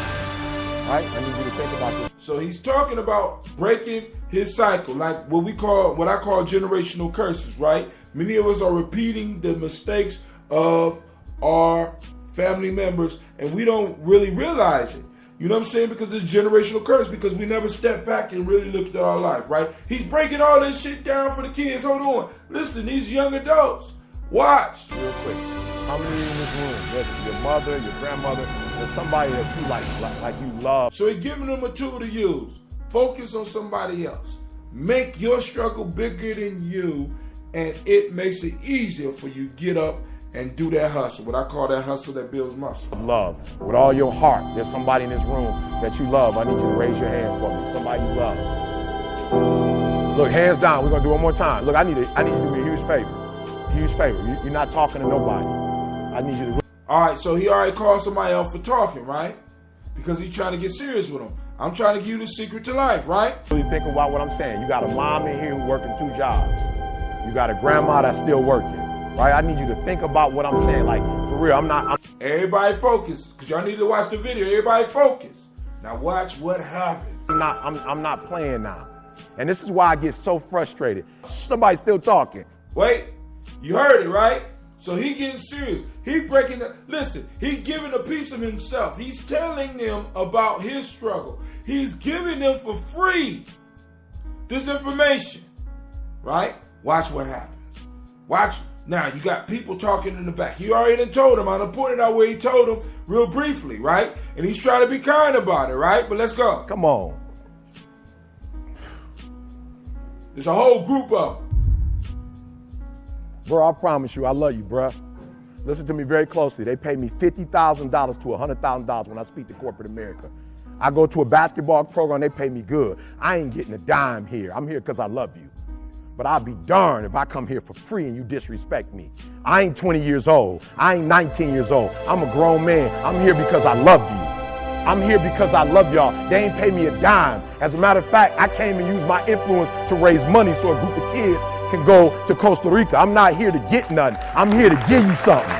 Right? I need you to think about this. So he's talking about breaking his cycle, like what I call generational curses, right? Many of us are repeating the mistakes of our family members, and we don't really realize it. You know what I'm saying? Because it's generational curse, because we never step back and really looked at our life, right? He's breaking all this shit down for the kids. Hold on. Listen, these young adults, watch. Real quick. How many in this room? Your mother, your grandmother, or somebody that you like you love. So he's giving them a tool to use. Focus on somebody else. Make your struggle bigger than you, and it makes it easier for you to get up and do that hustle. What I call that hustle that builds muscle. Love. With all your heart. There's somebody in this room that you love. I need you to raise your hand for me. Somebody you love. Look, hands down. We're going to do it one more time. Look, I need you to do me a huge favor. A huge favor. You're not talking to nobody. I need you to... All right, so he already called somebody else for talking, right? Because he's trying to get serious with him. I'm trying to give you the secret to life, right? Really think about what I'm saying. You got a mom in here who's working 2 jobs. You got a grandma that's still working. Right? I need you to think about what I'm saying. Like, for real, I'm Everybody focus, because y'all need to watch the video. Everybody focus. Now watch what happened. I'm not playing now. And this is why I get so frustrated. Somebody's still talking. Wait, you heard it, right? So he getting serious. He breaking the, listen, he giving a piece of himself. He's telling them about his struggle. He's giving them for free this information, right? Watch what happens. Watch. Now, you got people talking in the back. He already told him. I done pointed out where he told him real briefly, right? And he's trying to be kind about it, right? But let's go. Come on. There's a whole group of them. Bro, I promise you, I love you, bro. Listen to me very closely. They pay me $50,000 to $100,000 when I speak to corporate America. I go to a basketball program, they pay me good. I ain't getting a dime here. I'm here because I love you. But I'll be darned if I come here for free and you disrespect me. I ain't 20 years old. I ain't 19 years old. I'm a grown man. I'm here because I love you. I'm here because I love y'all. They ain't pay me a dime. As a matter of fact, I came and used my influence to raise money so a group of kids can go to Costa Rica. I'm not here to get nothing. I'm here to give you something.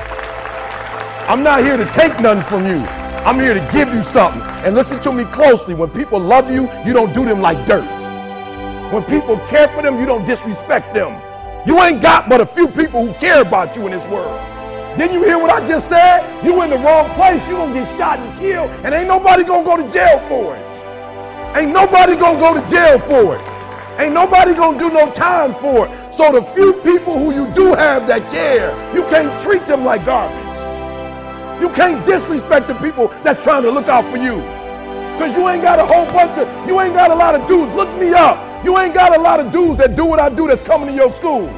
I'm not here to take nothing from you. I'm here to give you something. And listen to me closely. When people love you, you don't do them like dirt. When people care for them, you don't disrespect them. You ain't got but a few people who care about you in this world. Didn't you hear what I just said? You in the wrong place, you gonna get shot and killed, and ain't nobody gonna go to jail for it. Ain't nobody gonna go to jail for it. Ain't nobody gonna do no time for it. So the few people who you do have that care, you can't treat them like garbage. You can't disrespect the people that's trying to look out for you. Because you ain't got a whole bunch of, you ain't got a lot of dudes. Look me up. You ain't got a lot of dudes that do what I do that's coming to your school.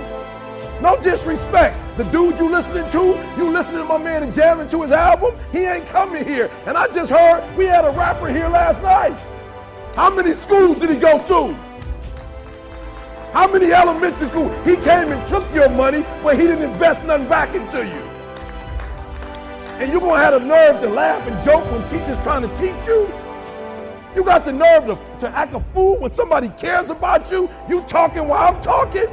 No disrespect. The dude you listening to my man and jamming to his album, he ain't coming here. And I just heard we had a rapper here last night. How many schools did he go to? How many elementary schools? He came and took your money, but he didn't invest nothing back into you. And you're going to have the nerve to laugh and joke when teachers trying to teach you? You got the nerve to act a fool when somebody cares about you? You talking while I'm talking?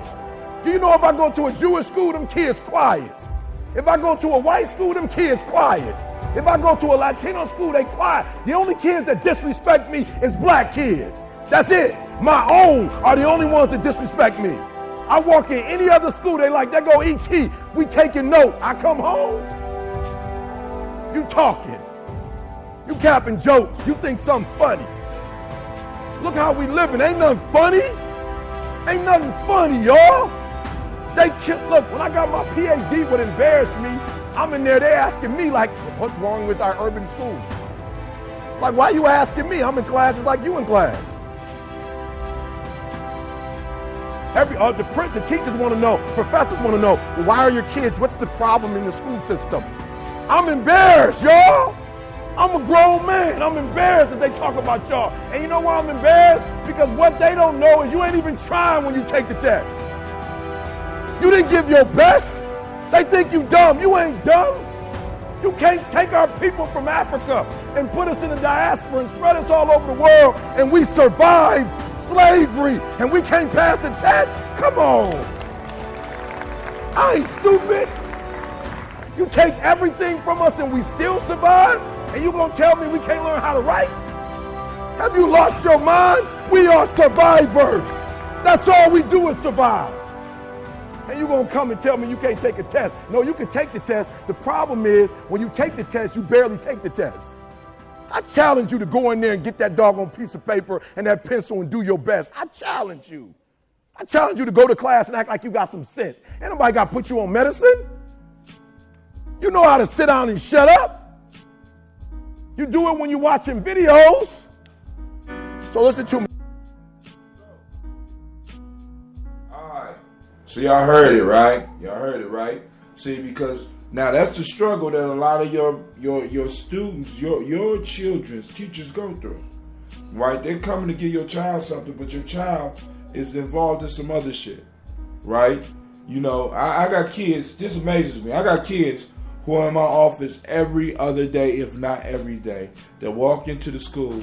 Do you know if I go to a Jewish school, them kids quiet. If I go to a white school, them kids quiet. If I go to a Latino school, they quiet. The only kids that disrespect me is black kids. That's it. My own are the only ones that disrespect me. I walk in any other school, they like, there go E.T. We taking notes. I come home, you talking. You capping jokes. You think something funny. Look how we living. Ain't nothing funny. Ain't nothing funny, y'all. Look, when I got my PhD, what embarrassed me, I'm in there, they asking me like, what's wrong with our urban schools? Like, why you asking me? I'm in classes like you in class. The teachers want to know, professors want to know, well, why are your kids, what's the problem in the school system? I'm embarrassed, y'all. I'm a grown man. I'm embarrassed that they talk about y'all. And you know why I'm embarrassed? Because what they don't know is you ain't even trying when you take the test. You didn't give your best. They think you dumb. You ain't dumb. You can't take our people from Africa and put us in the diaspora and spread us all over the world and we survived slavery and we can't pass the test? Come on. I ain't stupid. You take everything from us and we still survive? And you gonna tell me we can't learn how to write? Have you lost your mind? We are survivors. That's all we do is survive. And you gonna come and tell me you can't take a test. No, you can take the test. The problem is when you take the test, you barely take the test. I challenge you to go in there and get that doggone piece of paper and that pencil and do your best. I challenge you. I challenge you to go to class and act like you got some sense. Ain't nobody got to put you on medicine. You know how to sit down and shut up. You do it when you're watching videos. So listen to me. All right. So y'all heard it, right? Y'all heard it, right? See, because now that's the struggle that a lot of your students, your children's teachers go through. Right? They're coming to give your child something, but your child is involved in some other shit. Right? You know, I got kids, this amazes me. I got kids who are in my office every other day, if not every day, that walk into the school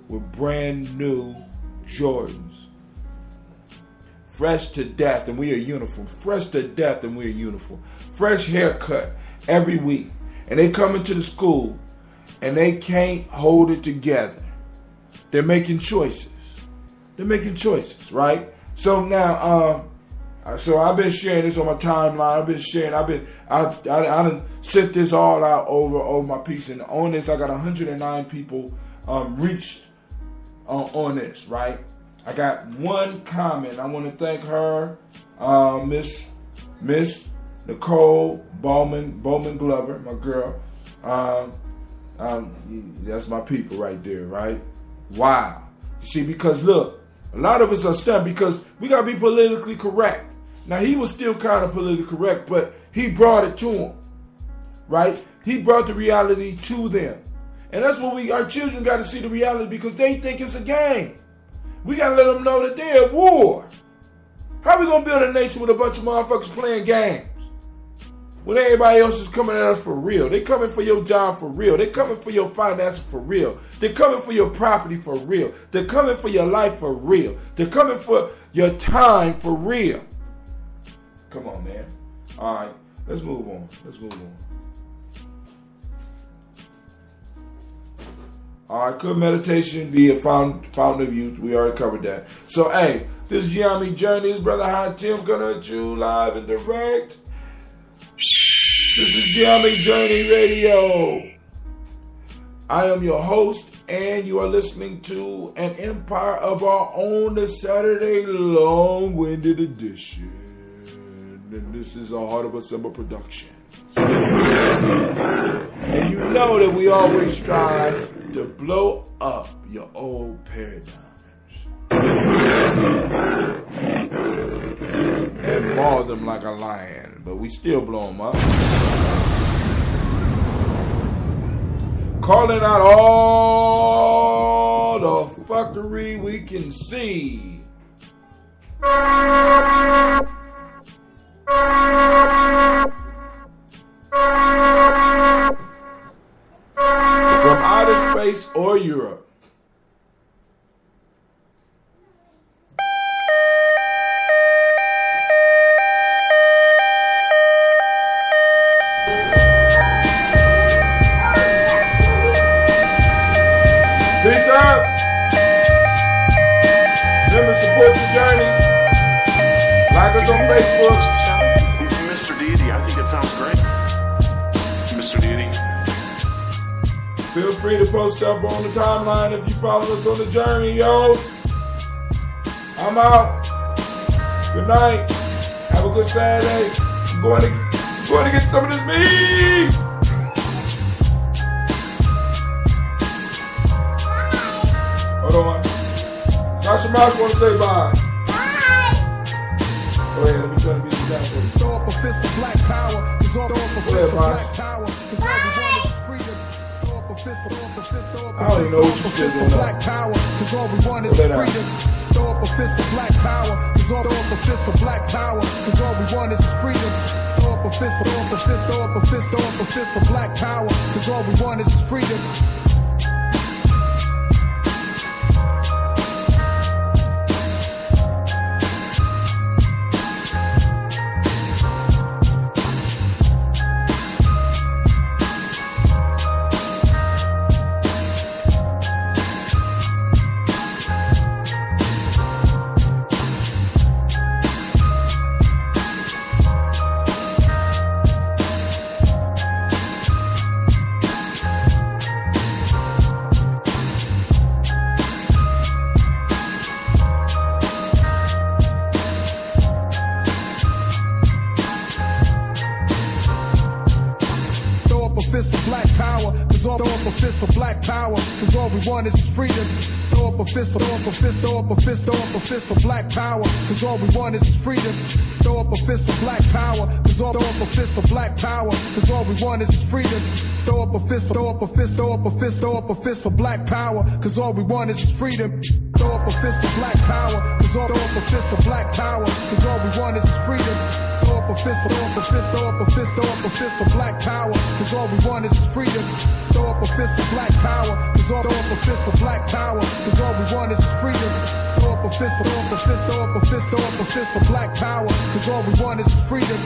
with brand new Jordans. Fresh to death, and we are uniform. Fresh to death, and we are uniform. Fresh haircut every week. And they come into the school, and they can't hold it together. They're making choices. They're making choices, right? So now, so I've been sharing this on my timeline. I done sent this all out over my piece, and on this I got 109 people reached on this, right? I got one comment. I want to thank her, Miss Nicole Bowman Glover, my girl. That's my people right there, right? Wow. You see, because look, a lot of us are stunned because we got to be politically correct. Now, he was still kind of politically correct, but he brought it to them, right? He brought the reality to them. And that's what our children got to see the reality because they think it's a game. We got to let them know that they're at war. How are we going to build a nation with a bunch of motherfuckers playing games when everybody else is coming at us for real? They coming for your job for real. They coming for your finances for real. They're coming for your property for real. They're coming for your life for real. They're coming for your time for real. Come on, man. All right, let's move on. All right, could meditation be a fountain of youth? We already covered that. So, hey, this is Gye-Nyame Journeys, Brother High Tim, coming at you live and direct. This is Gye-Nyame Journey Radio. I am your host, and you are listening to an Empire of Our Own, the Saturday long-winded edition. And this is a Heart of a Summer production. And you know that we always strive to blow up your old paradigms and maul them like a lion, but we still blow them up. Calling out all the fuckery we can see. From outer space or Europe. Peace out. Remember, support the journey. Like us on Facebook. Mr. Deity, I think it sounds great. Mr. Deity. Feel free to post stuff on the timeline if you follow us on the journey, yo. I'm out. Good night. Have a good Saturday. I'm going to get some of this meat. Hold on. Sasha Mouse want to say bye. Bye. Go ahead. Let me try to get you down for you. Throw up a fist of black power. Throw up a fist of black power. I don't even know what you said on black power, cause all we want is freedom. Throw up a fist of black power, cause all throw up a fist of black power, cause all we want is freedom. Throw up a fist, throw up a fist, throw up a fist, throw up a fist of black power, cause all we want is freedom. Cause all we want is freedom. Throw up a fist, throw up a fist, throw up a fist, throw up a fist for black power. Cause all we want is freedom. Throw up a fist for black power. Cause all throw up a fist for black power. Cause all we want is freedom. Throw up a fist, throw up a fist, throw up a fist, throw up a fist for black power. Cause all we want is freedom. Throw up a fist for black power. Cause all throw up a fist for black power. Cause all we want is freedom. Throw up a fist, throw up a fist, throw up a fist, throw up a fist for black power. Cause all we want is freedom. Throw up a fist for black power. Cause all throw up a fist for black power. Cause all we want is freedom. Throw up a fist, throw up a fist, throw up a fist, throw up a fist for black power. Cause all we want is freedom.